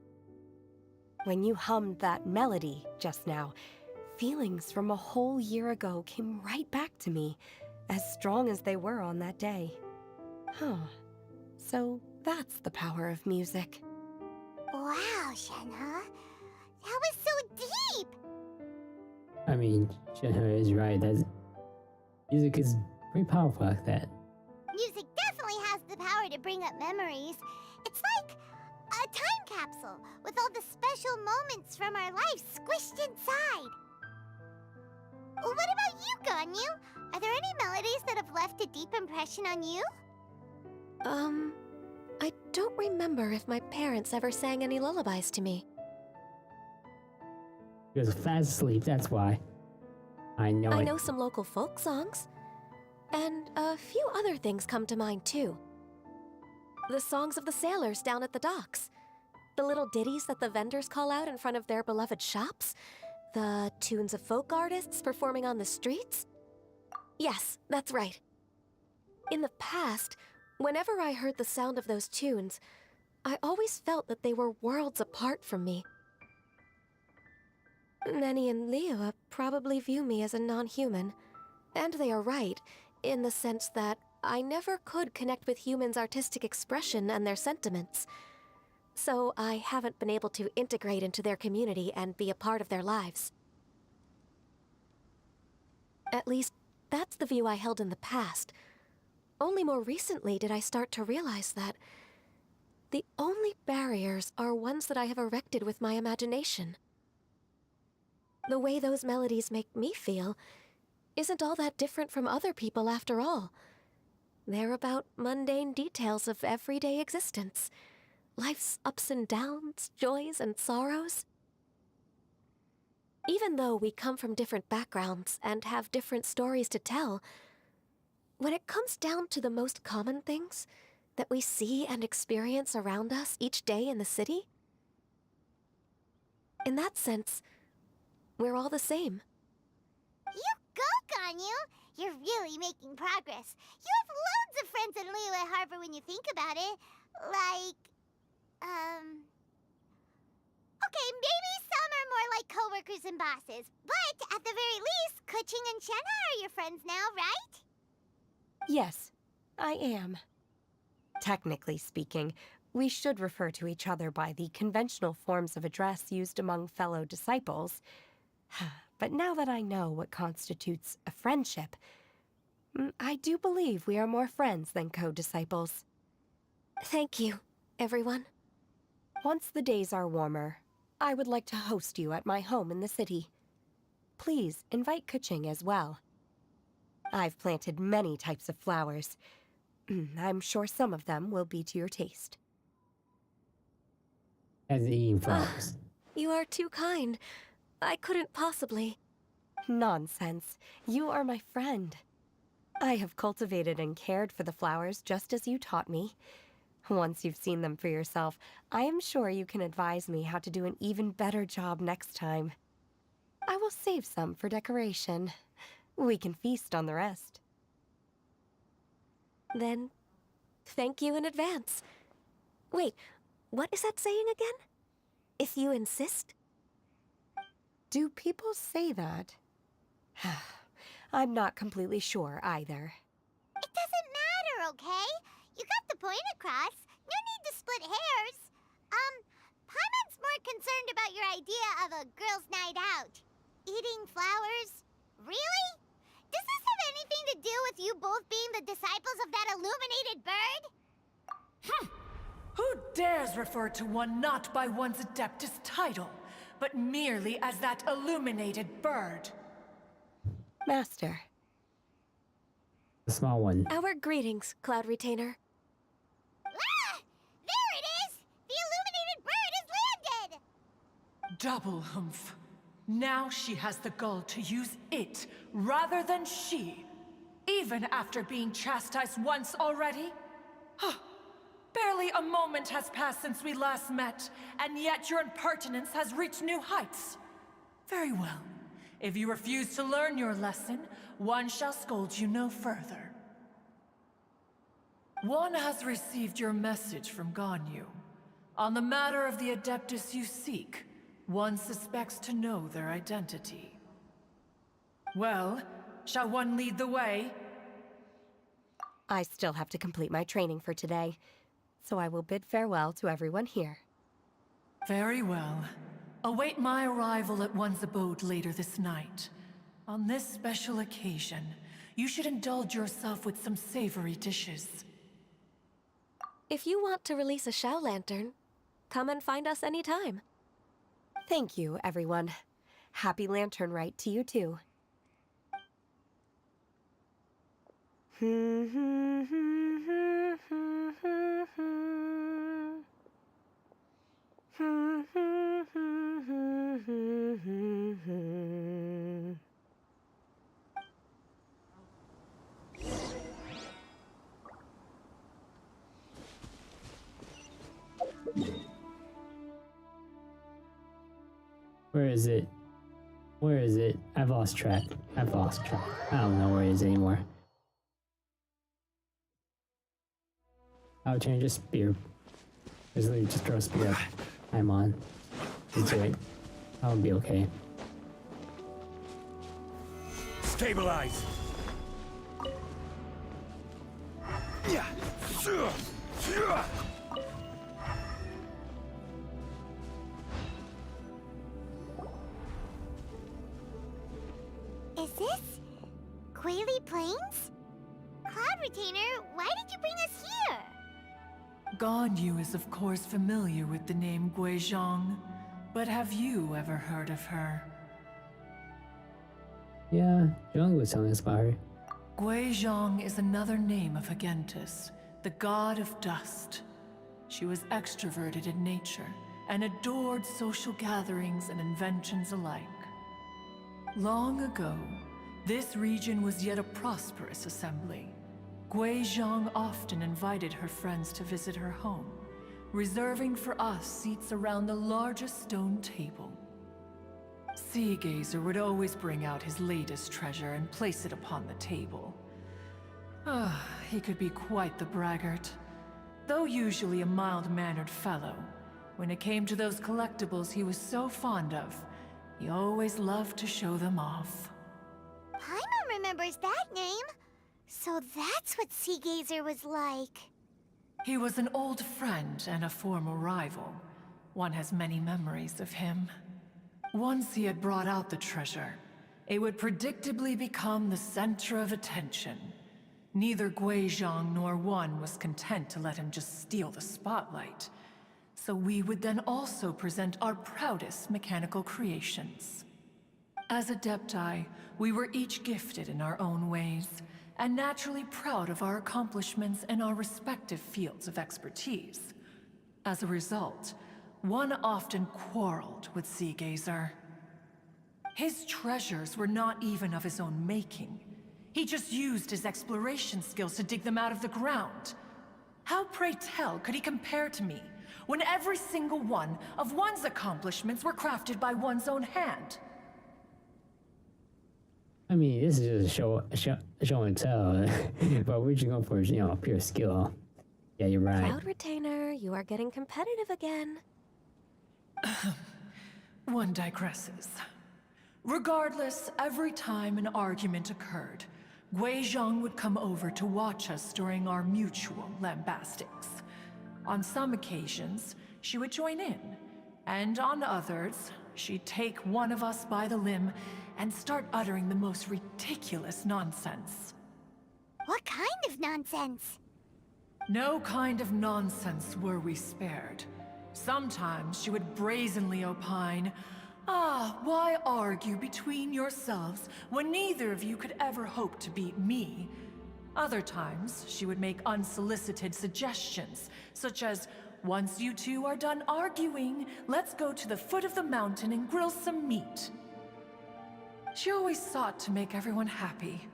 When you hummed that melody just now, feelings from a whole year ago came right back to me, as strong as they were on that day. So that's the power of music. Wow, Shenhe. That was so deep! I mean, Shenhe is right. That music is pretty powerful like that. Music definitely has the power to bring up memories. It's like a time capsule with all the special moments from our lives squished inside. What about you, Ganyu? Are there any melodies that have left a deep impression on you? I don't remember if my parents ever sang any lullabies to me. He was fast asleep, that's why. I know I it. know some local folk songs. And a few other things come to mind, too. The songs of the sailors down at the docks. The little ditties that the vendors call out in front of their beloved shops. The tunes of folk artists performing on the streets. Yes, that's right. In the past, whenever I heard the sound of those tunes, I always felt that they were worlds apart from me. Nenny and Liyue probably view me as a non-human. And they are right, in the sense that I never could connect with humans' artistic expression and their sentiments. So I haven't been able to integrate into their community and be a part of their lives. At least, that's the view I held in the past. Only more recently did I start to realize that the only barriers are ones that I have erected with my imagination. The way those melodies make me feel isn't all that different from other people after all. They're about mundane details of everyday existence. Life's ups and downs, joys and sorrows. Even though we come from different backgrounds and have different stories to tell, when it comes down to the most common things that we see and experience around us each day in the city, in that sense, we're all the same. You go, Ganyu! You're really making progress. You have loads of friends in Liyue Harbor when you think about it. Like, okay, maybe some are more like coworkers and bosses, but at the very least, Kuching and Shenhe are your friends now, right? Yes, I am. Technically speaking, we should refer to each other by the conventional forms of address used among fellow disciples. But now that I know what constitutes a friendship, I do believe we are more friends than co-disciples. Thank you, everyone. Once the days are warmer, I would like to host you at my home in the city. Please invite Kuching as well. I've planted many types of flowers. I'm sure some of them will be to your taste. As eating flowers. You are too kind. I couldn't possibly. Nonsense. You are my friend. I have cultivated and cared for the flowers just as you taught me. Once you've seen them for yourself, I am sure you can advise me how to do an even better job next time. I will save some for decoration. We can feast on the rest. Then, thank you in advance. Wait, what is that saying again? If you insist? Do people say that? I'm not completely sure either. It doesn't matter, okay? You got the point across. No need to split hairs. Paimon's more concerned about your idea of a girls' night out. Eating flowers? Really? Does this have anything to do with you both being the disciples of that illuminated bird? Who dares refer to one not by one's Adeptus title, but merely as that illuminated bird? Master. The small one. Our greetings, Cloud Retainer. Ah! There it is! The illuminated bird has landed! Double humph. Now she has the gall to use it rather than she, even after being chastised once already? Barely a moment has passed since we last met, and yet your impertinence has reached new heights. Very well. If you refuse to learn your lesson, one shall scold you no further. One has received your message from Ganyu. On the matter of the Adeptus you seek, one suspects to know their identity. Well, shall one lead the way? I still have to complete my training for today, so I will bid farewell to everyone here. Very well. Await my arrival at one's abode later this night. On this special occasion, you should indulge yourself with some savory dishes. If you want to release a Shao Lantern, come and find us anytime. Thank you, everyone. Happy Lantern Rite to you too. Where is it? Where is it? I've lost track. I don't know where it is anymore. I'll change a spear. Just literally just throw a spear up. I'm on. Into it. I'll be okay. Stabilize! Is this Quaily Plains? Cloud Retainer, why did you bring us here? Ganyu is of course familiar with the name Guizhong, but have you ever heard of her? Yeah, Jung was telling us about her. Guizhong is another name of Agentis, the god of dust. She was extroverted in nature and adored social gatherings and inventions alike. Long ago, this region was yet a prosperous assembly. Guizhong often invited her friends to visit her home, reserving for us seats around the largest stone table. Seagazer would always bring out his latest treasure and place it upon the table. He could be quite the braggart. Though usually a mild-mannered fellow, when it came to those collectibles he was so fond of, he always loved to show them off. Paimon remembers that name. So that's what Seagazer was like. He was an old friend and a former rival. One has many memories of him. Once he had brought out the treasure, it would predictably become the center of attention. Neither Guizhong nor one was content to let him just steal the spotlight. So we would then also present our proudest mechanical creations. As Adepti, we were each gifted in our own ways, and naturally proud of our accomplishments in our respective fields of expertise. As a result, one often quarreled with Seagazer. His treasures were not even of his own making. He just used his exploration skills to dig them out of the ground. How, pray tell, could he compare to me, when every single one of one's accomplishments were crafted by one's own hand? I mean, this is just show and tell, but we're just going for, pure skill. Yeah, you're right. Cloud Retainer, you are getting competitive again. One digresses. Regardless, every time an argument occurred, Guizhong would come over to watch us during our mutual lambastics. On some occasions, she would join in, and on others, she'd take one of us by the limb and start uttering the most ridiculous nonsense. What kind of nonsense? No kind of nonsense were we spared. Sometimes she would brazenly opine, why argue between yourselves when neither of you could ever hope to beat me? Other times, she would make unsolicited suggestions, such as, once you two are done arguing, let's go to the foot of the mountain and grill some meat. She always sought to make everyone happy,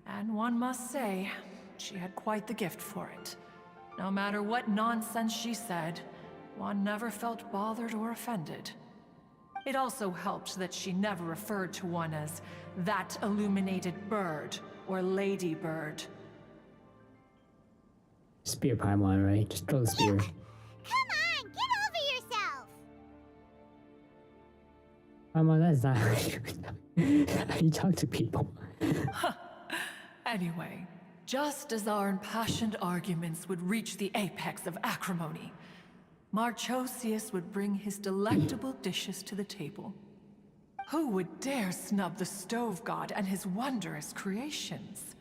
and one must say, she had quite the gift for it. No matter what nonsense she said, one never felt bothered or offended. It also helped that she never referred to one as that illuminated bird or ladybird. Spear Paimon, right? Just throw the spear. Come on, get over yourself! Paimon, that's not how you talk to people. Anyway, just as our impassioned arguments would reach the apex of acrimony, Marchosius would bring his delectable dishes to the table. Who would dare snub the stove god and his wondrous creations?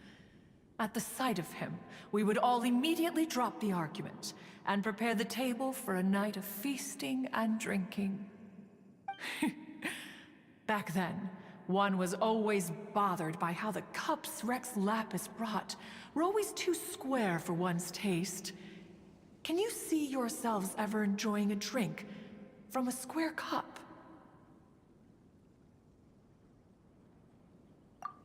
At the sight of him, we would all immediately drop the argument and prepare the table for a night of feasting and drinking. Back then, one was always bothered by how the cups Rex Lapis brought were always too square for one's taste. Can you see yourselves ever enjoying a drink from a square cup?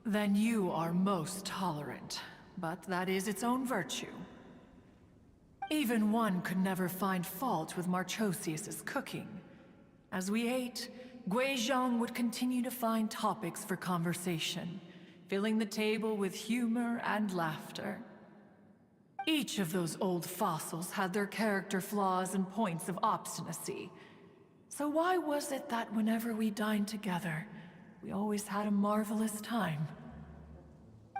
Then you are most tolerant, but that is its own virtue. Even one could never find fault with Marchosius's cooking. As we ate, Guizhong would continue to find topics for conversation, filling the table with humor and laughter. Each of those old fossils had their character flaws and points of obstinacy. So why was it that whenever we dined together, we always had a marvelous time?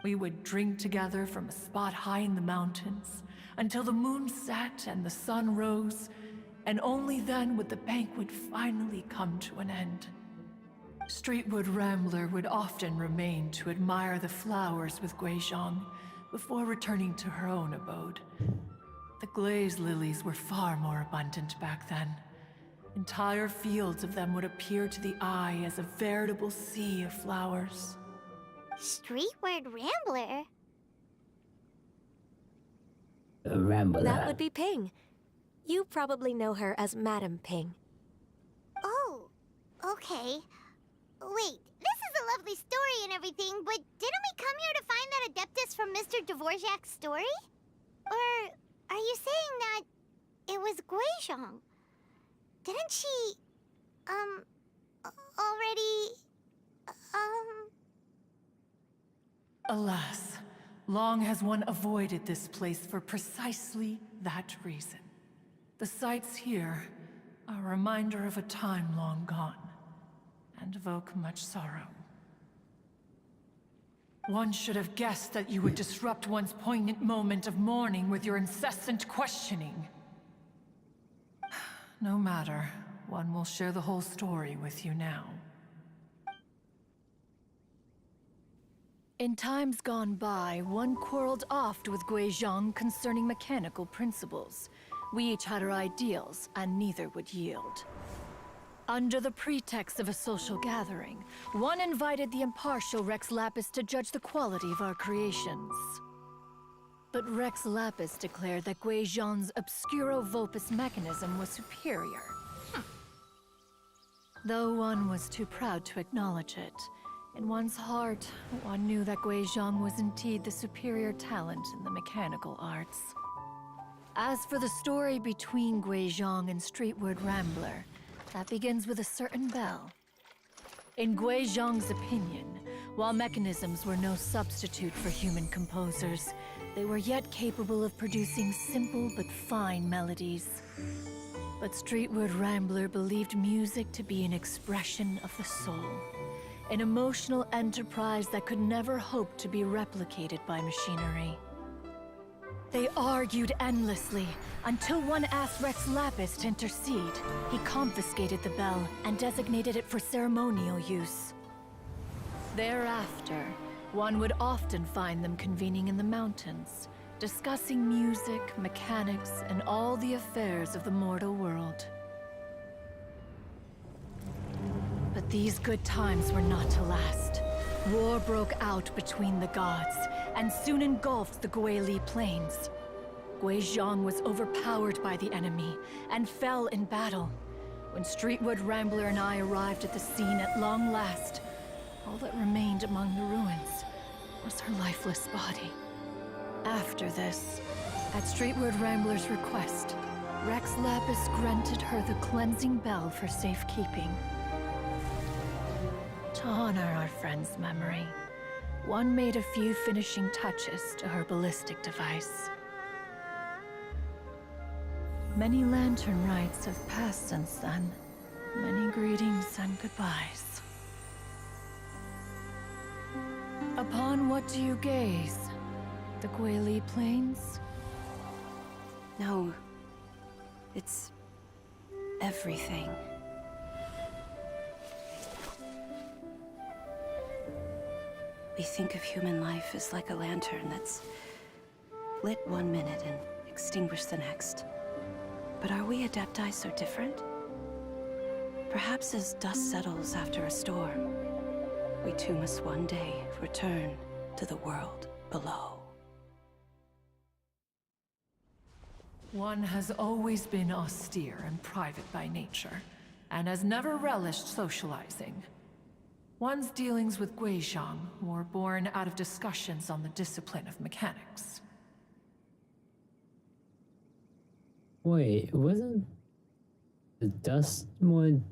We would drink together from a spot high in the mountains, until the moon set and the sun rose, and only then would the banquet finally come to an end. Streetwood Rambler would often remain to admire the flowers with Guizhong, before returning to her own abode. The glaze lilies were far more abundant back then. Entire fields of them would appear to the eye as a veritable sea of flowers. Streetward Rambler? Rambler. That would be Ping. You probably know her as Madam Ping. Oh, okay. Wait, this is a lovely story and everything, but didn't we come here to find that Adeptus from Mr. Dvorak's story? Or are you saying that it was Guizhong? Didn't she, already, Alas, long has one avoided this place for precisely that reason. The sights here are a reminder of a time long gone, and evoke much sorrow. One should have guessed that you would disrupt one's poignant moment of mourning with your incessant questioning. No matter, one will share the whole story with you now. In times gone by, one quarreled oft with Guizhong concerning mechanical principles. We each had our ideals, and neither would yield. Under the pretext of a social gathering, one invited the impartial Rex Lapis to judge the quality of our creations. But Rex Lapis declared that Guizhong's obscuro vulpus mechanism was superior. Though one was too proud to acknowledge it, in one's heart, one knew that Guizhong was indeed the superior talent in the mechanical arts. As for the story between Guizhong and Streetward Rambler, that begins with a certain bell. In Guizhong's opinion, while mechanisms were no substitute for human composers, they were yet capable of producing simple but fine melodies. But Streetward Rambler believed music to be an expression of the soul, an emotional enterprise that could never hope to be replicated by machinery. They argued endlessly, until one asked Rex Lapis to intercede. He confiscated the bell and designated it for ceremonial use. Thereafter, one would often find them convening in the mountains, discussing music, mechanics, and all the affairs of the mortal world. But these good times were not to last. War broke out between the gods, and soon engulfed the Guili Plains. Guizhong was overpowered by the enemy, and fell in battle. When Streetwood Rambler and I arrived at the scene at long last, all that remained among the ruins was her lifeless body. After this, at Streetwood Rambler's request, Rex Lapis granted her the cleansing bell for safekeeping. To honor our friend's memory, one made a few finishing touches to her ballistic device. Many lantern rites have passed since then. Many greetings and goodbyes. Upon what do you gaze? The Guili Plains? No. It's everything. We think of human life as like a lantern that's lit one minute and extinguished the next. But are we Adepti so different? Perhaps as dust settles after a storm, we too must one day return to the world below. One has always been austere and private by nature, and has never relished socializing. One's dealings with Guizhong were born out of discussions on the discipline of mechanics. Wait, wasn't the dust one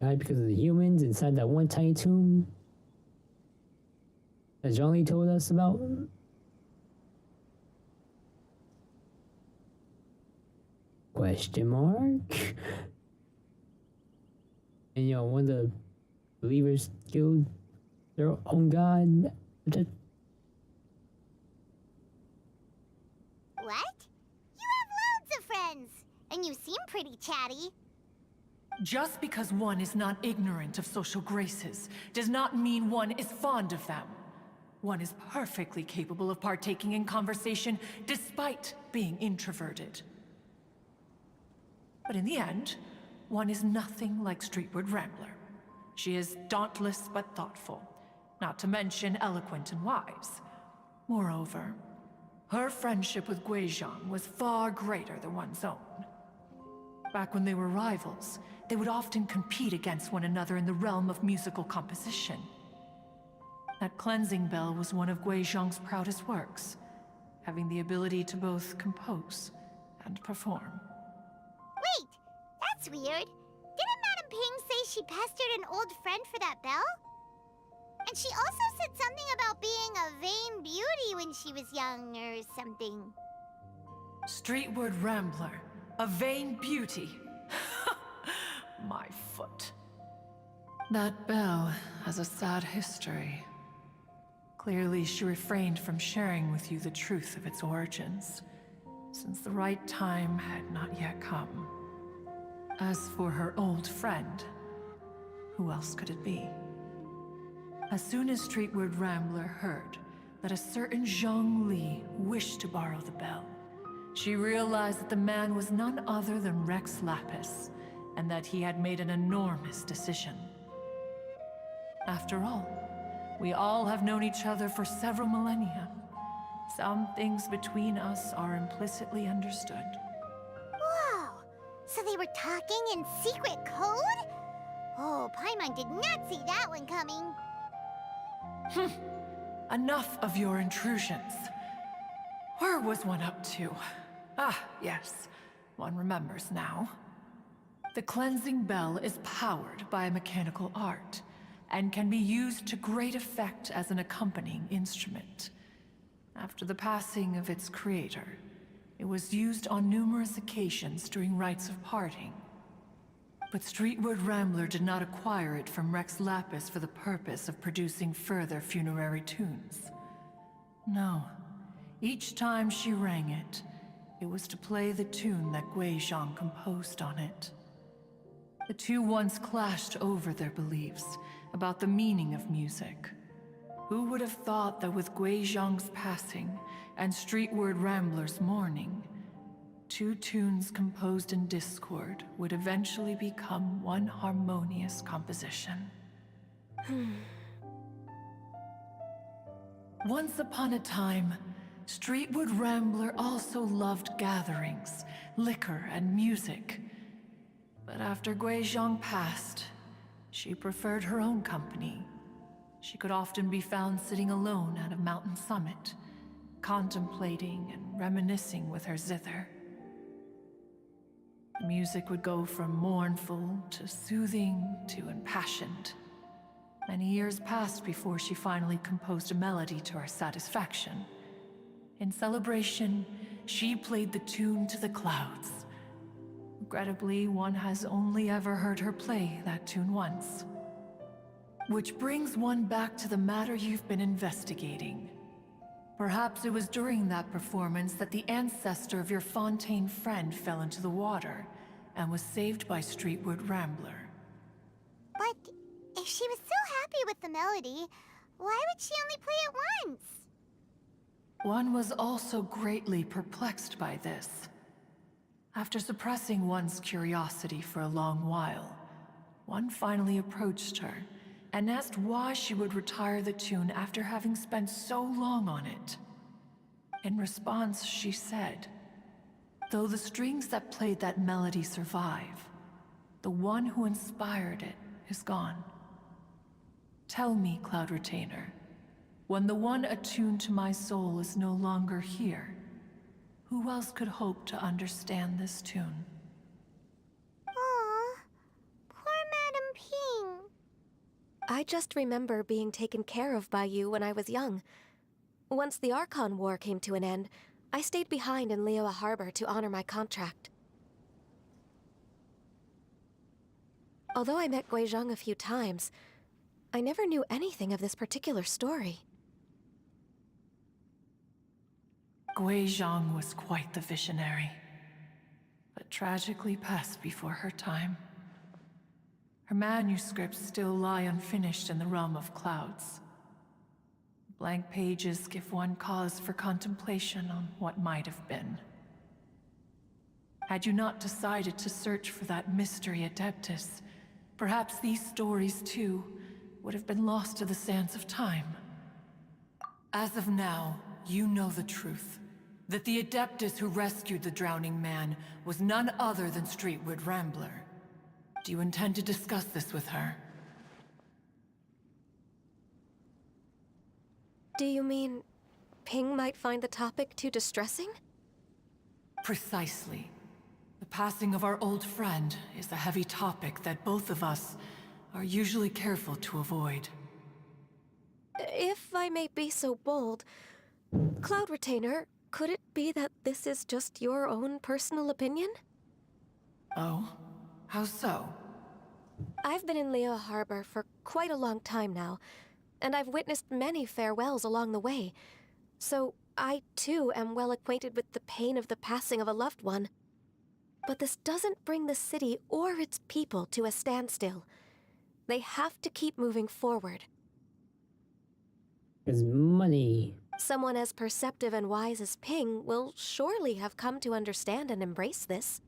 died because of the humans inside that one tiny tomb that Zhongli told us about? Question mark? And one of the believers killed their own god. What? You have loads of friends, and you seem pretty chatty. Just because one is not ignorant of social graces does not mean one is fond of them. One is perfectly capable of partaking in conversation despite being introverted. But in the end, one is nothing like Streetward Rambler. She is dauntless but thoughtful, not to mention eloquent and wise. Moreover, her friendship with Guizhong was far greater than one's own. Back when they were rivals, they would often compete against one another in the realm of musical composition. That cleansing bell was one of Guizhong's proudest works, having the ability to both compose and perform. Wait, that's weird. Didn't Madame Ping say she pestered an old friend for that bell? And she also said something about being a vain beauty when she was young or something. Streetward Rambler, a vain beauty. My foot. That bell has a sad history. Clearly, she refrained from sharing with you the truth of its origins, since the right time had not yet come. As for her old friend, who else could it be? As soon as Streetward Rambler heard that a certain Zhang Li wished to borrow the bell, she realized that the man was none other than Rex Lapis, and that he had made an enormous decision. After all, we all have known each other for several millennia. Some things between us are implicitly understood. Whoa! So they were talking in secret code? Oh, Paimon did not see that one coming. Enough of your intrusions. Where was one up to? Ah, yes. One remembers now. The cleansing bell is powered by a mechanical art, and can be used to great effect as an accompanying instrument. After the passing of its creator, it was used on numerous occasions during rites of parting. But Streetwood Rambler did not acquire it from Rex Lapis for the purpose of producing further funerary tunes. No. Each time she rang it, it was to play the tune that Guizhong composed on it. The two once clashed over their beliefs about the meaning of music. Who would have thought that with Guizhong's passing and Streetward Rambler's mourning, two tunes composed in discord would eventually become one harmonious composition? Once upon a time, Streetwood Rambler also loved gatherings, liquor, and music. But after Guizhong passed, she preferred her own company. She could often be found sitting alone at a mountain summit, contemplating and reminiscing with her zither. The music would go from mournful to soothing to impassioned. Many years passed before she finally composed a melody to her satisfaction. In celebration, she played the tune to the clouds. Regrettably, one has only ever heard her play that tune once. Which brings one back to the matter you've been investigating. Perhaps it was during that performance that the ancestor of your Fontaine friend fell into the water and was saved by Streetwood Rambler. But if she was so happy with the melody, why would she only play it once? One was also greatly perplexed by this. After suppressing one's curiosity for a long while, one finally approached her and asked why she would retire the tune after having spent so long on it. In response, she said, "Though the strings that played that melody survive, the one who inspired it is gone. Tell me, Cloud Retainer, when the one attuned to my soul is no longer here, who else could hope to understand this tune?" Aw, poor Madam Ping. I just remember being taken care of by you when I was young. Once the Archon War came to an end, I stayed behind in Liyue Harbor to honor my contract. Although I met Guizhong a few times, I never knew anything of this particular story. Guizhong was quite the visionary, but tragically passed before her time. Her manuscripts still lie unfinished in the realm of clouds. Blank pages give one cause for contemplation on what might have been. Had you not decided to search for that mystery Adeptus, perhaps these stories, too, would have been lost to the sands of time. As of now, you know the truth. That the Adeptus who rescued the drowning man was none other than Streetwood Rambler. Do you intend to discuss this with her? Do you mean Ping might find the topic too distressing? Precisely. The passing of our old friend is a heavy topic that both of us are usually careful to avoid. If I may be so bold, Cloud Retainer, could it be that this is just your own personal opinion? Oh? How so? I've been in Liyue Harbor for quite a long time now, and I've witnessed many farewells along the way, so I too am well acquainted with the pain of the passing of a loved one. But this doesn't bring the city or its people to a standstill. They have to keep moving forward. Because money. Someone as perceptive and wise as Ping will surely have come to understand and embrace this.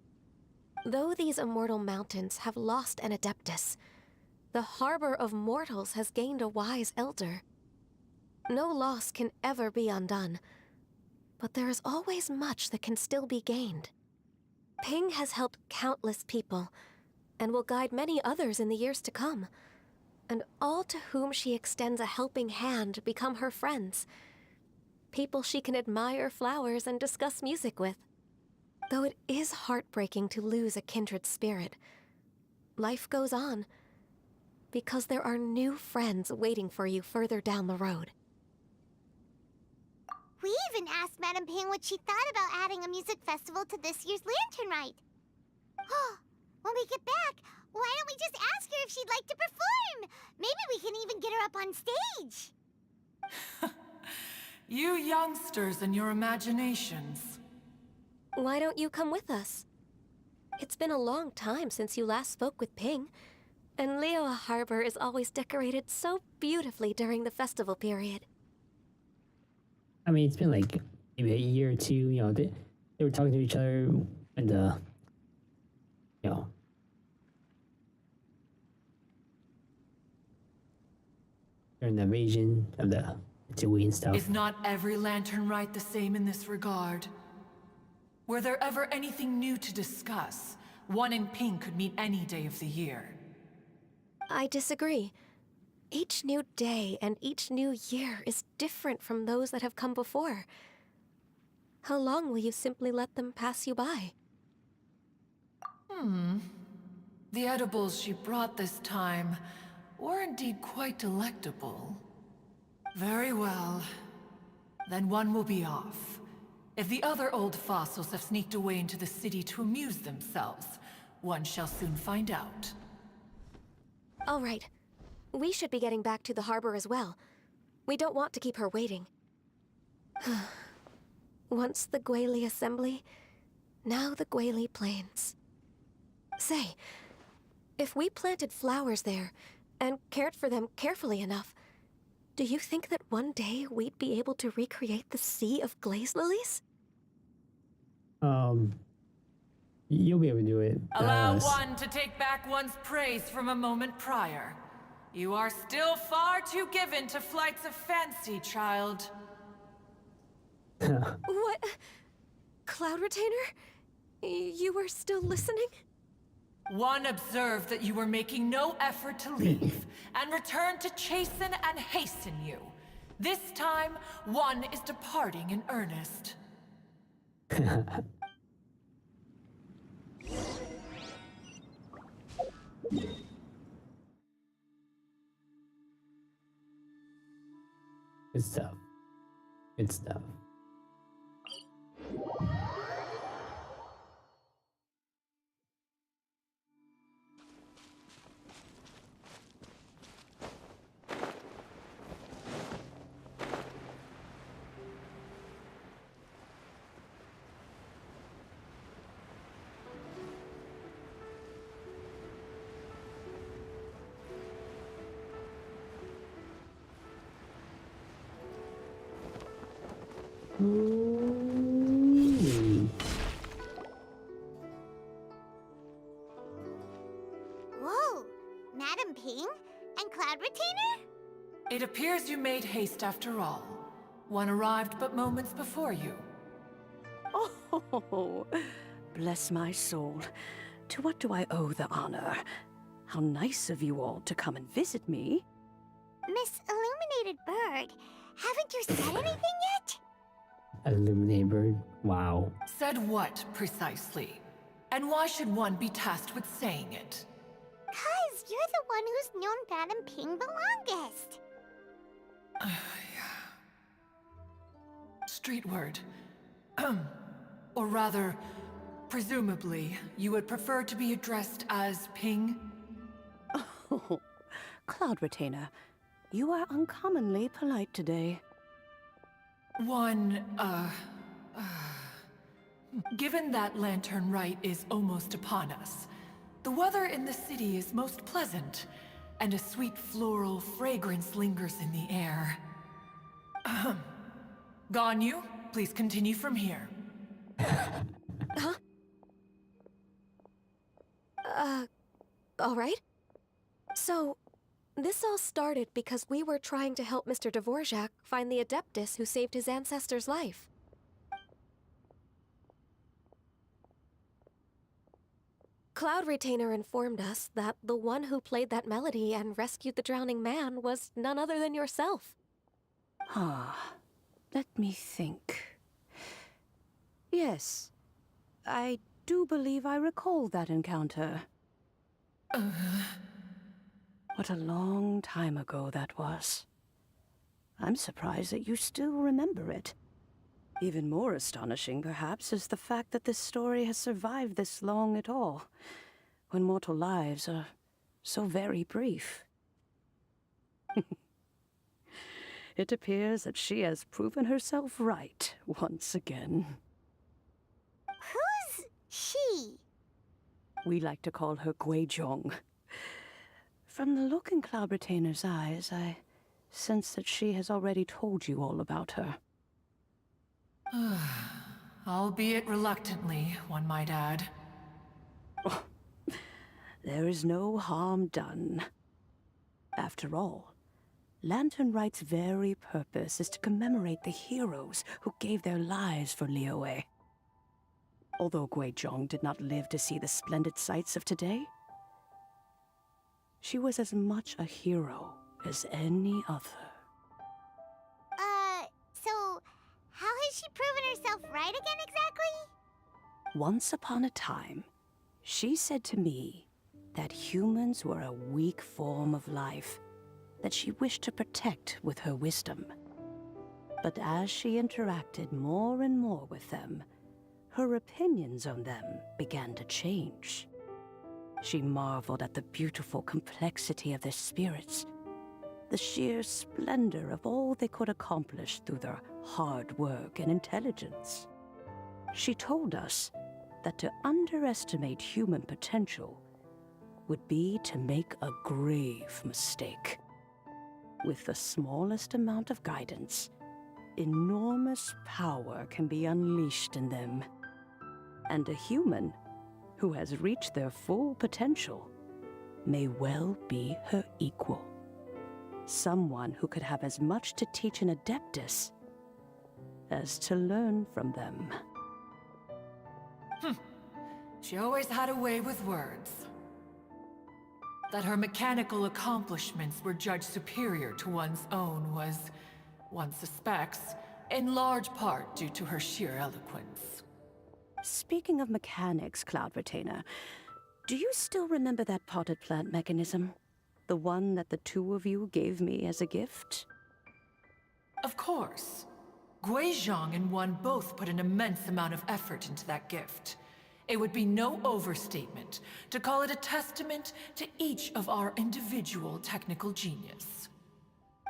Though these immortal mountains have lost an Adeptus, the harbor of mortals has gained a wise elder. No loss can ever be undone, but there is always much that can still be gained. Ping has helped countless people, and will guide many others in the years to come. And all to whom she extends a helping hand become her friends. People she can admire flowers and discuss music with. Though it is heartbreaking to lose a kindred spirit, life goes on, because there are new friends waiting for you further down the road. We even asked Madame Ping what she thought about adding a music festival to this year's lantern rite. When we get back, why don't we just ask her if she'd like to perform? Maybe we can even get her up on stage. You youngsters and your imaginations. Why don't you come with us? It's been a long time since you last spoke with Ping, and Liyue Harbor is always decorated so beautifully during the festival period. I mean, it's been like maybe a year or two. You know, they were talking to each other, and you know, during the invasion of the Tui and stuff. Is not every lantern rite the same in this regard? Were there ever anything new to discuss? One in Ping could meet any day of the year. I disagree. Each new day and each new year is different from those that have come before. How long will you simply let them pass you by? The edibles she brought this time were indeed quite delectable. Very well. Then one will be off. If the other old fossils have sneaked away into the city to amuse themselves, one shall soon find out. All right. We should be getting back to the harbor as well. We don't want to keep her waiting. Once the Guili Assembly, now the Guili Plains. Say, if we planted flowers there, and cared for them carefully enough, do you think that one day we'd be able to recreate the sea of glaze lilies? You'll be able to do it. Allow one to take back one's praise from a moment prior. You are still far too given to flights of fancy, child. What? Cloud Retainer? You were still listening? One observed that you were making no effort to leave, and returned to chasten and hasten you. This time, one is departing in earnest. Good stuff. Good stuff. Whoa! Madame Ping? And Cloud Retainer? It appears you made haste after all. One arrived but moments before you. Oh, bless my soul. To what do I owe the honor? How nice of you all to come and visit me. Miss Illuminated Bird, haven't you said anything yet? Illuminate bird. Wow. Said what, precisely? And why should one be tasked with saying it? 'Cause you're the one who's known Madame Ping the longest. Street word. Or rather, presumably, you would prefer to be addressed as Ping? Oh, Cloud Retainer, you are uncommonly polite today. Given that Lantern Rite is almost upon us, the weather in the city is most pleasant, and a sweet floral fragrance lingers in the air. Ganyu, please continue from here. Huh? All right. So, this all started because we were trying to help Mr. Dvorak find the Adeptus who saved his ancestor's life. Cloud Retainer informed us that the one who played that melody and rescued the drowning man was none other than yourself. Let me think. Yes, I do believe I recall that encounter. What a long time ago that was. I'm surprised that you still remember it. Even more astonishing, perhaps, is the fact that this story has survived this long at all, when mortal lives are so very brief. It appears that she has proven herself right once again. Who's she? We like to call her Guizhong. From the look in Cloud Retainer's eyes, I sense that she has already told you all about her. Albeit reluctantly, one might add. Oh, there is no harm done. After all, Lantern Rite's very purpose is to commemorate the heroes who gave their lives for Liyue. Although Guizhong did not live to see the splendid sights of today, she was as much a hero as any other. So how has she proven herself right again exactly? Once upon a time, she said to me that humans were a weak form of life that she wished to protect with her wisdom. But as she interacted more and more with them, her opinions on them began to change. She marveled at the beautiful complexity of their spirits, the sheer splendor of all they could accomplish through their hard work and intelligence. She told us that to underestimate human potential would be to make a grave mistake. With the smallest amount of guidance, enormous power can be unleashed in them. And a human who has reached their full potential may well be her equal. Someone who could have as much to teach an adeptus as to learn from them. She always had a way with words. That her mechanical accomplishments were judged superior to one's own was, one suspects, in large part due to her sheer eloquence. Speaking of mechanics, Cloud Retainer, do you still remember that potted plant mechanism? The one that the two of you gave me as a gift? Of course. Guizhong and one both put an immense amount of effort into that gift. It would be no overstatement to call it a testament to each of our individual technical genius.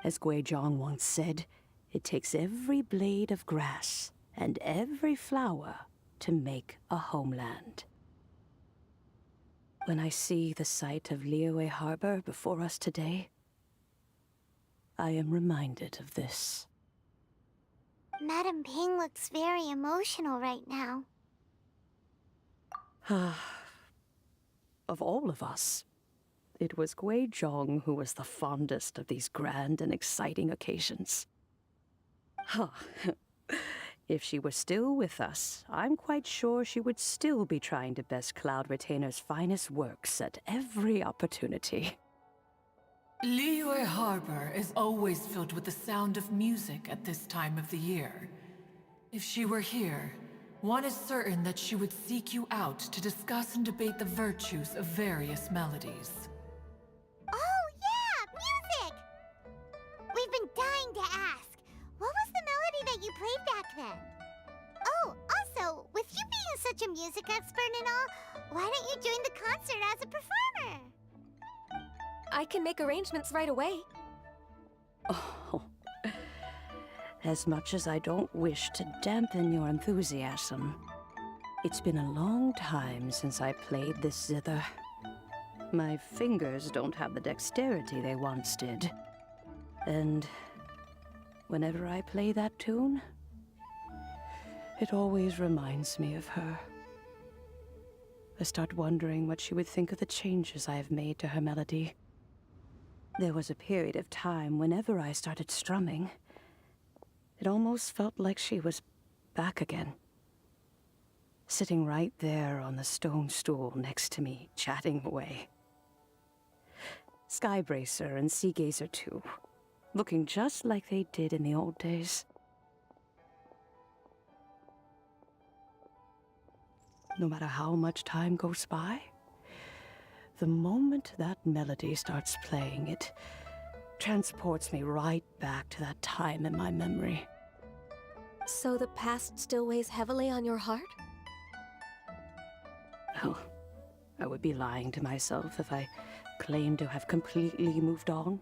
As Guizhong once said, it takes every blade of grass and every flower to make a homeland. When I see the sight of Liyue Harbor before us today, I am reminded of this. Madame Ping looks very emotional right now. Of all of us, it was Guizhong who was the fondest of these grand and exciting occasions. If she were still with us, I'm quite sure she would still be trying to best Cloud Retainer's finest works at every opportunity. Liyue Harbor is always filled with the sound of music at this time of the year. If she were here, one is certain that she would seek you out to discuss and debate the virtues of various melodies. Oh yeah, music! We've been dying to ask. What was the melody that you played back then? Oh, also, with you being such a music expert and all, why don't you join the concert as a performer? I can make arrangements right away. Oh, as much as I don't wish to dampen your enthusiasm, it's been a long time since I played this zither. My fingers don't have the dexterity they once did. And whenever I play that tune, it always reminds me of her. I start wondering what she would think of the changes I have made to her melody. There was a period of time whenever I started strumming, it almost felt like she was back again. sitting right there on the stone stool next to me, chatting away. Skybracer and Seagazer too, looking just like they did in the old days. No matter how much time goes by, the moment that melody starts playing, it transports me right back to that time in my memory. So the past still weighs heavily on your heart? Well, I would be lying to myself if I claimed to have completely moved on.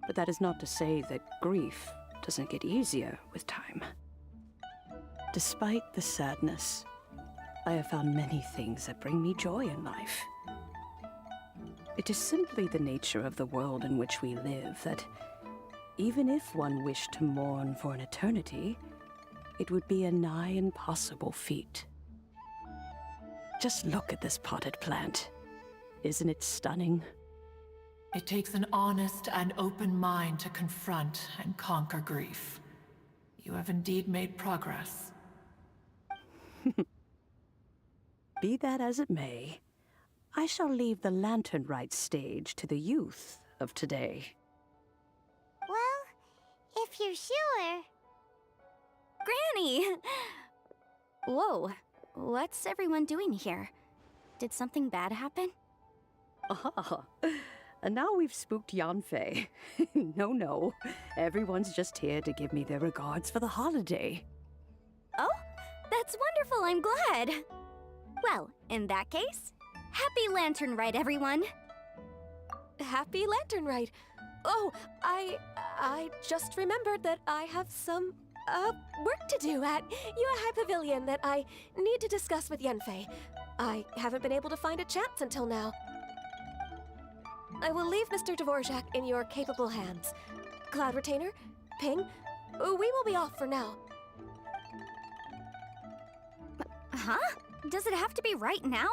But that is not to say that grief doesn't get easier with time. Despite the sadness, I have found many things that bring me joy in life. It is simply the nature of the world in which we live that even if one wished to mourn for an eternity, it would be a nigh impossible feat. Just look at this potted plant. Isn't it stunning? It takes an honest and open mind to confront and conquer grief. You have indeed made progress. Be that as it may, I shall leave the lantern rite stage to the youth of today. Well, if you're sure. Granny! Whoa, what's everyone doing here? Did something bad happen? Ah, and now we've spooked Yanfei. No, everyone's just here to give me their regards for the holiday. Oh, that's wonderful, I'm glad. Well, in that case, happy Lantern Rite, everyone. Happy Lantern Rite. Oh, I just remembered that I have some, work to do at Yuehai Pavilion that I need to discuss with Yanfei. I haven't been able to find a chance until now. I will leave Mr. Dvorak in your capable hands. Cloud Retainer, Ping, we will be off for now. Huh? Does it have to be right now?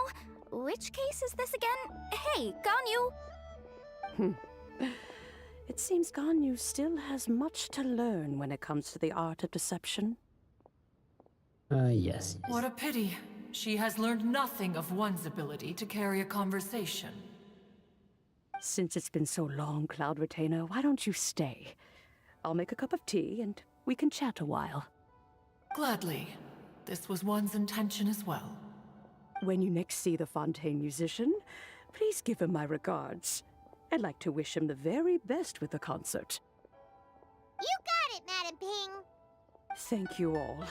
Which case is this again? Hey, Ganyu! It seems Ganyu still has much to learn when it comes to the art of deception. Yes. What a pity. She has learned nothing of one's ability to carry a conversation. Since it's been so long, Cloud Retainer, why don't you stay? I'll make a cup of tea and we can chat a while. Gladly. This was one's intention as well. When you next see the Fontaine musician, please give him my regards. I'd like to wish him the very best with the concert. You got it, Madam Ping. Thank you all.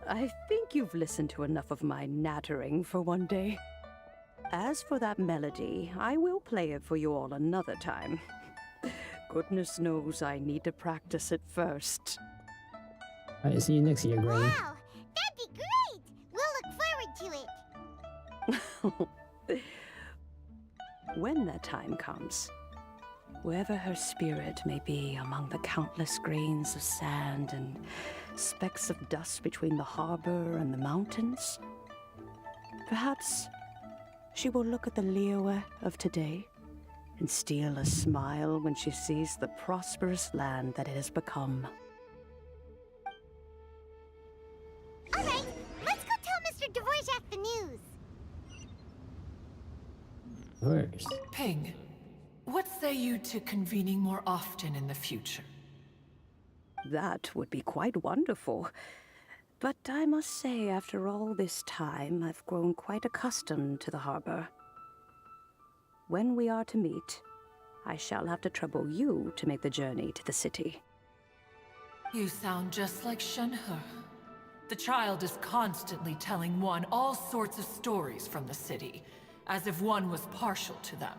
I think you've listened to enough of my nattering for one day. As for that melody, I will play it for you all another time. Goodness knows I need to practice it first. Alright, see you next year, Granny. Wow, that'd be great. We'll look forward to it. When that time comes, wherever her spirit may be among the countless grains of sand and specks of dust between the harbor and the mountains, perhaps she will look at the Liyue of today and steal a smile when she sees the prosperous land that it has become. All right, let's go tell Mr. Dvorak the news. First. Ping, what say you to convening more often in the future? That would be quite wonderful. But I must say, after all this time, I've grown quite accustomed to the harbor. When we are to meet, I shall have to trouble you to make the journey to the city. You sound just like Shenhe. The child is constantly telling one all sorts of stories from the city, as if one was partial to them.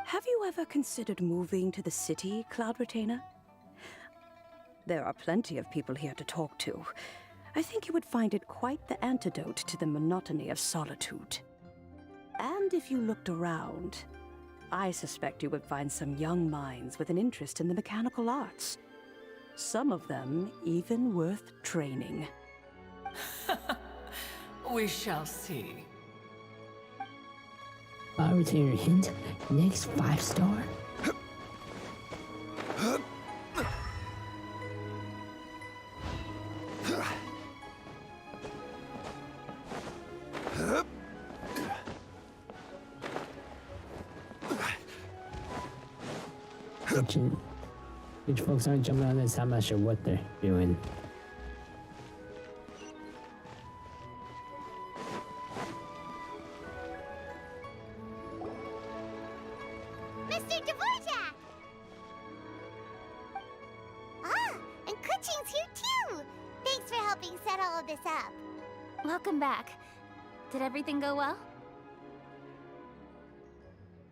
Have you ever considered moving to the city, Cloud Retainer? There are plenty of people here to talk to. I think you would find it quite the antidote to the monotony of solitude. And if you looked around, I suspect you would find some young minds with an interest in the mechanical arts. Some of them even worth training. We shall see. Retainer hint, next 5-star. Which folks aren't jumping on this, I'm not sure what they're doing. Mr. Dvorak! Ah, and Kuching's here too! Thanks for helping set all of this up. Welcome back. Did everything go well?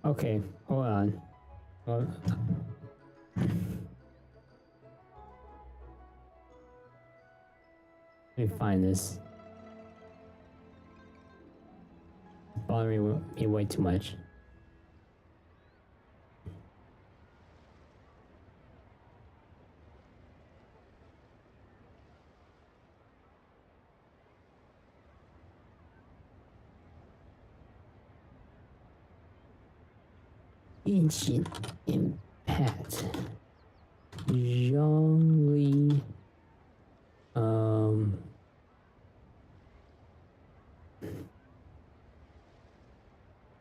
Okay, hold on. Let me find this. It's bothering me way too much. Genshin Impact. Zhongli.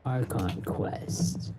Archon Quest.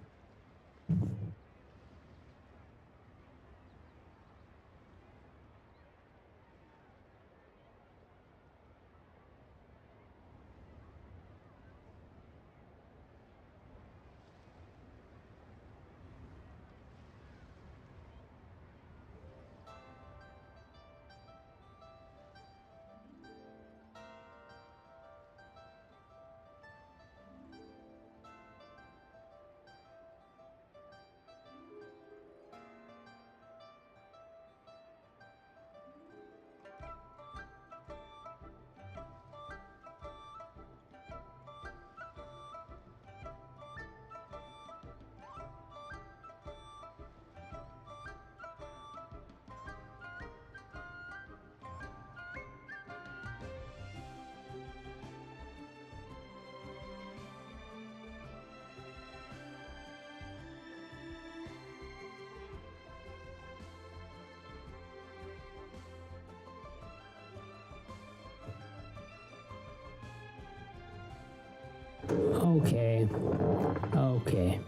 Okay. Okay.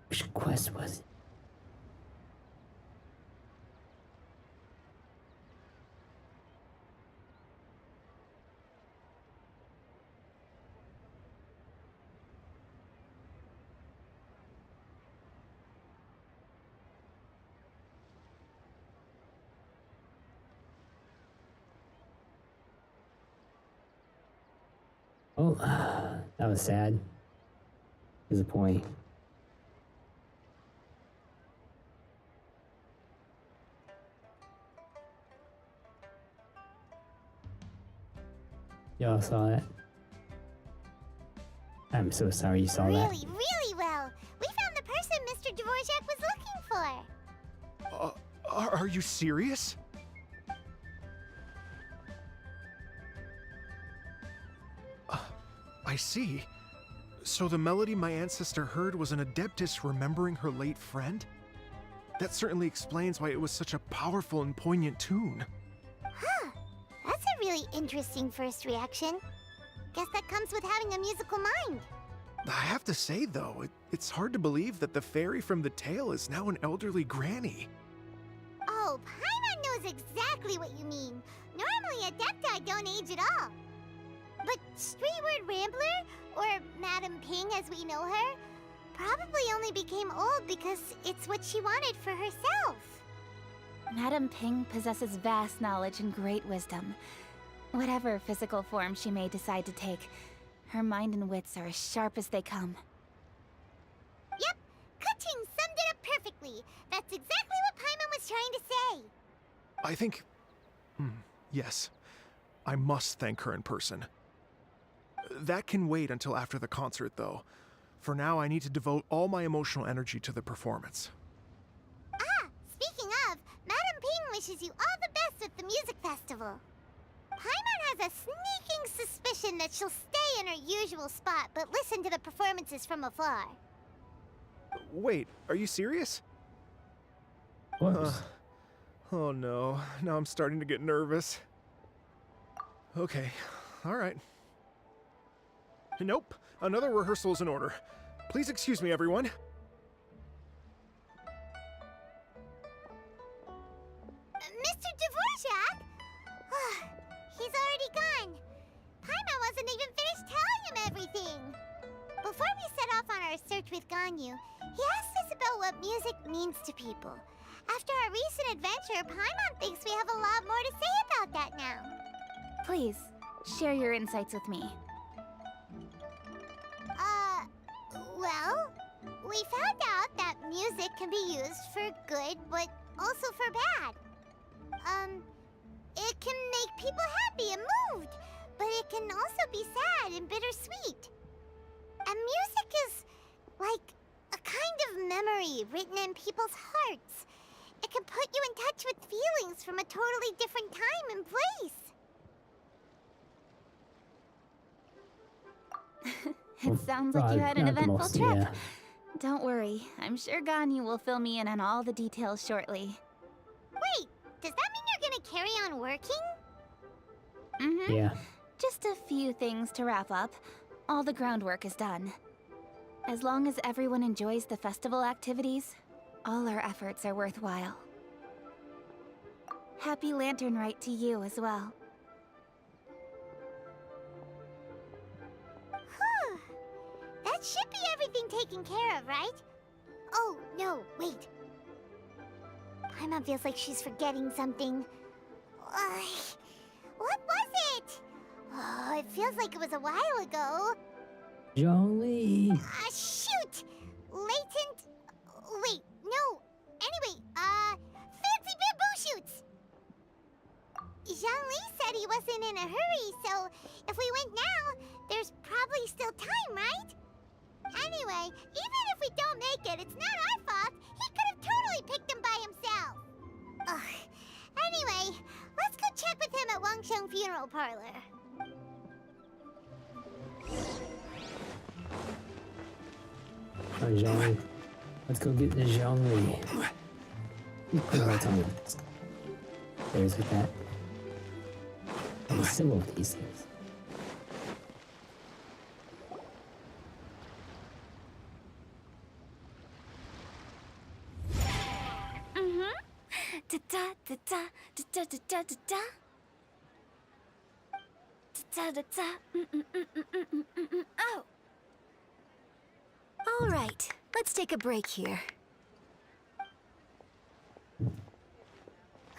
Which quest was it? Oh, that was sad. Disappointing. Y'all saw that? I'm so sorry you saw that. Really well. We found the person Mr. Dvorak was looking for. Are you serious? I see. So the melody my ancestor heard was an adeptus remembering her late friend? That certainly explains why it was such a powerful and poignant tune. Huh. That's a really interesting first reaction. Guess that comes with having a musical mind. I have to say, though, it's hard to believe that the fairy from the tale is now an elderly granny. Oh, Paimon knows exactly what you mean. Normally, Adepti don't age at all. But Streetward Rambler, or Madame Ping as we know her, probably only became old because it's what she wanted for herself. Madame Ping possesses vast knowledge and great wisdom. Whatever physical form she may decide to take, her mind and wits are as sharp as they come. Yep, Kuching summed it up perfectly. Exactly! That's exactly what Paimon was trying to say! I think... yes. I must thank her in person. That can wait until after the concert, though. For now, I need to devote all my emotional energy to the performance. Ah! Speaking of, Madam Ping wishes you all the best with the music festival. Paimon has a sneaking suspicion that she'll stay in her usual spot, but listen to the performances from afar. Wait, are you serious? Oh no, now I'm starting to get nervous. Okay, alright. Nope, another rehearsal is in order. Please excuse me, everyone. Mr. Dvorak? He's already gone. Paimon wasn't even finished telling him everything. Before we set off on our search with Ganyu, he asked us about what music means to people. After our recent adventure, Paimon thinks we have a lot more to say about that now. Please, share your insights with me. Well, we found out that music can be used for good, but also for bad. It can make people happy and moved, but it can also be sad and bittersweet. And music is like a kind of memory written in people's hearts. It can put you in touch with feelings from a totally different time and place. It sounds like you had an eventful trip. Don't worry, I'm sure Ganyu will fill me in on all the details shortly. Wait, does that mean you're gonna carry on working? Mm-hmm. Yeah. Just a few things to wrap up. All the groundwork is done. As long as everyone enjoys the festival activities, all our efforts are worthwhile. Happy Lantern Rite to you as well. That should be everything taken care of, right? Oh, no, wait. Paimon feels like she's forgetting something. What was it? Oh, it feels like it was a while ago. Zhongli! Shoot! Latent... Wait, no. Anyway, fancy bamboo shoots! Zhongli said he wasn't in a hurry, so if we went now, there's probably still time, right? Anyway, even if we don't make it, it's not our fault. He could have totally picked them by himself. Ugh. Anyway, let's go check with him at Wangsheng Funeral Parlor. Oh, Zhongli. Let's go get the Zhongli. There's with that. The symbol of these things. Oh. All right, let's take a break here.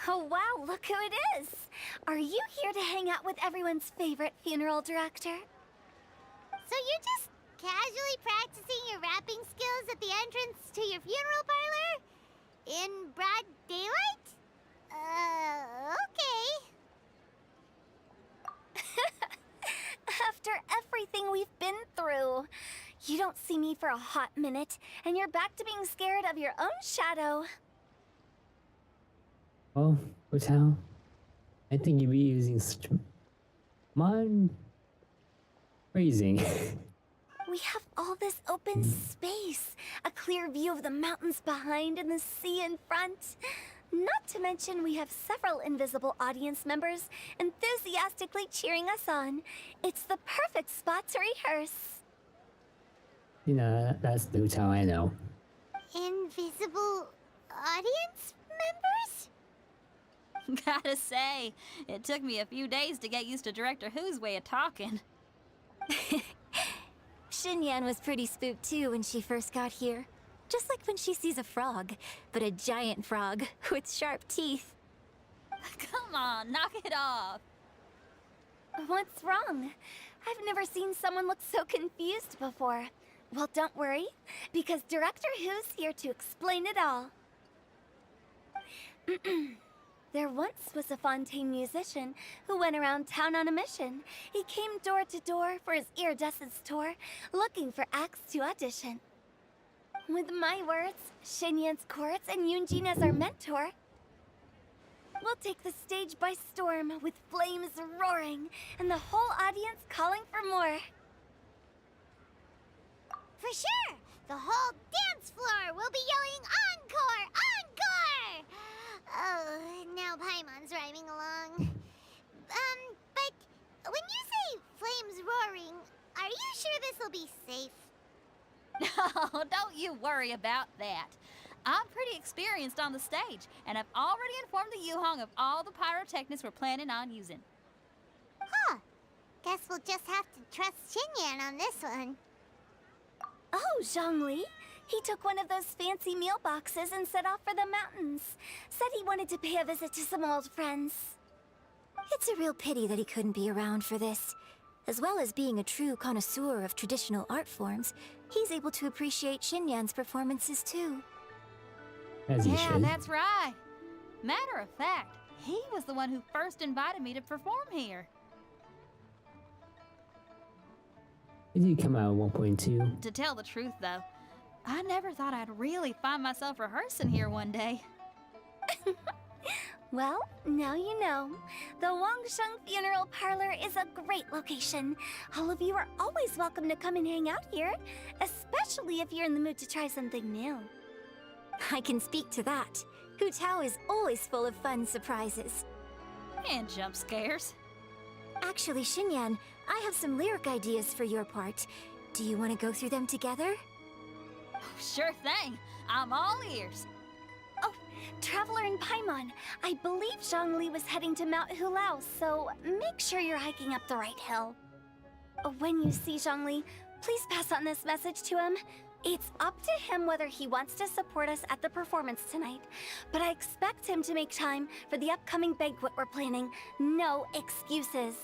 Oh wow, look who it is! Are you here to hang out with everyone's favorite funeral director? So you're just casually practicing your rapping skills at the entrance to your funeral parlor? In broad daylight? Okay. After everything we've been through, you don't see me for a hot minute, and you're back to being scared of your own shadow. Well, Hotel, I think you'd be using such modern phrasing. We have all this open space, a clear view of the mountains behind and the sea in front. Not to mention we have several invisible audience members enthusiastically cheering us on. It's the perfect spot to rehearse. You know, that's the Hotel I know. Invisible audience members? Gotta say, it took me a few days to get used to Director Who's way of talking. Xinyan was pretty spooked too when she first got here. Just like when she sees a frog, but a giant frog with sharp teeth. Come on, knock it off. What's wrong? I've never seen someone look so confused before. Well, don't worry, because Director Who's here to explain it all. There once was a Fontaine musician who went around town on a mission. He came door to door for his iridescence tour, looking for acts to audition. With my words, Xinyan's chorus, and Yunjin as our mentor, we'll take the stage by storm with flames roaring and the whole audience calling for more. For sure! The whole dance floor will be yelling encore! Encore! Oh, now Paimon's rhyming along. But when you say flames roaring, are you sure this'll be safe? No, don't you worry about that. I'm pretty experienced on the stage, and I've already informed the Yuhong of all the pyrotechnics we're planning on using. Huh. Guess we'll just have to trust Xinyan on this one. Oh, Zhongli. He took one of those fancy meal boxes and set off for the mountains. Said he wanted to pay a visit to some old friends. It's a real pity that he couldn't be around for this. As well as being a true connoisseur of traditional art forms, he's able to appreciate Xinyan's performances too. As he Yeah, should. that's right. Matter of fact, he was the one who first invited me to perform here. Did you come out at 1.2? To tell the truth, though, I never thought I'd really find myself rehearsing here one day. Well, now you know. The Wangsheng Funeral Parlor is a great location. All of you are always welcome to come and hang out here, especially if you're in the mood to try something new. I can speak to that. Hu Tao is always full of fun surprises. And jump scares. Actually, Xinyan, I have some lyric ideas for your part. Do you want to go through them together? Sure thing. I'm all ears. Oh, Traveler and Paimon, I believe Zhongli was heading to Mount Hulao, so make sure you're hiking up the right hill. When you see Zhongli, please pass on this message to him. It's up to him whether he wants to support us at the performance tonight, but I expect him to make time for the upcoming banquet we're planning. No excuses.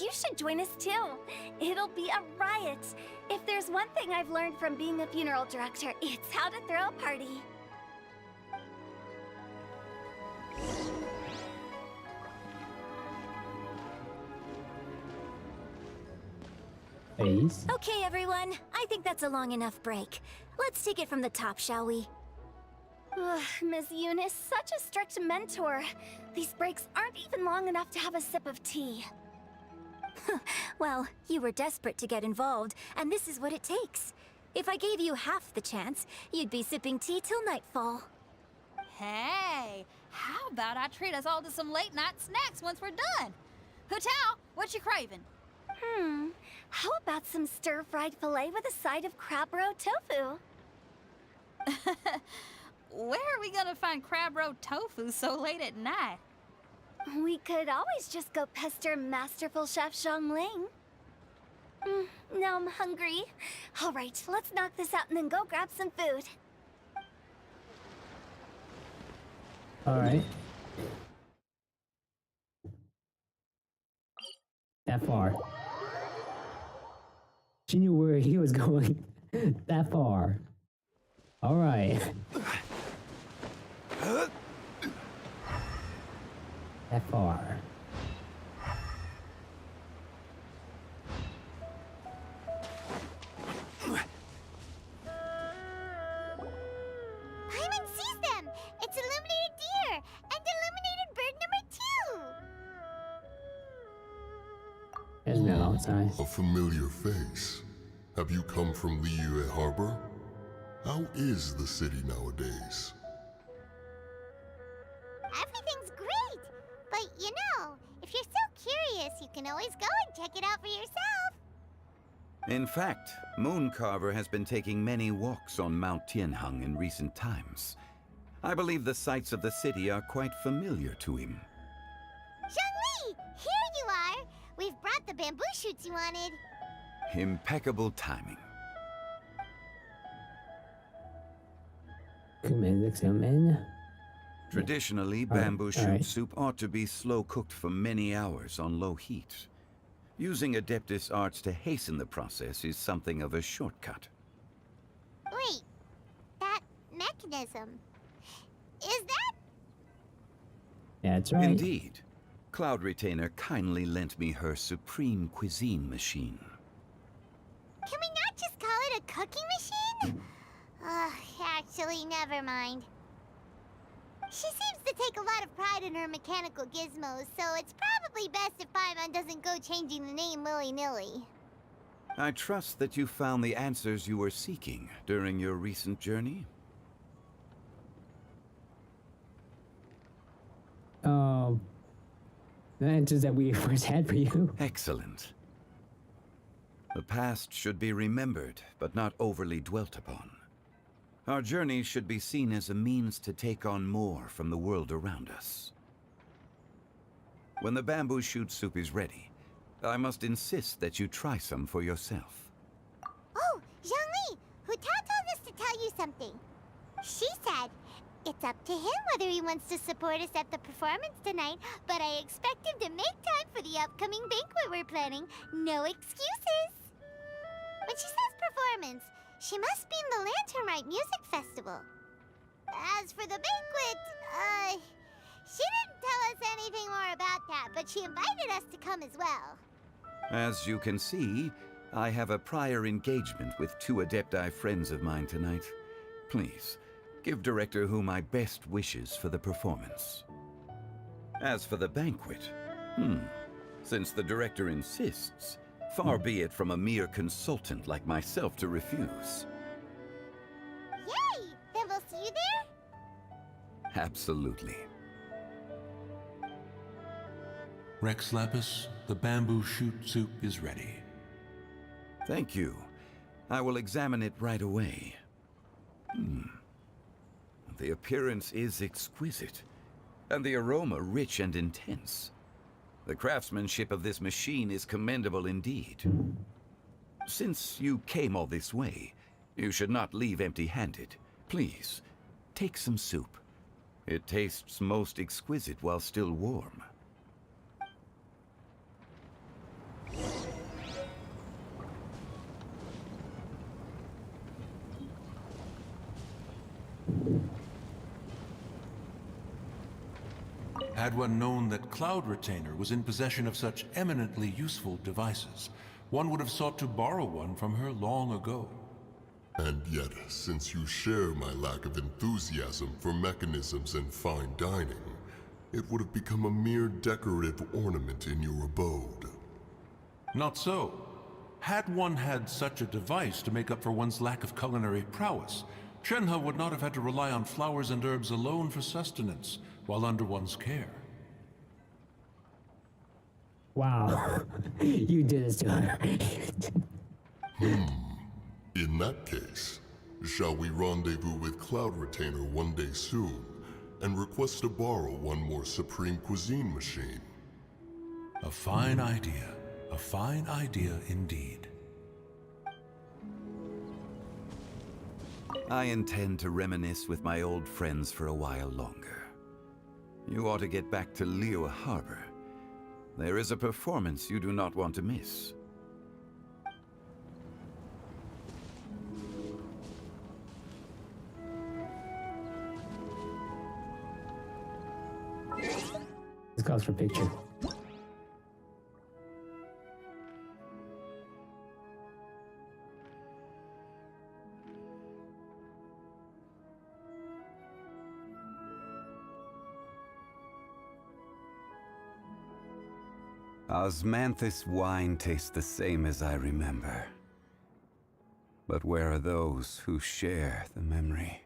You should join us too. It'll be a riot. If there's one thing I've learned from being a funeral director, it's how to throw a party. Phase. Okay, everyone. I think that's a long enough break. Let's take it from the top, shall we? Miss Eunice, such a strict mentor. These breaks aren't even long enough to have a sip of tea. Well, you were desperate to get involved, and this is what it takes. If I gave you half the chance, you'd be sipping tea till nightfall. Hey, how about I treat us all to some late-night snacks once we're done? Hu Tao, what you craving? How about some stir-fried filet with a side of crab roe tofu? Where are we gonna find crab roe tofu so late at night? We could always just go pester masterful chef Zhongling. Now I'm hungry. All right, let's knock this out and then go grab some food. All right. That far. She knew where he was going. That far. All right. That far. Paimon sees them! It's illuminated deer and illuminated bird number 2! There's no outside. A familiar face. Have you come from Liyue Harbor? How is the city nowadays? Everything's great! But you know, if you're so curious, you can always go and check it out for yourself! In fact, Mooncarver has been taking many walks on Mount Tianheng in recent times. I believe the sights of the city are quite familiar to him. Zhongli! Here you are! We've brought the bamboo shoots you wanted. Impeccable timing. Traditionally, bamboo shoot soup ought to be slow cooked for many hours on low heat. Using Adeptus arts to hasten the process is something of a shortcut. Wait, that mechanism, is that That's right. Indeed. Cloud Retainer kindly lent me her supreme cuisine machine. Can we not just call it a cooking machine? Actually, never mind. She seems to take a lot of pride in her mechanical gizmos, so it's probably best if Paimon doesn't go changing the name willy-nilly. I trust that you found the answers you were seeking during your recent journey. The answers that we first had for you. Excellent. The past should be remembered, but not overly dwelt upon. Our journey should be seen as a means to take on more from the world around us. When the bamboo shoot soup is ready, I must insist that you try some for yourself. Oh, Zhongli! Huta told us to tell you something. She said, it's up to him whether he wants to support us at the performance tonight, but I expect him to make time for the upcoming banquet we're planning. No excuses! When she says performance, she must mean the Lantern Rite Music Festival. As for the banquet, she didn't tell us anything more about that, but she invited us to come as well. As you can see, I have a prior engagement with 2 Adepti friends of mine tonight. Please, give Director Hu my best wishes for the performance. As for the banquet, since the Director insists, far be it from a mere consultant like myself to refuse. Yay! Then we'll see you there? Absolutely. Rex Lapis, the bamboo shoot soup is ready. Thank you. I will examine it right away. The appearance is exquisite, and the aroma rich and intense. The craftsmanship of this machine is commendable indeed. Since you came all this way, you should not leave empty-handed. Please, take some soup. It tastes most exquisite while still warm. Had one known that Cloud Retainer was in possession of such eminently useful devices, one would have sought to borrow one from her long ago. And yet, since you share my lack of enthusiasm for mechanisms and fine dining, it would have become a mere decorative ornament in your abode. Not so. Had one had such a device to make up for one's lack of culinary prowess, Shenhe would not have had to rely on flowers and herbs alone for sustenance, while under one's care. Wow. You did this to her. In that case, shall we rendezvous with Cloud Retainer one day soon, and request to borrow one more Supreme Cuisine machine? A fine idea. A fine idea indeed. I intend to reminisce with my old friends for a while longer. You ought to get back to Liyue Harbor. There is a performance you do not want to miss. This calls for picture. Osmanthus wine tastes the same as I remember. But where are those who share the memory?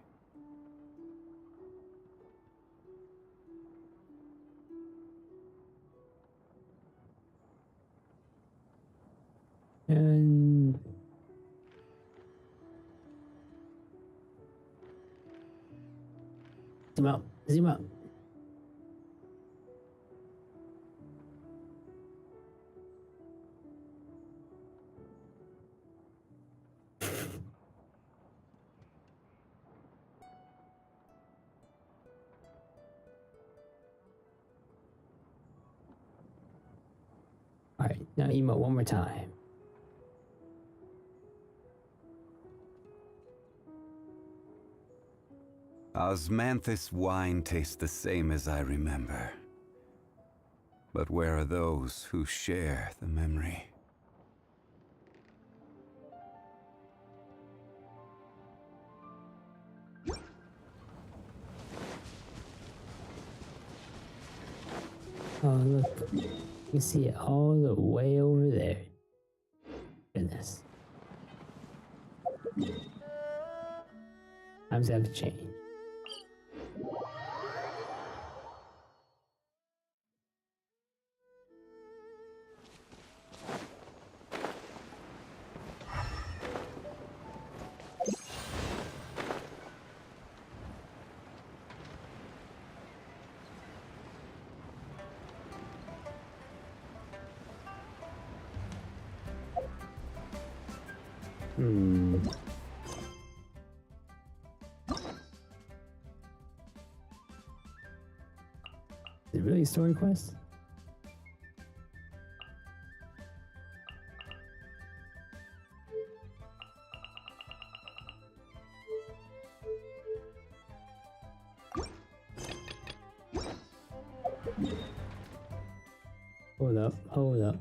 And zoom out, zoom out. All right, now emote one more time. Osmanthus wine tastes the same as I remember. But where are those who share the memory? Oh, look. You see it all the way over there. Goodness. Times have changed. Is it really story quest? Hold up, hold up.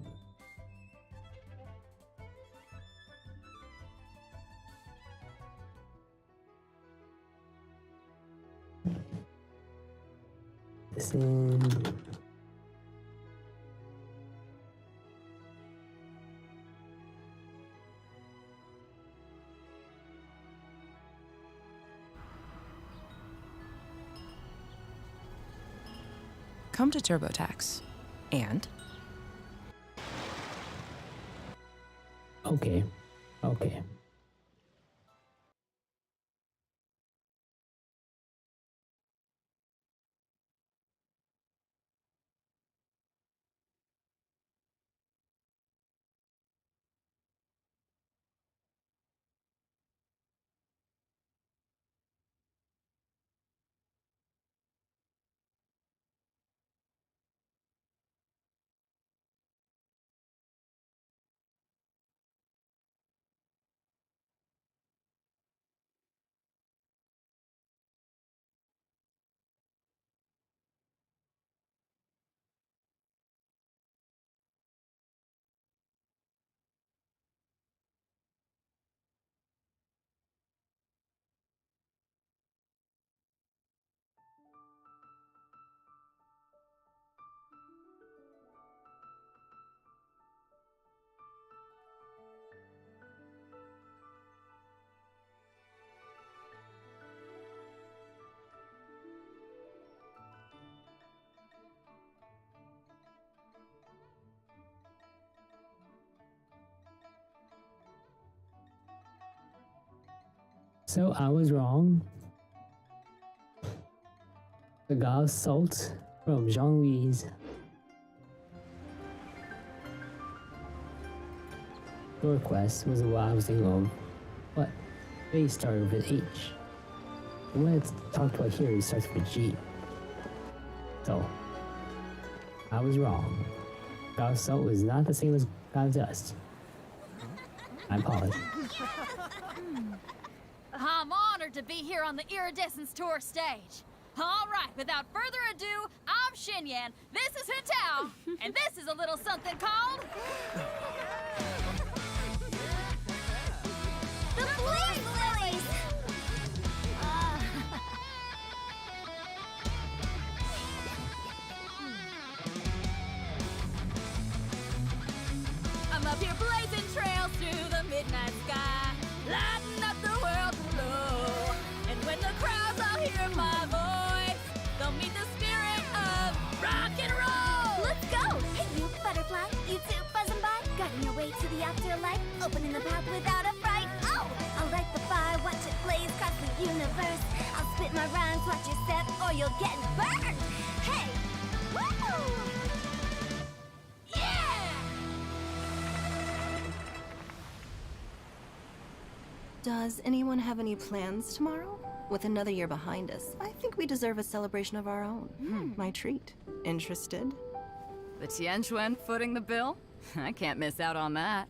Listen. Come to TurboTax. And? Okay. Okay. So I was wrong. The god of salt from Zhongli's door quest was what I was thinking of, but they started with H. When it's talked about here, it starts with G. So I was wrong. God of salt is not the same as god of dust. I apologize. I'm honored to be here on the Iridescence Tour stage. All right, without further ado, I'm Xinyan, this is Hintao, and this is a little something called... The Flame Lilies! I'm up here blazing trails through the midnight sky, lighting up the world below. And when the crowds all hear my voice, they'll meet the spirit of rock and roll. Let's go! Hey, you butterfly, you two buzzing by, guiding your way to the afterlife, opening the path without a fright. Oh, I'll light the fire, watch it blaze across the universe. I'll spit my rhymes, watch you set, or you'll get burned. Hey, woo! Yeah! Does anyone have any plans tomorrow? With another year behind us, I think we deserve a celebration of our own. My treat. Interested? The Tianquan footing the bill? I can't miss out on that.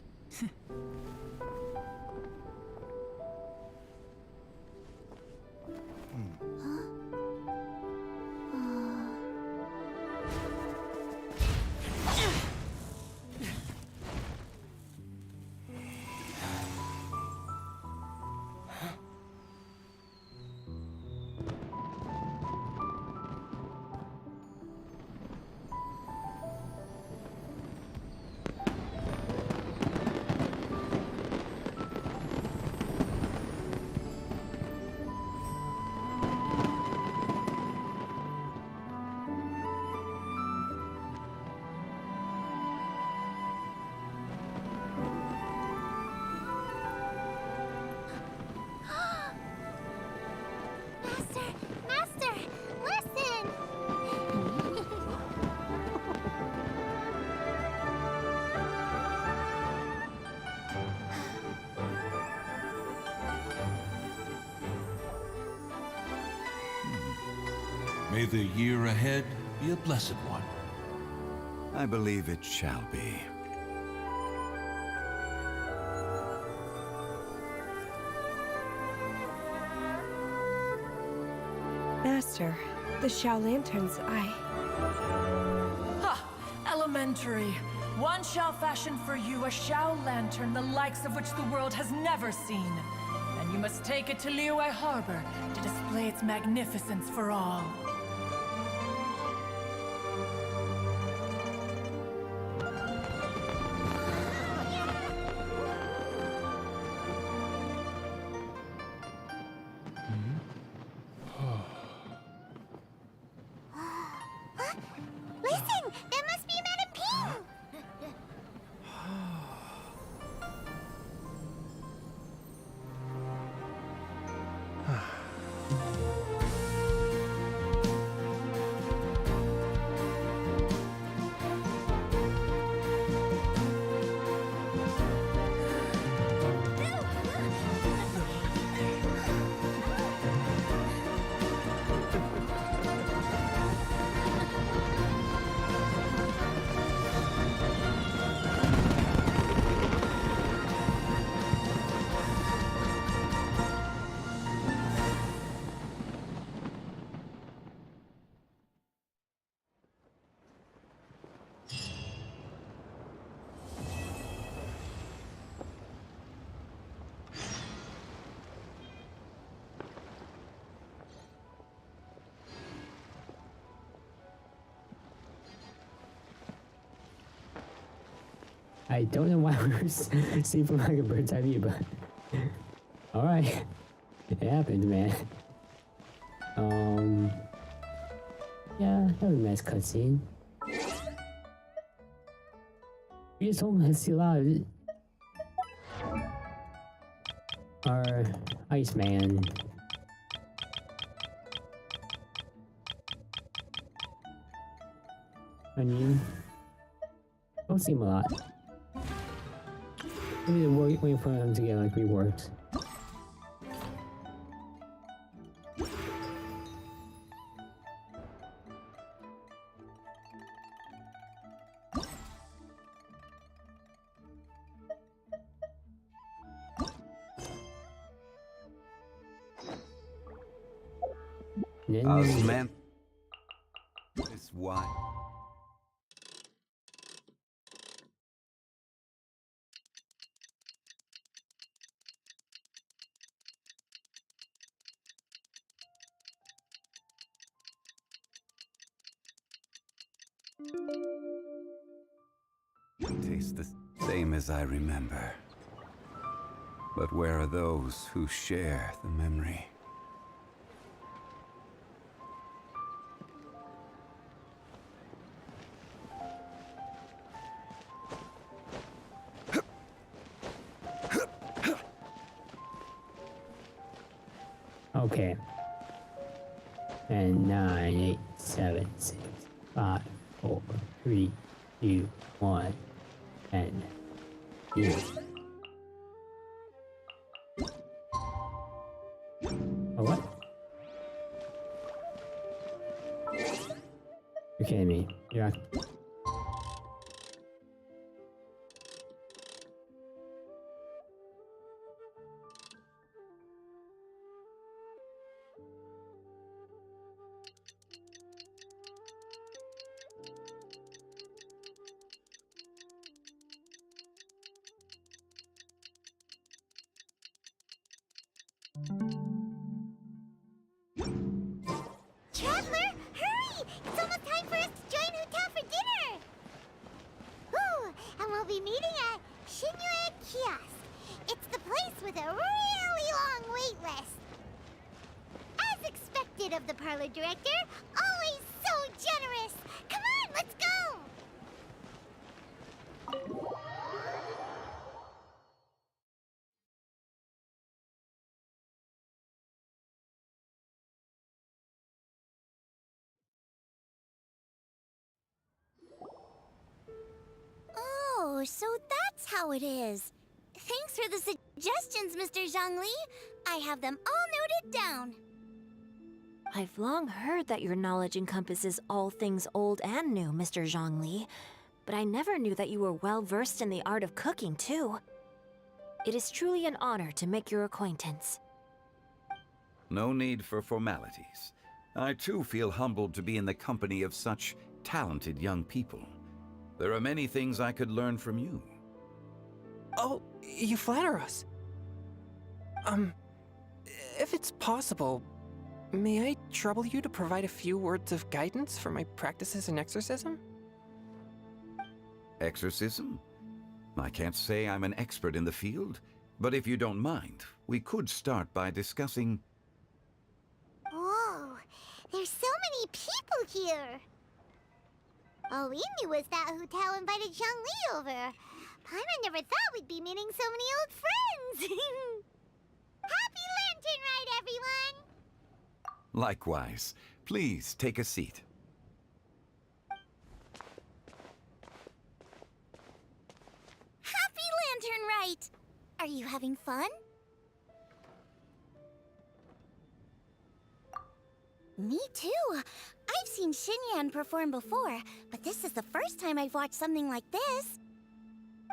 May the year ahead be a blessed one. I believe it shall be. Master, the Xiao lanterns, Ha! Elementary. One shall fashion for you a Xiao lantern the likes of which the world has never seen. And you must take it to Liyue Harbor to display its magnificence for all. Listen! That must be Madame Ping! I don't know why we're seeing from like a bird's eye view, but alright. It happened, man. Yeah, that was a nice cutscene. We just don't see a lot of it. Our Iceman. Onion. Don't see him a lot. Maybe they're waiting for them to get like reworked. Man, this why. Tastes the same as I remember. But where are those who share the memory? Okay. And 9, 8, 7, 6, 5, 4, 3, 2, 1, and yeah. Oh, what? You're kidding me. You're not... Traveler, hurry! It's almost time for us to join Hotel for dinner! Ooh, and we'll be meeting at Shinyue Kiosk. It's the place with a really long wait list. As expected of the parlor director, always so generous! Come on, let's go! Oh, so that's how it is. Thanks for the suggestions, Mr. Zhongli. I have them all noted down. I've long heard that your knowledge encompasses all things old and new, Mr. Zhongli, but I never knew that you were well versed in the art of cooking, too. It is truly an honor to make your acquaintance. No need for formalities. I too feel humbled to be in the company of such talented young people. There are many things I could learn from you. Oh, you flatter us. If it's possible, may I trouble you to provide a few words of guidance for my practices in exorcism? Exorcism? I can't say I'm an expert in the field, but if you don't mind, we could start by discussing... Whoa, there's so many people here. All we knew was that Hu Tao invited Zhongli over. Paimon never thought we'd be meeting so many old friends. Happy Lantern Rite, everyone! Likewise. Please take a seat. Happy Lantern Rite! Are you having fun? Me too. I've seen Xinyan perform before, but this is the first time I've watched something like this.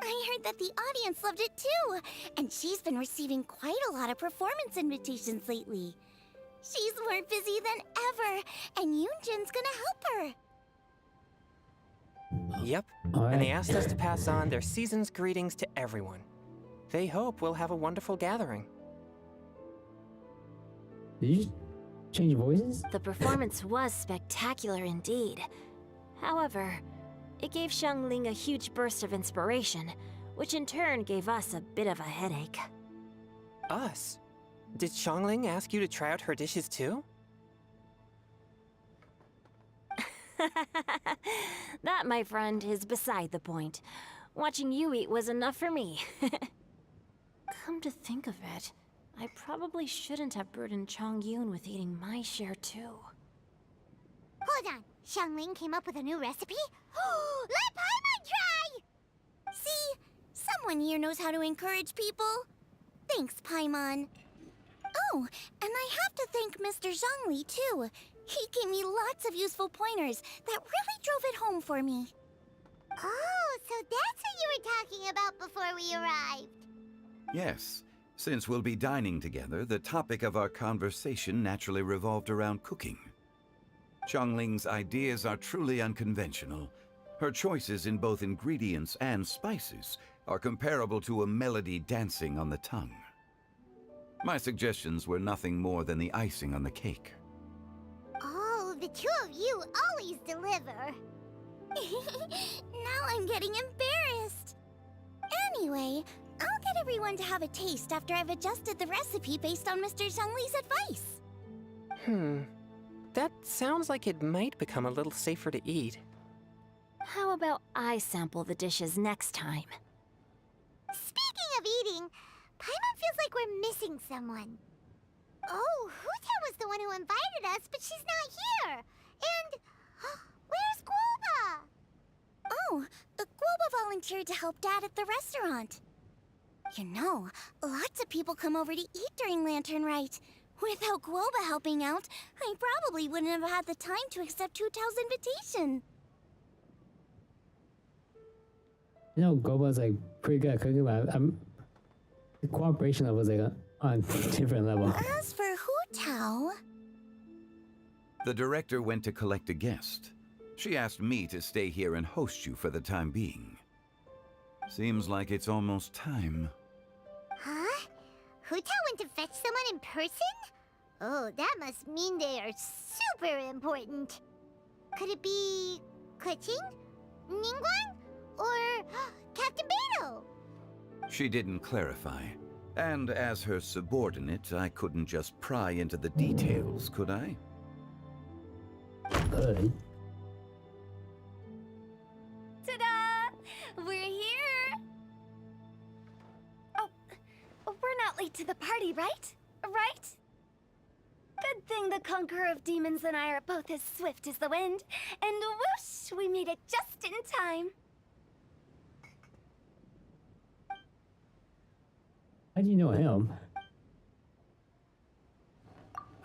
I heard that the audience loved it too, and she's been receiving quite a lot of performance invitations lately. She's more busy than ever, and Yoonjin's gonna help her. Yep, and they asked us to pass on their season's greetings to everyone. They hope we'll have a wonderful gathering. Did you change voices? The performance was spectacular indeed. However, it gave Xiangling a huge burst of inspiration, which in turn gave us a bit of a headache. Us? Did Xiangling ask you to try out her dishes too? That, my friend, is beside the point. Watching you eat was enough for me. Come to think of it, I probably shouldn't have burdened Chongyun with eating my share too. Hold on, Xiangling came up with a new recipe? Let Paimon try! See? Someone here knows how to encourage people. Thanks, Paimon. Oh, and I have to thank Mr. Zhongli too. He gave me lots of useful pointers that really drove it home for me. Oh, so that's what you were talking about before we arrived. Yes. Since we'll be dining together, the topic of our conversation naturally revolved around cooking. Xiangling's ideas are truly unconventional. Her choices in both ingredients and spices are comparable to a melody dancing on the tongue. My suggestions were nothing more than the icing on the cake. Oh, the two of you always deliver. Now I'm getting embarrassed. Anyway, I'll get everyone to have a taste after I've adjusted the recipe based on Mr. Zhongli's advice. That sounds like it might become a little safer to eat. How about I sample the dishes next time? Speaking of eating, Paimon feels like we're missing someone. Oh, Huta was the one who invited us, but she's not here. And where's Guoba? Oh, Guoba volunteered to help Dad at the restaurant. You know, lots of people come over to eat during Lantern Rite. Without Guoba helping out, I probably wouldn't have had the time to accept Hu Tao's invitation. You know, Goba's like pretty good at cooking, but the cooperation level is like on a different level. As for Hu Tao... The director went to collect a guest. She asked me to stay here and host you for the time being. Seems like it's almost time. Huh? Hu Tao went to fetch someone in person? Oh, that must mean they are super important. Could it be Kuching? Ningguang? Or Captain Beto? She didn't clarify. And as her subordinate, I couldn't just pry into the details, could I? Could. Ta-da! We're here! Oh, we're not late to the party, right? Right? Good thing the Conqueror of Demons and I are both as swift as the wind. And whoosh, we made it just in time. How do you know him?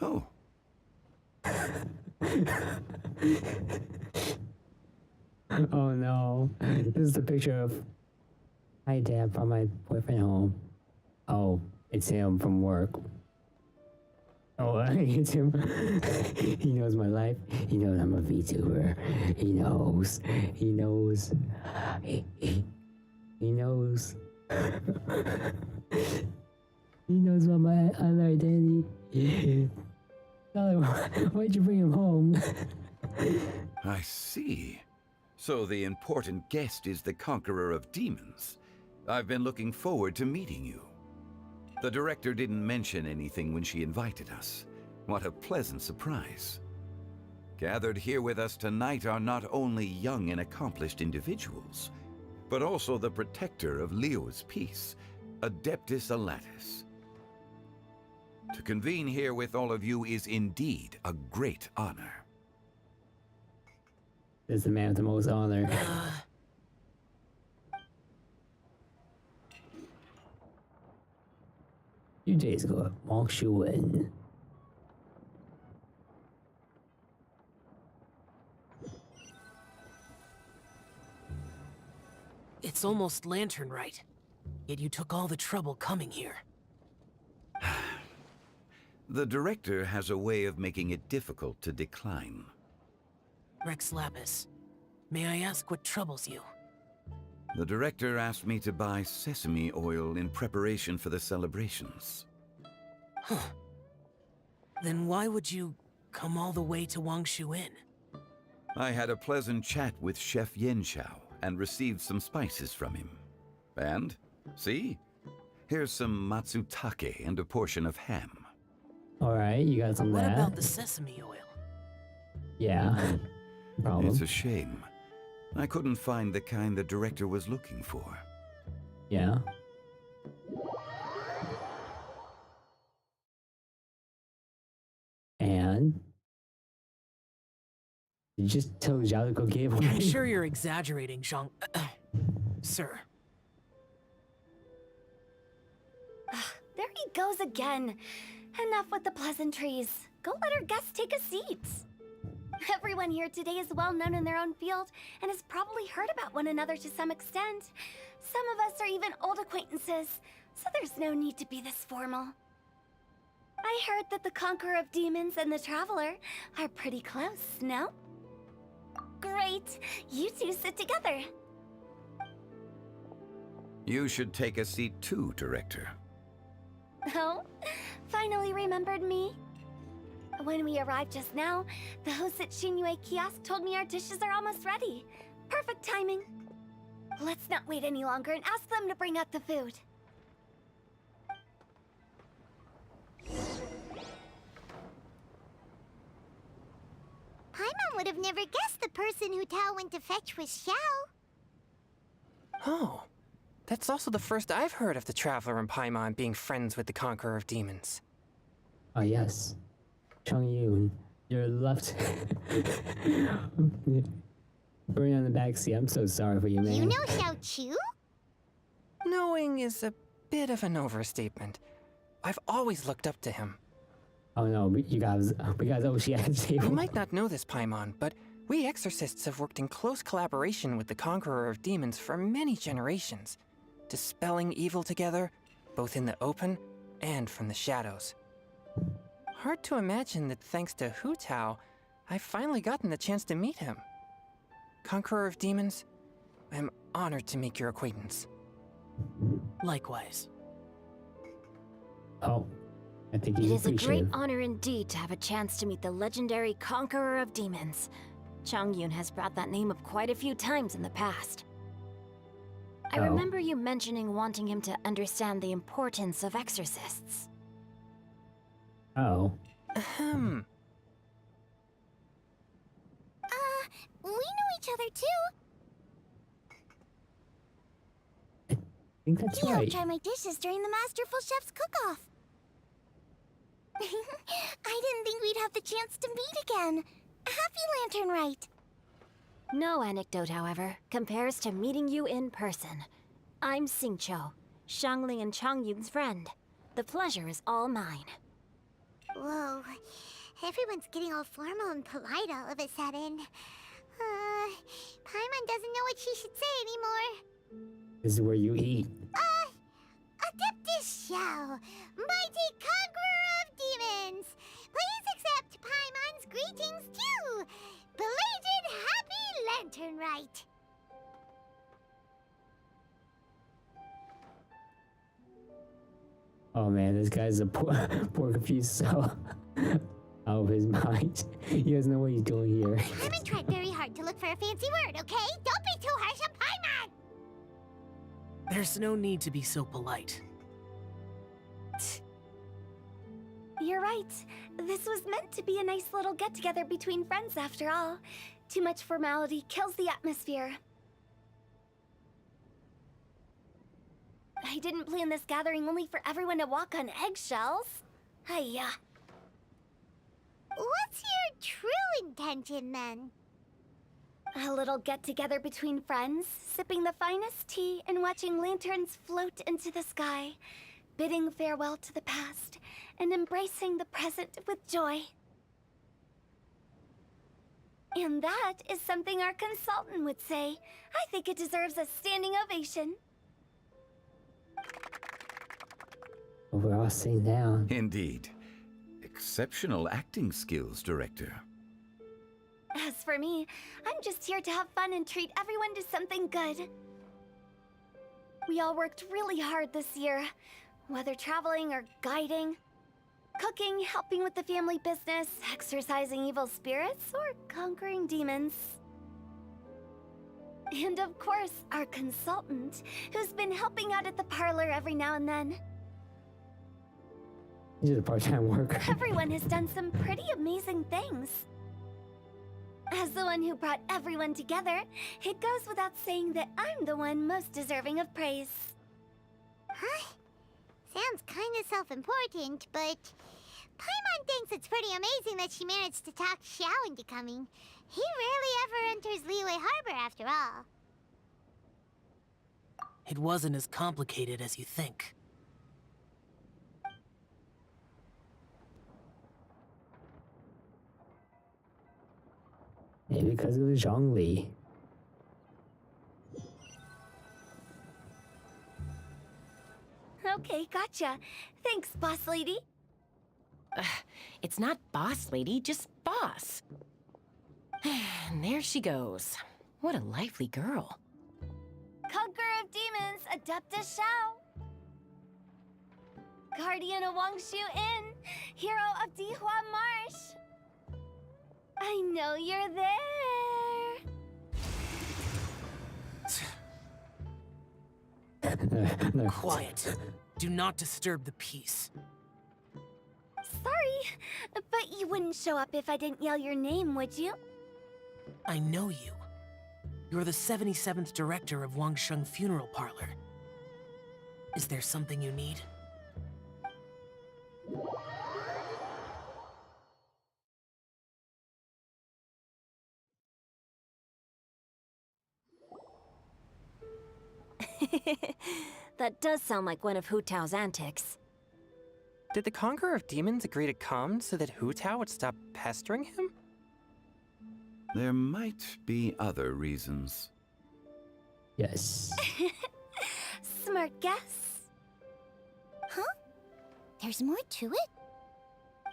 Oh. Oh no. This is a picture of hi Dad from my boyfriend home. Oh, it's him from work. Oh, it's him. He knows my life. He knows I'm a VTuber. He knows. He knows. He knows. He knows about my other identity. Why'd you bring him home? I see. So the important guest is the conqueror of demons. I've been looking forward to meeting you. The director didn't mention anything when she invited us. What a pleasant surprise. Gathered here with us tonight are not only young and accomplished individuals, but also the protector of Leo's peace, Adeptus Alatus. To convene here with all of you is indeed a great honor. This is the man with the most honor. Few days ago, Wang Shuwen. It's almost lantern right. Yet you took all the trouble coming here. The director has a way of making it difficult to decline. Rex Lapis, may I ask what troubles you? The director asked me to buy sesame oil in preparation for the celebrations. Huh. Then why would you come all the way to Wangshu Inn? I had a pleasant chat with Chef Yanxiao and received some spices from him. And, see? Here's some matsutake and a portion of ham. Alright, you got some of What that. about the sesame oil? Yeah. Problem. It's a shame. I couldn't find the kind the director was looking for. Yeah. And you just told Zhao to go get one. I'm sure you're exaggerating, Zhang. Sir. There he goes again. Enough with the pleasantries. Go let our guests take a seat. Everyone here today is well known in their own field and has probably heard about one another to some extent. Some of us are even old acquaintances, so there's no need to be this formal. I heard that the Conqueror of Demons and the Traveler are pretty close, no? Great! You two sit together. You should take a seat too, Director. Oh? Finally remembered me? When we arrived just now, the hosts at Shinue Kiosk told me our dishes are almost ready. Perfect timing. Let's not wait any longer and ask them to bring out the food. Paimon would have never guessed the person who Tao went to fetch was Xiao. Oh, that's also the first I've heard of the Traveler and Paimon being friends with the Conqueror of Demons. Oh yes. Chung Yun, you're left. Burning on the backseat. I'm so sorry for you, man. You know Xiao Chu? Knowing is a bit of an overstatement. I've always looked up to him. Oh no, you guys oh she had a table. You might not know this, Paimon, but we exorcists have worked in close collaboration with the Conqueror of Demons for many generations, dispelling evil together, both in the open and from the shadows. Hard to imagine that thanks to Hu Tao, I've finally gotten the chance to meet him. Conqueror of Demons, I'm honored to make your acquaintance. Likewise. Oh, I think It he's is a great appreciative. honor indeed to have a chance to meet the legendary Conqueror of Demons. Changyun has brought that name up quite a few times in the past. I remember you mentioning wanting him to understand the importance of exorcists. Oh. Ahem. We know each other too. I think that's You right. helped try my dishes during the Masterful Chef's cook-off. I didn't think we'd have the chance to meet again. Happy Lantern Rite. No anecdote, however, compares to meeting you in person. I'm Xingqiu, Shangli and Changyun's friend. The pleasure is all mine. Whoa. Everyone's getting all formal and polite all of a sudden. Paimon doesn't know what she should say anymore. This is where you eat. Adeptus Shao, mighty conqueror of demons, please accept Paimon's greetings too. Belated happy lantern rite. Oh man, this guy's a poor confused so out of his mind. He doesn't know what he's doing here. Paimon tried very hard to look for a fancy word, okay? Don't be too harsh on Paimon! There's no need to be so polite. You're right. This was meant to be a nice little get-together between friends after all. Too much formality kills the atmosphere. I didn't plan this gathering only for everyone to walk on eggshells. Hiya. What's your true intention then? A little get-together between friends, sipping the finest tea and watching lanterns float into the sky, bidding farewell to the past and embracing the present with joy. And that is something our consultant would say. I think it deserves a standing ovation. We're all sitting down. Indeed. Exceptional acting skills, Director. As for me, I'm just here to have fun and treat everyone to something good. We all worked really hard this year, whether traveling or guiding, cooking, helping with the family business, exorcising evil spirits, or conquering demons. And of course, our consultant, who's been helping out at the parlor every now and then. He's a part-time worker. Everyone has done some pretty amazing things. As the one who brought everyone together, it goes without saying that I'm the one most deserving of praise. Huh? Sounds kinda self-important, but Paimon thinks it's pretty amazing that she managed to talk Xiao into coming. He rarely ever enters Liyue Harbor after all. It wasn't as complicated as you think. Maybe because it was Zhongli. Okay, gotcha. Thanks, boss lady. It's not boss lady, just boss. And there she goes. What a lively girl. Conqueror of demons, Adeptus Shao. Guardian of Wangshu Inn, hero of Dihua Marsh. I know you're there. No. Quiet. Do not disturb the peace. Sorry, but you wouldn't show up if I didn't yell your name, would you? I know you. You're the 77th director of Wangsheng Funeral Parlor. Is there something you need? That does sound like one of Hu Tao's antics. Did the Conqueror of Demons agree to come so that Hu Tao would stop pestering him? There might be other reasons. Yes. Smart guess. Huh? There's more to it?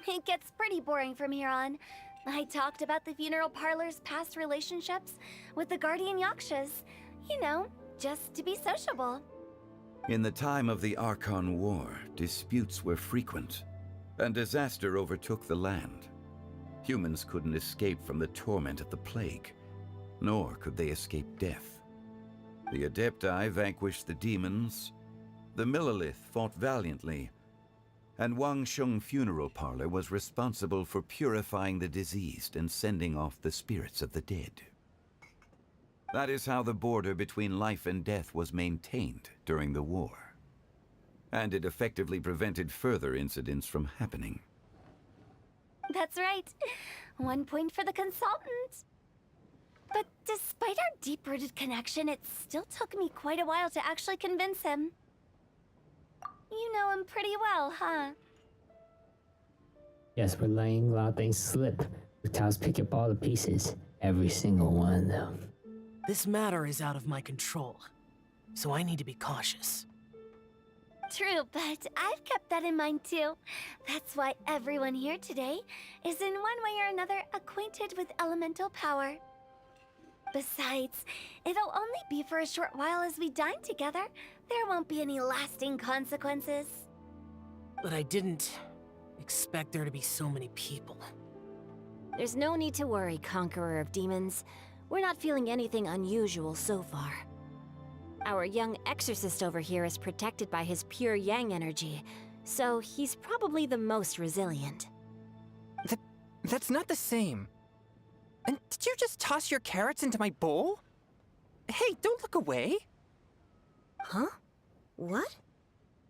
It gets pretty boring from here on. I talked about the funeral parlor's past relationships with the guardian yakshas. You know, just to be sociable. In the time of the Archon War, disputes were frequent, and disaster overtook the land. Humans couldn't escape from the torment of the plague, nor could they escape death. The Adepti vanquished the demons, the Millelith fought valiantly, and Wangsheng Funeral Parlor was responsible for purifying the diseased and sending off the spirits of the dead. That is how the border between life and death was maintained during the war. And it effectively prevented further incidents from happening. That's right. 1 point for the consultant. But despite our deep-rooted connection, it still took me quite a while to actually convince him. You know him pretty well, huh? Yes, we're letting a lot of things slip. Vita's pick up all the pieces. Every single one of them. This matter is out of my control, so I need to be cautious. True, but I've kept that in mind too. That's why everyone here today is in one way or another acquainted with elemental power. Besides, it'll only be for a short while as we dine together. There won't be any lasting consequences. But I didn't expect there to be so many people. There's no need to worry, Conqueror of Demons. We're not feeling anything unusual so far. Our young exorcist over here is protected by his pure yang energy, so he's probably the most resilient. That's not the same. And did you just toss your carrots into my bowl? Hey, don't look away. Huh? What?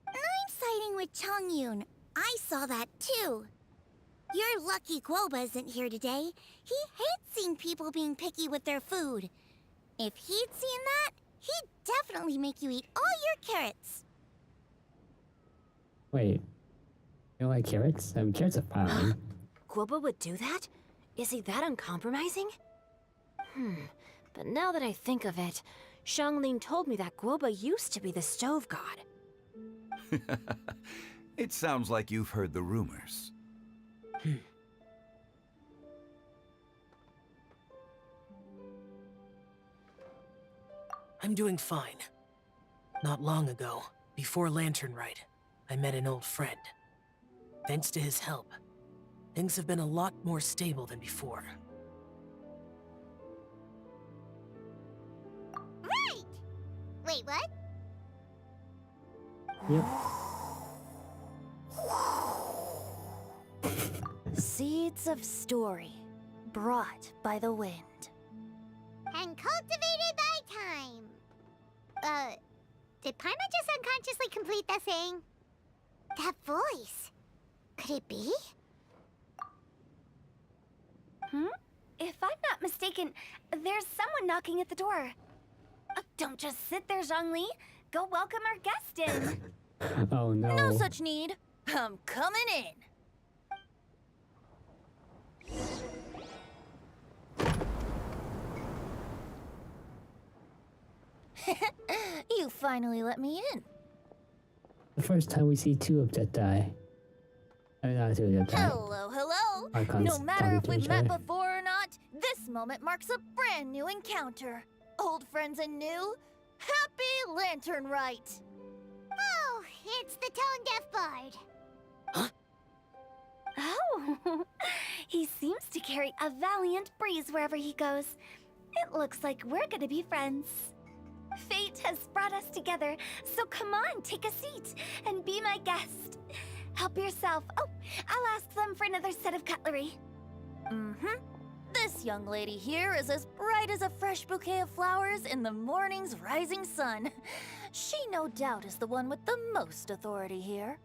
I'm siding with Chongyun. I saw that too. You're lucky Guoba isn't here today. He hates seeing people being picky with their food. If he'd seen that, he'd definitely make you eat all your carrots. Wait. You don't like carrots? I mean, carrots are fine. Guoba would do that? Is he that uncompromising? But now that I think of it, Xianglin told me that Guoba used to be the stove god. It sounds like you've heard the rumors. I'm doing fine. Not long ago, before Lantern Rite, I met an old friend. Thanks to his help, things have been a lot more stable than before. Right! Wait, what? Yep. Seeds of story, brought by the wind. And cultivated by time. Did Paimon just unconsciously complete that saying? That voice. Could it be? If I'm not mistaken, there's someone knocking at the door. Don't just sit there, Zhongli. Go welcome our guest in. Oh no. No such need. I'm coming in. You finally let me in. The first time we see two of Jedi. I mean, not two of Jedi. Hello, hello. Icons No matter if talking to we've each met other. before or not, this moment marks a brand new encounter. Old friends and new. Happy Lantern Rite. Oh, it's the tone-deaf bard. Oh, he seems to carry a valiant breeze wherever he goes. It looks like we're gonna be friends. Fate has brought us together, so come on, take a seat and be my guest. Help yourself. Oh, I'll ask them for another set of cutlery. This young lady here is as bright as a fresh bouquet of flowers in the morning's rising sun. She no doubt is the one with the most authority here.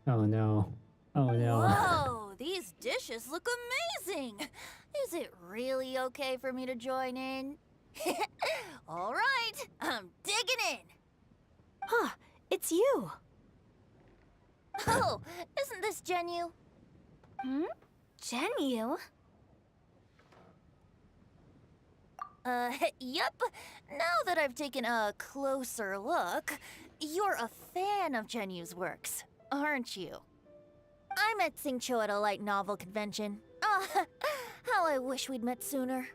Oh no. Oh no. Whoa, these dishes look amazing. Is it really okay for me to join in? All right, I'm digging in. Huh, it's you. Oh, isn't this Genyu? Genyu? Yep. Now that I've taken a closer look, you're a fan of Genyu's works, aren't you? I met Xingqiu at a light novel convention. How I wish we'd met sooner.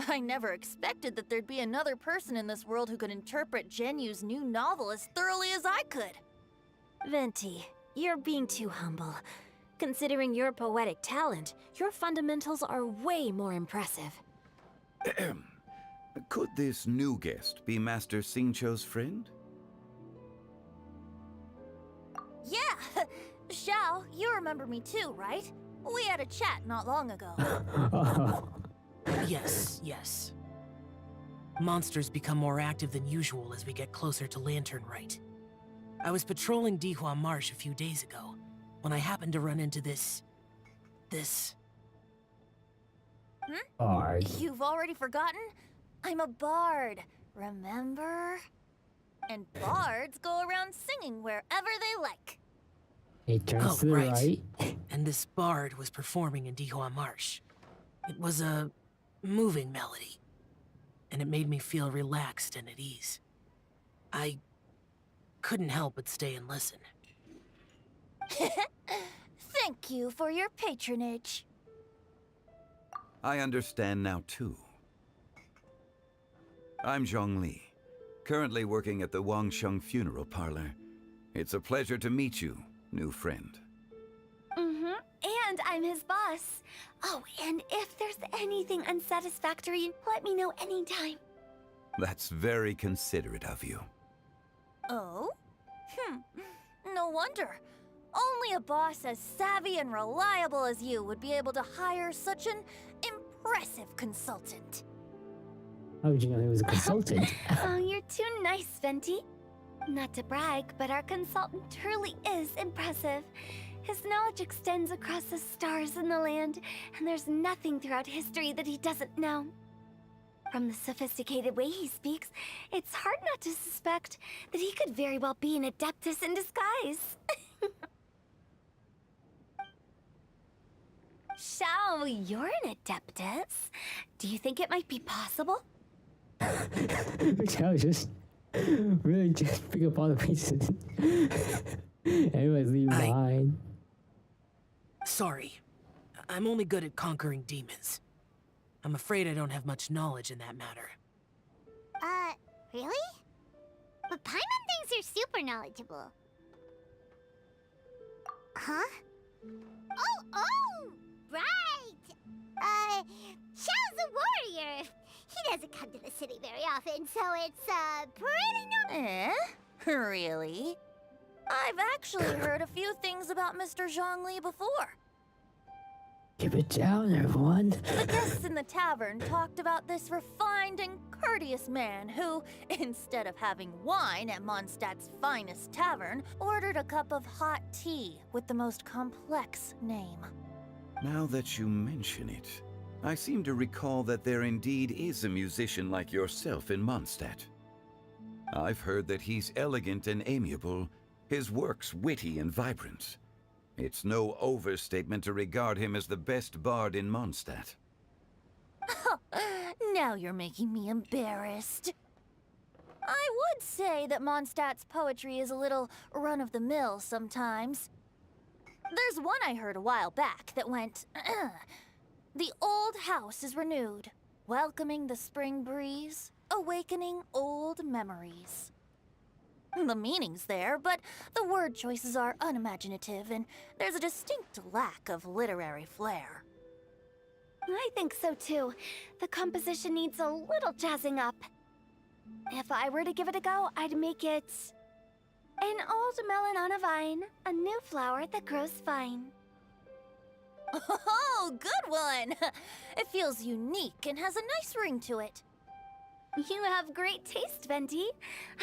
I never expected that there'd be another person in this world who could interpret Genyu's new novel as thoroughly as I could. Venti, you're being too humble. Considering your poetic talent, your fundamentals are way more impressive. Could this new guest be Master Xingqiu's friend? Yeah! Xiao, you remember me too, right? We had a chat not long ago. Yes. Monsters become more active than usual as we get closer to Lantern Rite. I was patrolling Dihua Marsh a few days ago, when I happened to run into this... Bard. You've already forgotten? I'm a bard, remember? And bards go around singing wherever they like. He turns Oh, to the right. right. And this bard was performing in Dihua Marsh. It was a moving melody, and it made me feel relaxed and at ease. I couldn't help but stay and listen. Thank you for your patronage. I understand now, too. I'm Zhongli, currently working at the Wangsheng Funeral Parlor. It's a pleasure to meet you, new friend. And I'm his boss. Oh, and if there's anything unsatisfactory, let me know anytime. That's very considerate of you. Oh? No wonder. Only a boss as savvy and reliable as you would be able to hire such an impressive consultant. How did you know he was a consultant? Oh, you're too nice, Venti. Not to brag, but our consultant truly is impressive. His knowledge extends across the stars and the land, and there's nothing throughout history that he doesn't know. From the sophisticated way he speaks, it's hard not to suspect that he could very well be an adeptus in disguise. Shao, you're an adeptus. Do you think it might be possible? I was just really just pick up all the pieces. Everybody's leaving behind. Sorry. I'm only good at conquering demons. I'm afraid I don't have much knowledge in that matter. Really? But Paimon thinks you're super knowledgeable. Huh? Oh! Right! Xiao's a warrior. He doesn't come to the city very often, so it's, pretty Really? I've actually heard a few things about Mr. Zhongli before. Keep it down, everyone. The guests in the tavern talked about this refined and courteous man who, instead of having wine at Mondstadt's finest tavern, ordered a cup of hot tea with the most complex name. Now that you mention it, I seem to recall that there indeed is a musician like yourself in Mondstadt. I've heard that he's elegant and amiable, his works witty and vibrant. It's no overstatement to regard him as the best bard in Mondstadt. Now you're making me embarrassed. I would say that Mondstadt's poetry is a little run-of-the-mill sometimes. There's one I heard a while back that went, "The old house is renewed, welcoming the spring breeze, awakening old memories." The meaning's there, but the word choices are unimaginative, and there's a distinct lack of literary flair. I think so too. The composition needs a little jazzing up. If I were to give it a go, I'd make it an old melon on a vine, a new flower that grows fine. Oh, good one! It feels unique and has a nice ring to it. You have great taste, Venti.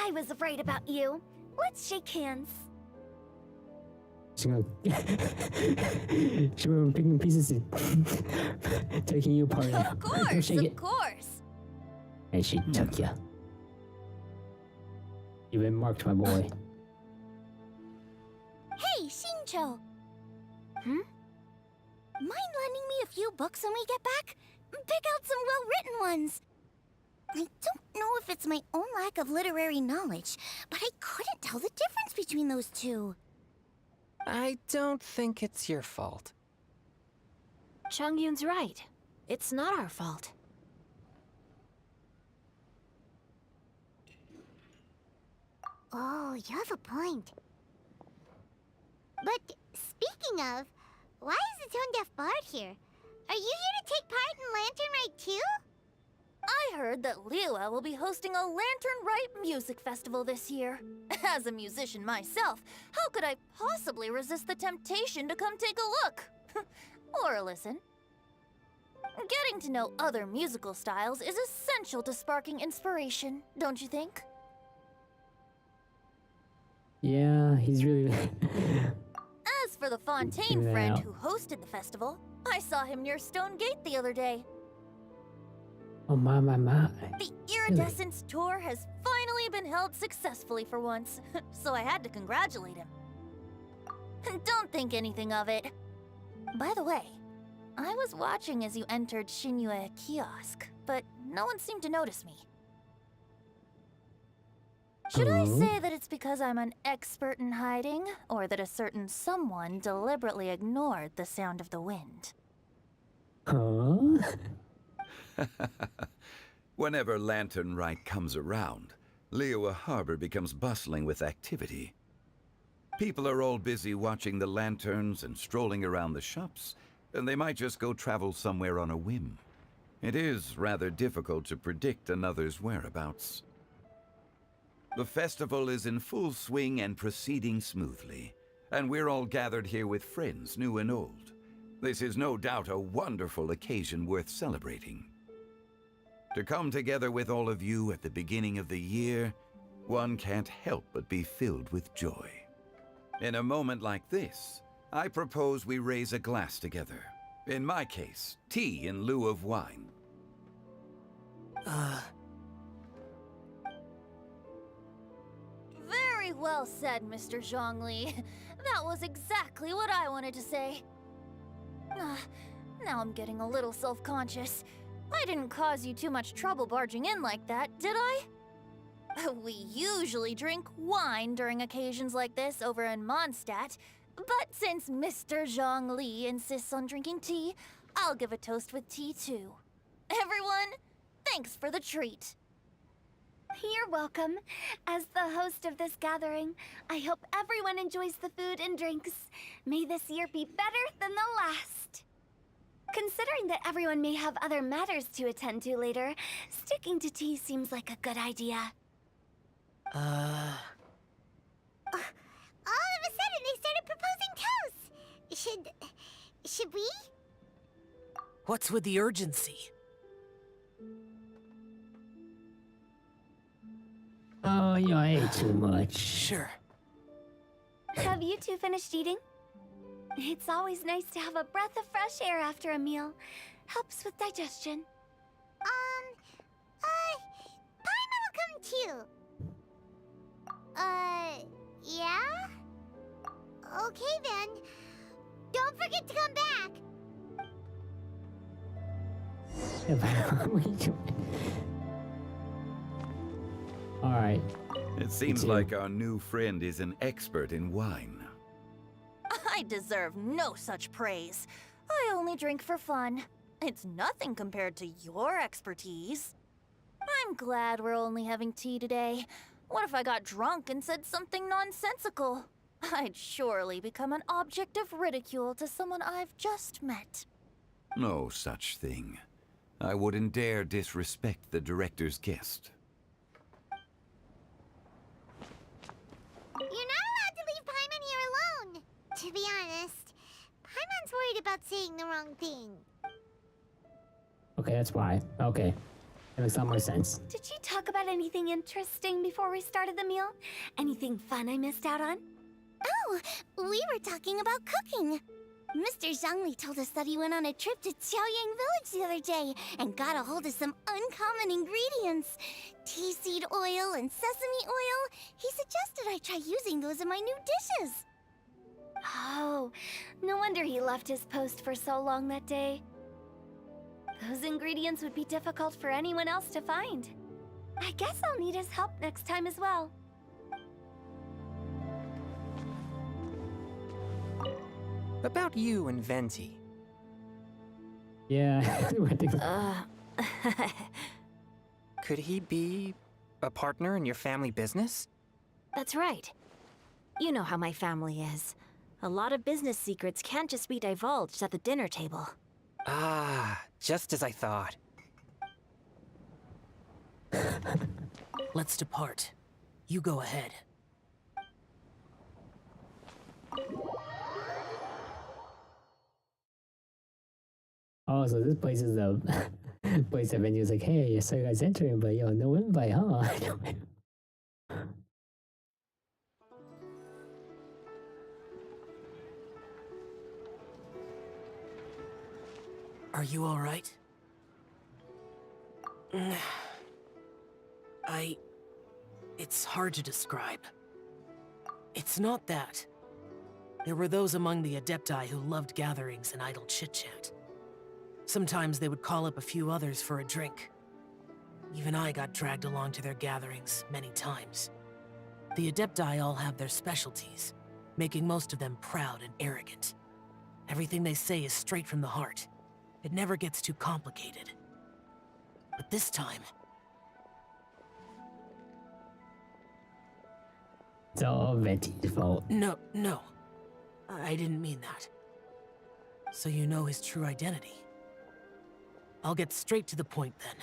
I was afraid about you. Let's shake hands. She were picking pieces and taking you apart. Of course, of course. And she took you. You've been marked, my boy. Hey, Shincho! Mind lending me a few books when we get back? Pick out some well-written ones. I don't know if it's my own lack of literary knowledge, but I couldn't tell the difference between those two. I don't think it's your fault. Chongyun's right. It's not our fault. Oh, you have a point. But speaking of, why is the tone-deaf bard here? Are you here to take part in Lantern Rite too? I heard that Liyue will be hosting a Lantern Rite music festival this year. As a musician myself, how could I possibly resist the temptation to come take a look? Or listen. Getting to know other musical styles is essential to sparking inspiration, don't you think? Yeah, he's really... As for the Fontaine friend who hosted the festival, I saw him near Stone Gate the other day. Oh my. The Iridescence tour has finally been held successfully for once, so I had to congratulate him. Don't think anything of it. By the way, I was watching as you entered Shinyue Kiosk, but no one seemed to notice me. Should I say that it's because I'm an expert in hiding, or that a certain someone deliberately ignored the sound of the wind? Huh? Whenever Lantern Rite comes around, Liyue Harbor becomes bustling with activity. People are all busy watching the lanterns and strolling around the shops, and they might just go travel somewhere on a whim. It is rather difficult to predict another's whereabouts. The festival is in full swing and proceeding smoothly, and we're all gathered here with friends, new and old. This is no doubt a wonderful occasion worth celebrating. To come together with all of you at the beginning of the year, one can't help but be filled with joy. In a moment like this, I propose we raise a glass together. In my case, tea in lieu of wine. Very well said, Mr. Zhongli. That was exactly what I wanted to say. Now I'm getting a little self-conscious. I didn't cause you too much trouble barging in like that, did I? We usually drink wine during occasions like this over in Mondstadt, but since Mr. Zhongli insists on drinking tea, I'll give a toast with tea too. Everyone, thanks for the treat. You're welcome. As the host of this gathering, I hope everyone enjoys the food and drinks. May this year be better than the last. Considering that everyone may have other matters to attend to later, sticking to tea seems like a good idea. All of a sudden, they started proposing toasts. Should we? What's with the urgency? Oh, you ate too much. Sure. Have you two finished eating? It's always nice to have a breath of fresh air after a meal. Helps with digestion. Paimon will come too. Yeah? Okay then. Don't forget to come back. Alright. It seems like our new friend is an expert in wine. I deserve no such praise. I only drink for fun. It's nothing compared to your expertise. I'm glad we're only having tea today. What if I got drunk and said something nonsensical? I'd surely become an object of ridicule to someone I've just met. No such thing. I wouldn't dare disrespect the director's guest. You're not allowed to leave Paimon here alone. To be honest, Paimon's worried about saying the wrong thing. Okay, that's why. Okay. That makes a lot more sense. Did you talk about anything interesting before we started the meal? Anything fun I missed out on? Oh, we were talking about cooking. Mr. Zhongli told us that he went on a trip to Qiaoyang Village the other day and got a hold of some uncommon ingredients. Tea seed oil and sesame oil. He suggested I try using those in my new dishes. Oh, no wonder he left his post for so long that day. Those ingredients would be difficult for anyone else to find. I guess I'll need his help next time as well. About you and Venti. Yeah. Could he be a partner in your family business? That's right. You know how my family is. A lot of business secrets can't just be divulged at the dinner table. Ah, just as I thought. Let's depart. You go ahead. Oh, so this place is the place that venue's like, hey, I saw you guys entering, but yo, no invite, huh? Are you all right? It's hard to describe. It's not that. There were those among the Adepti who loved gatherings and idle chit-chat. Sometimes they would call up a few others for a drink. Even I got dragged along to their gatherings many times. The Adepti all have their specialties, making most of them proud and arrogant. Everything they say is straight from the heart. It never gets too complicated. But this time... It's all Venti's fault. No. I didn't mean that. So you know his true identity. I'll get straight to the point then.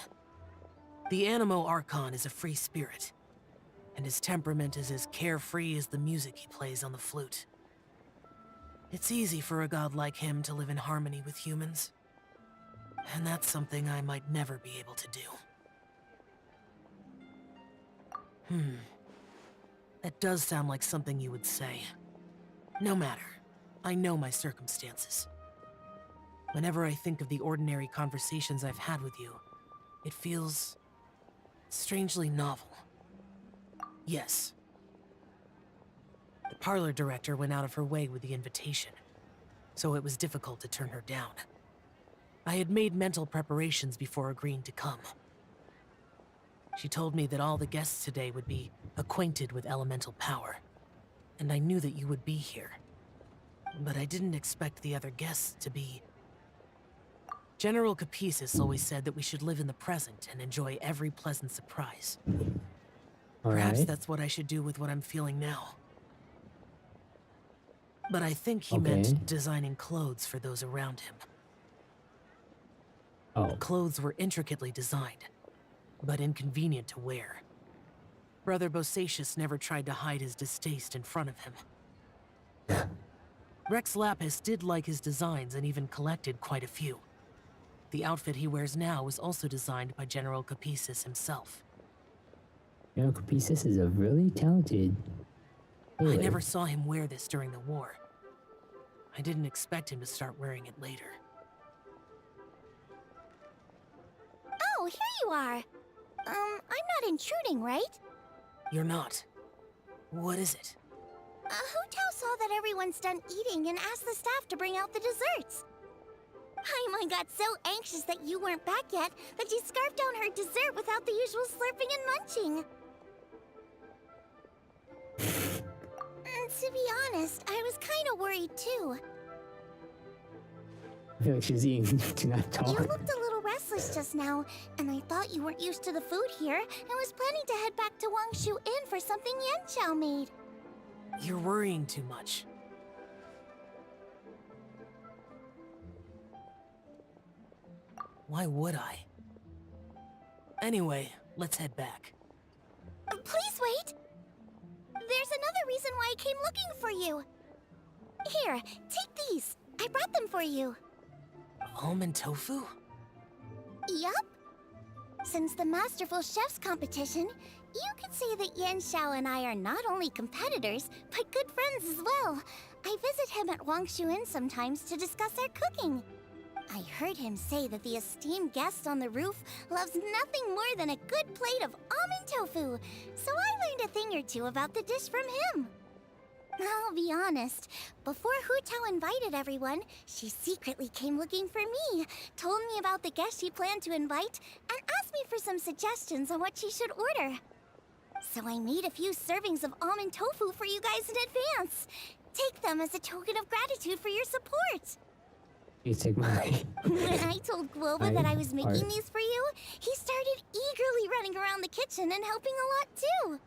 The Animo Archon is a free spirit, and his temperament is as carefree as the music he plays on the flute. It's easy for a god like him to live in harmony with humans, and that's something I might never be able to do. That does sound like something you would say. No matter. I know my circumstances. Whenever I think of the ordinary conversations I've had with you, it feels strangely novel. Yes. The parlor director went out of her way with the invitation, so it was difficult to turn her down. I had made mental preparations before agreeing to come. She told me that all the guests today would be acquainted with elemental power, and I knew that you would be here. But I didn't expect the other guests to be... General Capisis always said that we should live in the present and enjoy every pleasant surprise. Perhaps that's what I should do with what I'm feeling now. But I think he meant designing clothes for those around him. The clothes were intricately designed, but inconvenient to wear. Brother Bosacius never tried to hide his distaste in front of him. Rex Lapis did like his designs and even collected quite a few. The outfit he wears now was also designed by General Capisis himself. General Capisis is a really talented tailor. I never saw him wear this during the war. I didn't expect him to start wearing it later. Oh, here you are. I'm not intruding, right? You're not. What is it? Hu Tao saw that everyone's done eating and asked the staff to bring out the desserts. Paimon got so anxious that you weren't back yet that she scarfed down her dessert without the usual slurping and munching. To be honest, I was kind of worried too. I feel like she's eating to not talk. You looked a little restless just now, and I thought you weren't used to the food here and was planning to head back to Wangshu Inn for something Yanxiao made. You're worrying too much. Why would I? Anyway, let's head back. Please wait! There's another reason why I came looking for you. Here, take these. I brought them for you. Almond tofu? Yup. Since the Masterful Chef's competition, you could say that Yanxiao and I are not only competitors, but good friends as well. I visit him at Wangshu Inn sometimes to discuss our cooking. I heard him say that the esteemed guest on the roof loves nothing more than a good plate of almond tofu, so I learned a thing or two about the dish from him. I'll be honest, before Hu Tao invited everyone, she secretly came looking for me, told me about the guests she planned to invite, and asked me for some suggestions on what she should order. So I made a few servings of almond tofu for you guys in advance. Take them as a token of gratitude for your support. You take my... When I told Guoba that I was making these for you, he started eagerly running around the kitchen and helping a lot too.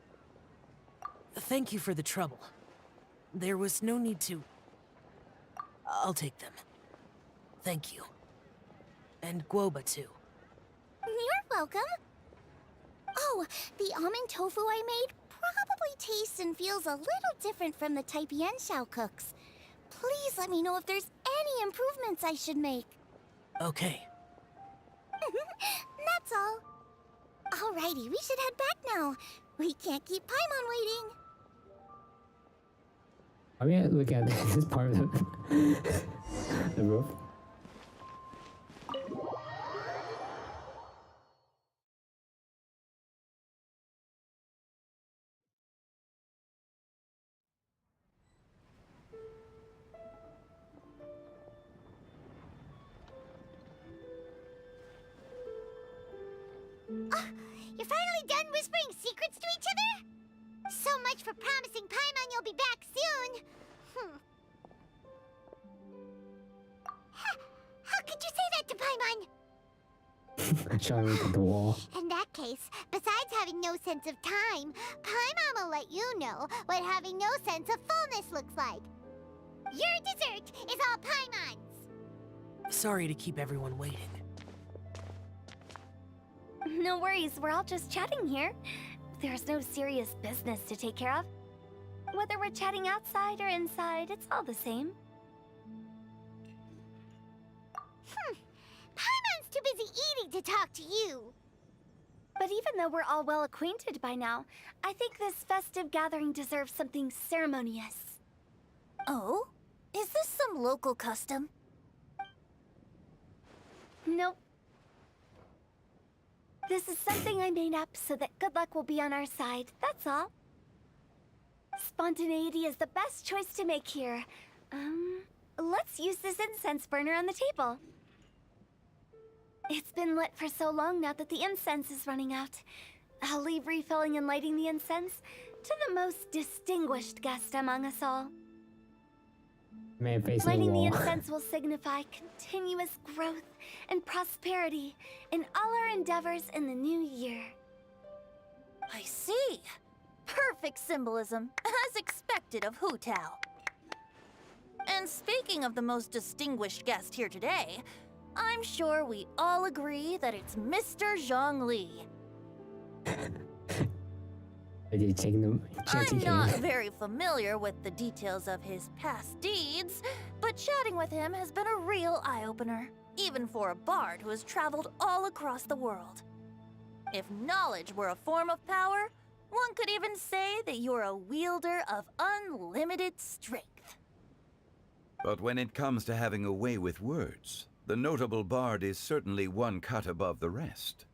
Thank you for the trouble. There was no need to... I'll take them. Thank you. And Guoba too. You're welcome. Oh, the almond tofu I made probably tastes and feels a little different from the type Yanxiao cooks. Please let me know if there's any improvements I should make. Okay. That's all. Alrighty, we should head back now. We can't keep Paimon waiting. I'm gonna look at this part of the roof. You're finally done whispering secrets to each other? So much for promising Paimon you'll be back soon. How could you say that to Paimon? Showing at the wall. In that case, besides having no sense of time, Paimon will let you know what having no sense of fullness looks like. Your dessert is all Paimon's. Sorry to keep everyone waiting. No worries, we're all just chatting here. There's no serious business to take care of. Whether we're chatting outside or inside, it's all the same. Paimon's too busy eating to talk to you. But even though we're all well acquainted by now, I think this festive gathering deserves something ceremonious. Oh? Is this some local custom? Nope. This is something I made up so that good luck will be on our side, that's all. Spontaneity is the best choice to make here. Let's use this incense burner on the table. It's been lit for so long now that the incense is running out. I'll leave refilling and lighting the incense to the most distinguished guest among us all. Man facing Lighting the the wall. incense will signify continuous growth and prosperity in all our endeavors in the new year. I see. Perfect symbolism, as expected of Hu Tao. And speaking of the most distinguished guest here today, I'm sure we all agree that it's Mr. Zhongli. Are they taking them? I'm not very familiar with the details of his past deeds, but chatting with him has been a real eye-opener, even for a bard who has traveled all across the world. If knowledge were a form of power, one could even say that you're a wielder of unlimited strength. But when it comes to having a way with words, the notable bard is certainly one cut above the rest.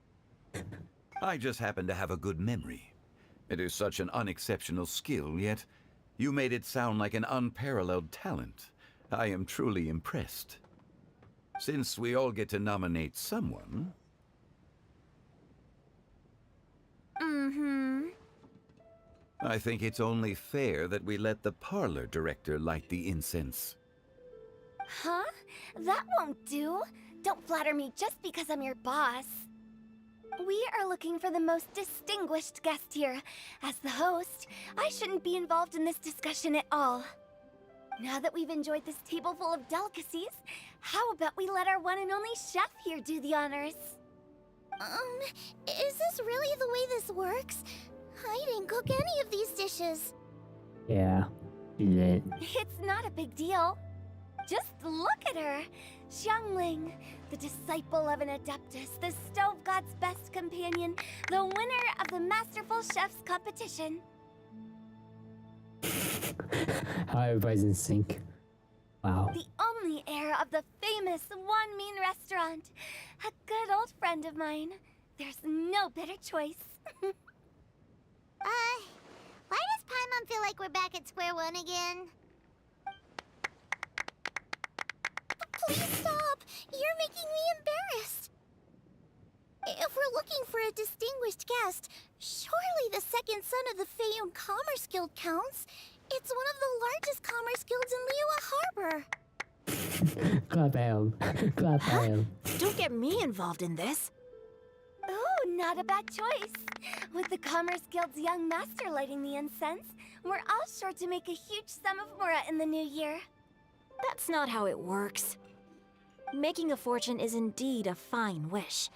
I just happen to have a good memory. It is such an unexceptional skill, yet you made it sound like an unparalleled talent. I am truly impressed. Since we all get to nominate someone... I think it's only fair that we let the parlor director light the incense. Huh? That won't do. Don't flatter me just because I'm your boss. We are looking for the most distinguished guest here. As the host, I shouldn't be involved in this discussion at all. Now that we've enjoyed this table full of delicacies, how about we let our one and only chef here do the honors? Is this really the way this works? I didn't cook any of these dishes. Yeah, you did. It's not a big deal. Just look at her. Xiangling, the disciple of an adeptus, the stove god's best companion, the winner of the Masterful Chef's competition. How everybody's in sync. Wow. The only heir of the famous One Mean restaurant. A good old friend of mine. There's no better choice. Why does Paimon feel like we're back at square one again? Please stop! You're making me embarrassed! If we're looking for a distinguished guest, surely the second son of the Feiyun Commerce Guild counts. It's one of the largest commerce guilds in Liyue Harbor. Clap at him. Clap at him. Don't get me involved in this. Oh, not a bad choice. With the Commerce Guild's young master lighting the incense, we're all sure to make a huge sum of mora in the new year. That's not how it works. Making a fortune is indeed a fine wish,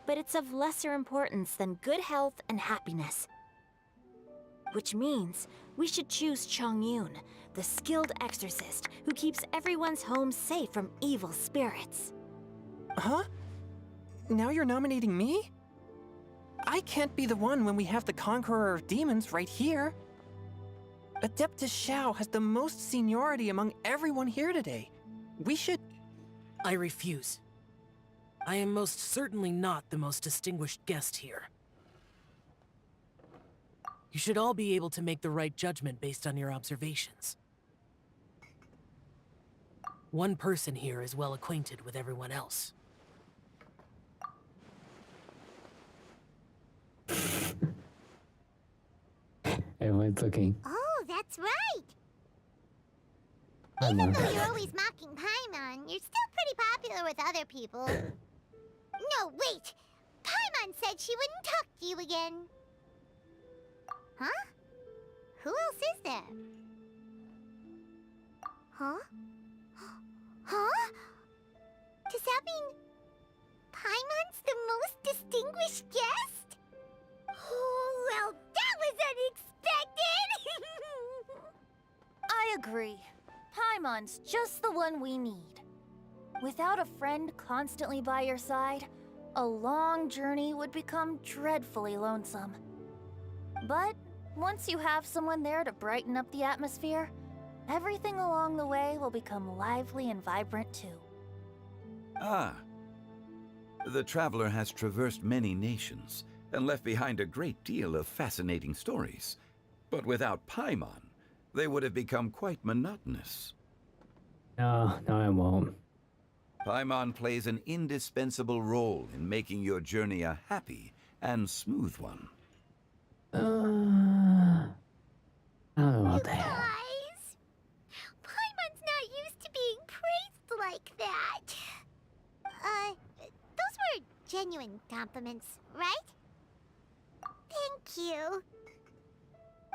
but it's of lesser importance than good health and happiness. Which means we should choose Chongyun, the skilled exorcist who keeps everyone's home safe from evil spirits. Huh? Now you're nominating me? I can't be the one when we have the Conqueror of Demons right here. Adeptus Xiao has the most seniority among everyone here today. We should... I refuse. I am most certainly not the most distinguished guest here. You should all be able to make the right judgment based on your observations. One person here is well acquainted with everyone else. Everyone's looking. Oh, that's right. I Even know. though you're always mocking Paimon, you're still pretty popular with other people. No, wait! Paimon said she wouldn't talk to you again. Huh? Who else is there? Huh? Huh? Does that mean Paimon's the most distinguished guest? Oh, well, that was unexpected! I agree. Paimon's just the one we need. Without a friend constantly by your side, a long journey would become dreadfully lonesome. But once you have someone there to brighten up the atmosphere, everything along the way will become lively and vibrant too. Ah. The traveler has traversed many nations and left behind a great deal of fascinating stories. But without Paimon, they would have become quite monotonous. No, I won't. Paimon plays an indispensable role in making your journey a happy and smooth one. I don't know about that. Guys, Paimon's not used to being praised like that. Those were genuine compliments, right? Thank you.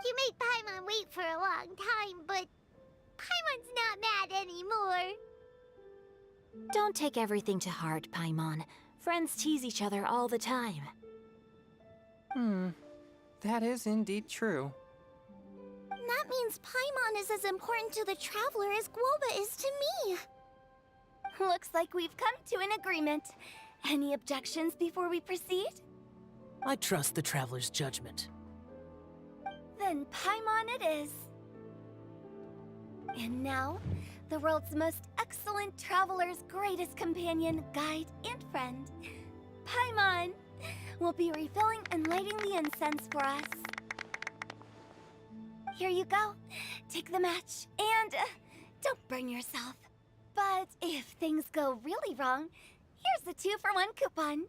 You made Paimon wait for a long time, but Paimon's not mad anymore. Don't take everything to heart, Paimon. Friends tease each other all the time. That is indeed true. That means Paimon is as important to the traveler as Guoba is to me. Looks like we've come to an agreement. Any objections before we proceed? I trust the traveler's judgment. Then Paimon it is. And now, the world's most excellent traveler's greatest companion, guide, and friend, Paimon, will be refilling and lighting the incense for us. Here you go. Take the match, and don't burn yourself. But if things go really wrong, here's the 2-for-1 coupon.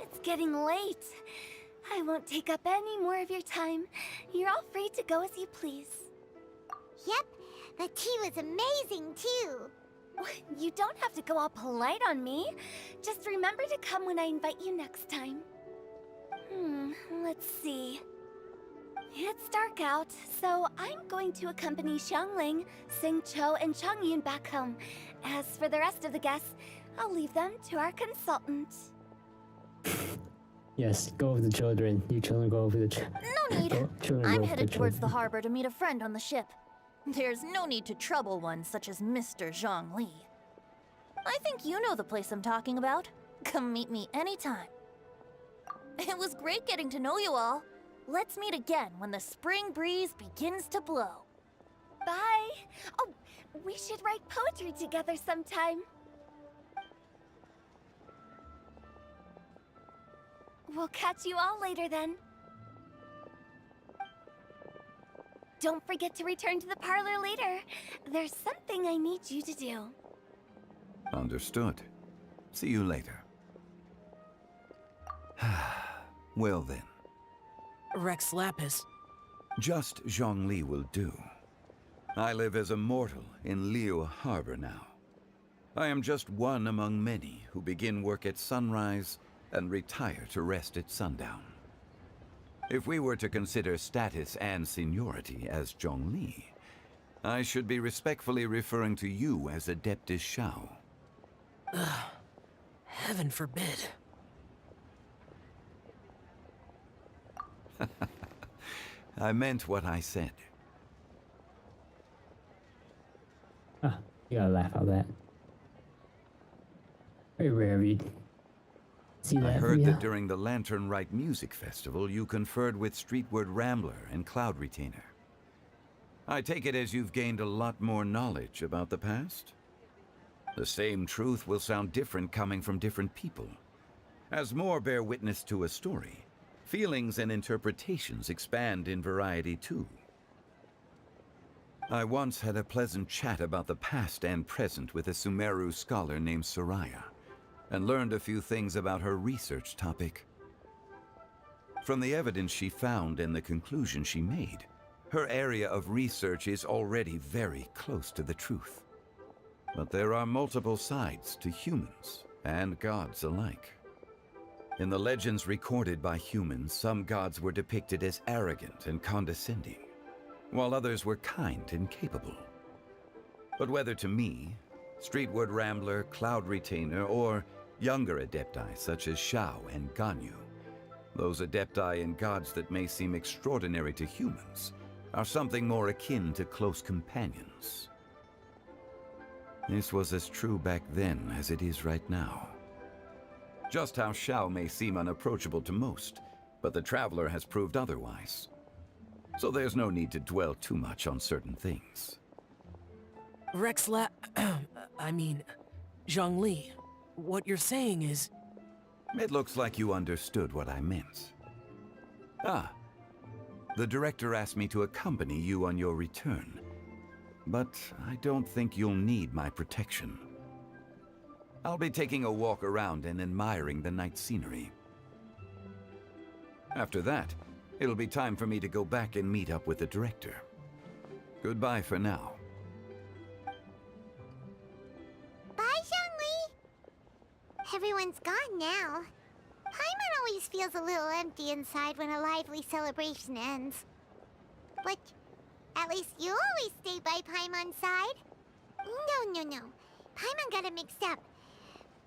It's getting late. I won't take up any more of your time. You're all free to go as you please. Yep, the tea was amazing too. You don't have to go all polite on me. Just remember to come when I invite you next time. Let's see. It's dark out, so I'm going to accompany Xiangling, Xingqiu, and Changyun back home. As for the rest of the guests, I'll leave them to our consultant. Yes, go with the children. You children go over the No need. children I'm go headed with the towards the children. harbor to meet a friend on the ship. There's no need to trouble one such as Mr. Zhongli. I think you know the place I'm talking about. Come meet me anytime. It was great getting to know you all. Let's meet again when the spring breeze begins to blow. Bye. Oh, we should write poetry together sometime. We'll catch you all later then. Don't forget to return to the parlor later. There's something I need you to do. Understood. See you later. Well then. Rex Lapis. Just Zhongli will do. I live as a mortal in Liu Harbor now. I am just one among many who begin work at sunrise and retire to rest at sundown. If we were to consider status and seniority as Zhongli, I should be respectfully referring to you as Adeptus Shao. Heaven forbid. I meant what I said. You gotta laugh at that. Very rare of you See I that? heard Yeah. that during the Lantern Rite Music Festival, you conferred with Streetward Rambler and Cloud Retainer. I take it as you've gained a lot more knowledge about the past? The same truth will sound different coming from different people. As more bear witness to a story, feelings and interpretations expand in variety too. I once had a pleasant chat about the past and present with a Sumeru scholar named Soraya, and learned a few things about her research topic. From the evidence she found and the conclusion she made, her area of research is already very close to the truth. But there are multiple sides to humans and gods alike. In the legends recorded by humans, some gods were depicted as arrogant and condescending, while others were kind and capable. But whether to me, Streetward Rambler, Cloud Retainer, or younger adepti such as Shao and Ganyu, those adepti and gods that may seem extraordinary to humans are something more akin to close companions. This was as true back then as it is right now. Just how Shao may seem unapproachable to most, but the Traveler has proved otherwise. So there's no need to dwell too much on certain things. Zhongli, what you're saying is... It looks like you understood what I meant. Ah, the director asked me to accompany you on your return, but I don't think you'll need my protection. I'll be taking a walk around and admiring the night scenery. After that, it'll be time for me to go back and meet up with the director. Goodbye for now. Bye, Zhongli! Everyone's gone now. Paimon always feels a little empty inside when a lively celebration ends. But at least you always stay by Paimon's side. No. Paimon got it mixed up.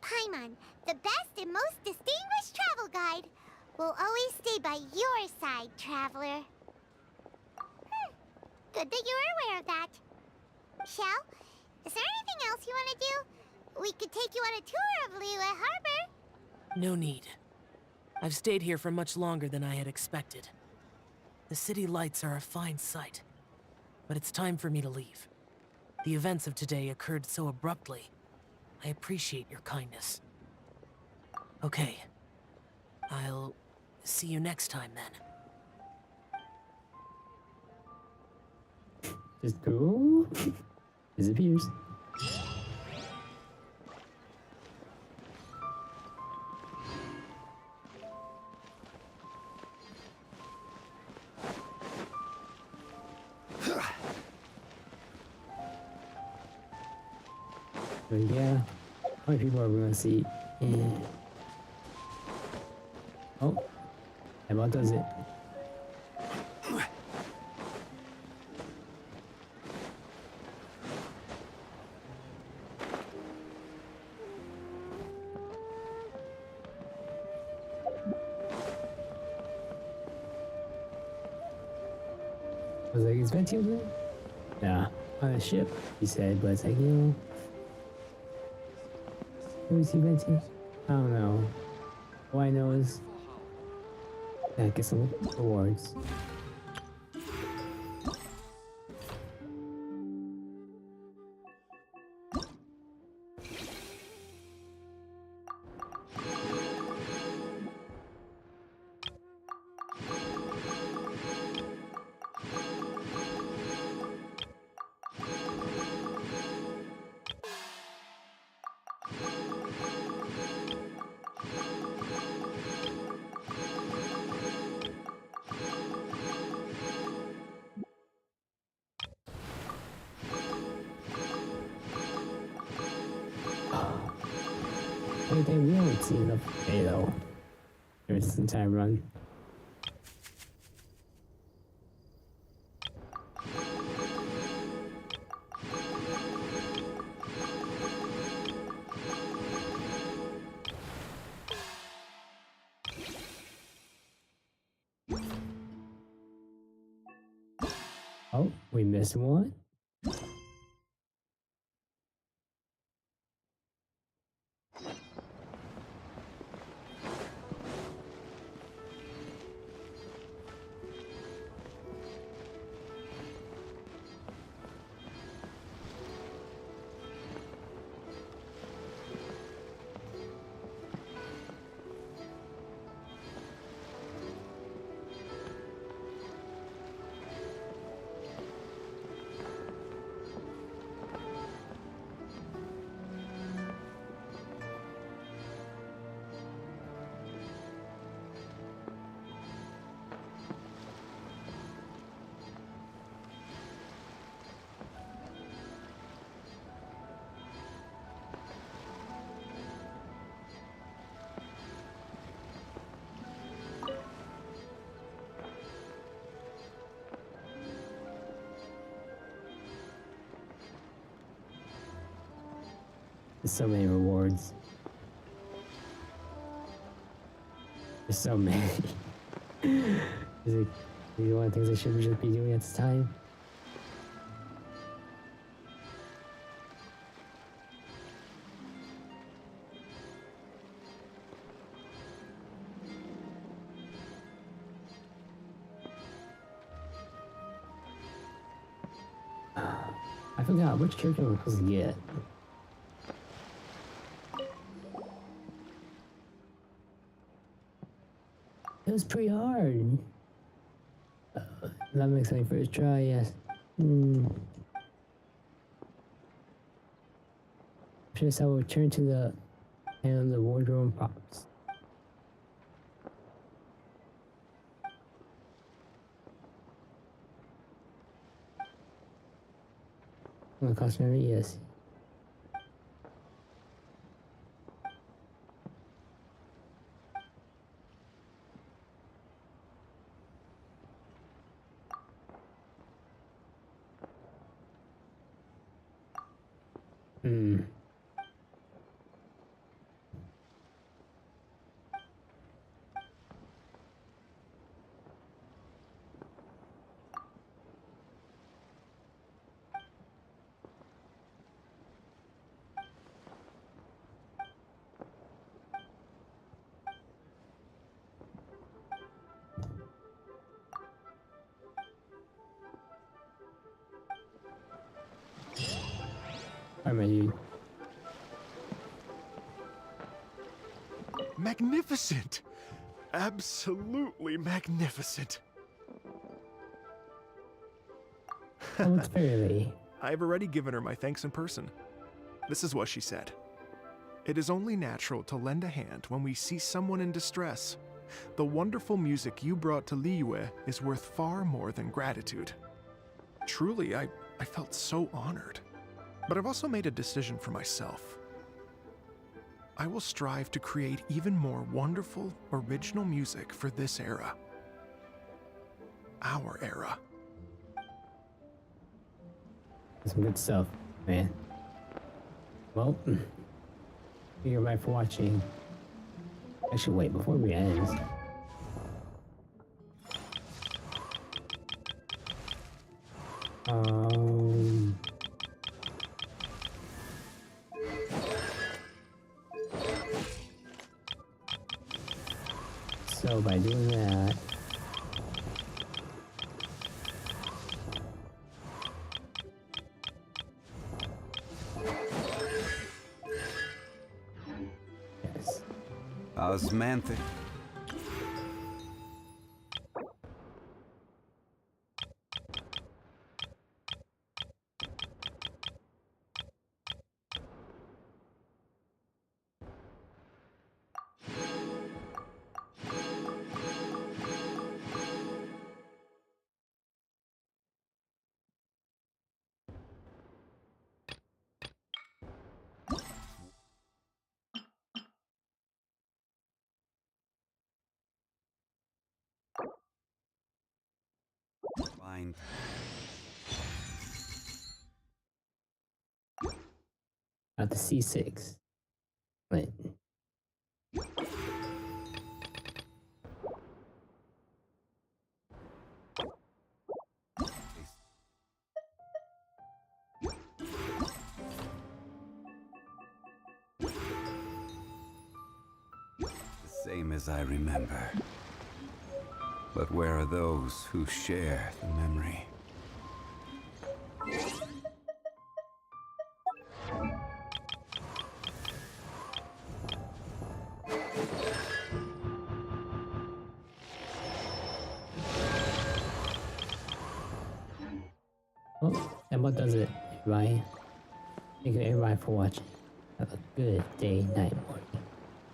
Paimon, the best and most distinguished travel guide, will always stay by your side, Traveler. Good that you're aware of that. Shao, is there anything else you want to do? We could take you on a tour of Liyue Harbor. No need. I've stayed here for much longer than I had expected. The city lights are a fine sight, but it's time for me to leave. The events of today occurred so abruptly. I appreciate your kindness. Okay. I'll see you next time then. Just go. Disappears. But yeah, how many people are we gonna see? Oh, Emma does it. I was like, is Venti over there? Nah, on a ship, he said, but it's like, let me see Venti. I don't know. All I know is get some rewards. Anything we haven't seen enough today though. During this entire run. Oh, we missed one. There's so many rewards. There's so many. Is it one of the things I should just be doing at this time? I forgot which character we're supposed to get. It was pretty hard. That makes my first try, yes. First, I will return to the and the wardrobe props. The customer, yes. Alright, my dude. Magnificent! Absolutely magnificent. Oh, it's fairly. I've already given her my thanks in person. This is what she said. It is only natural to lend a hand when we see someone in distress. The wonderful music you brought to Liyue is worth far more than gratitude. Truly, I felt so honored. But I've also made a decision for myself. I will strive to create even more wonderful, original music for this era. Our era. Some good stuff, man. Well, thank you everybody for watching. Actually, wait, before we end. So by doing that, yes. Osmanthic. Fine. At the C6. Wait. The same as I remember. But where are those who share the memory? Well, and what does it, everybody? Thank you everybody for watching. Have a good day, night, morning.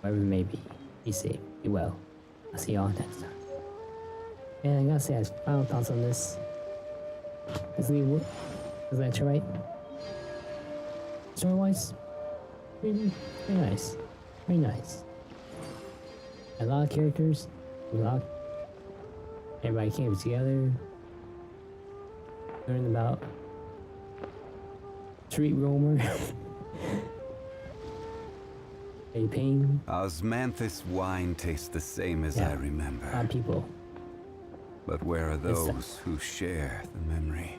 Wherever it may be. Be safe, be well. I'll see y'all next time. And I gotta say, as final thoughts on this. Is that right? Story-wise, very nice. Very nice. A lot of characters. Everybody came together. Learned about Street Roamer. Pain. Osmanthus wine tastes the same as I remember. People. But where are those who share the memory?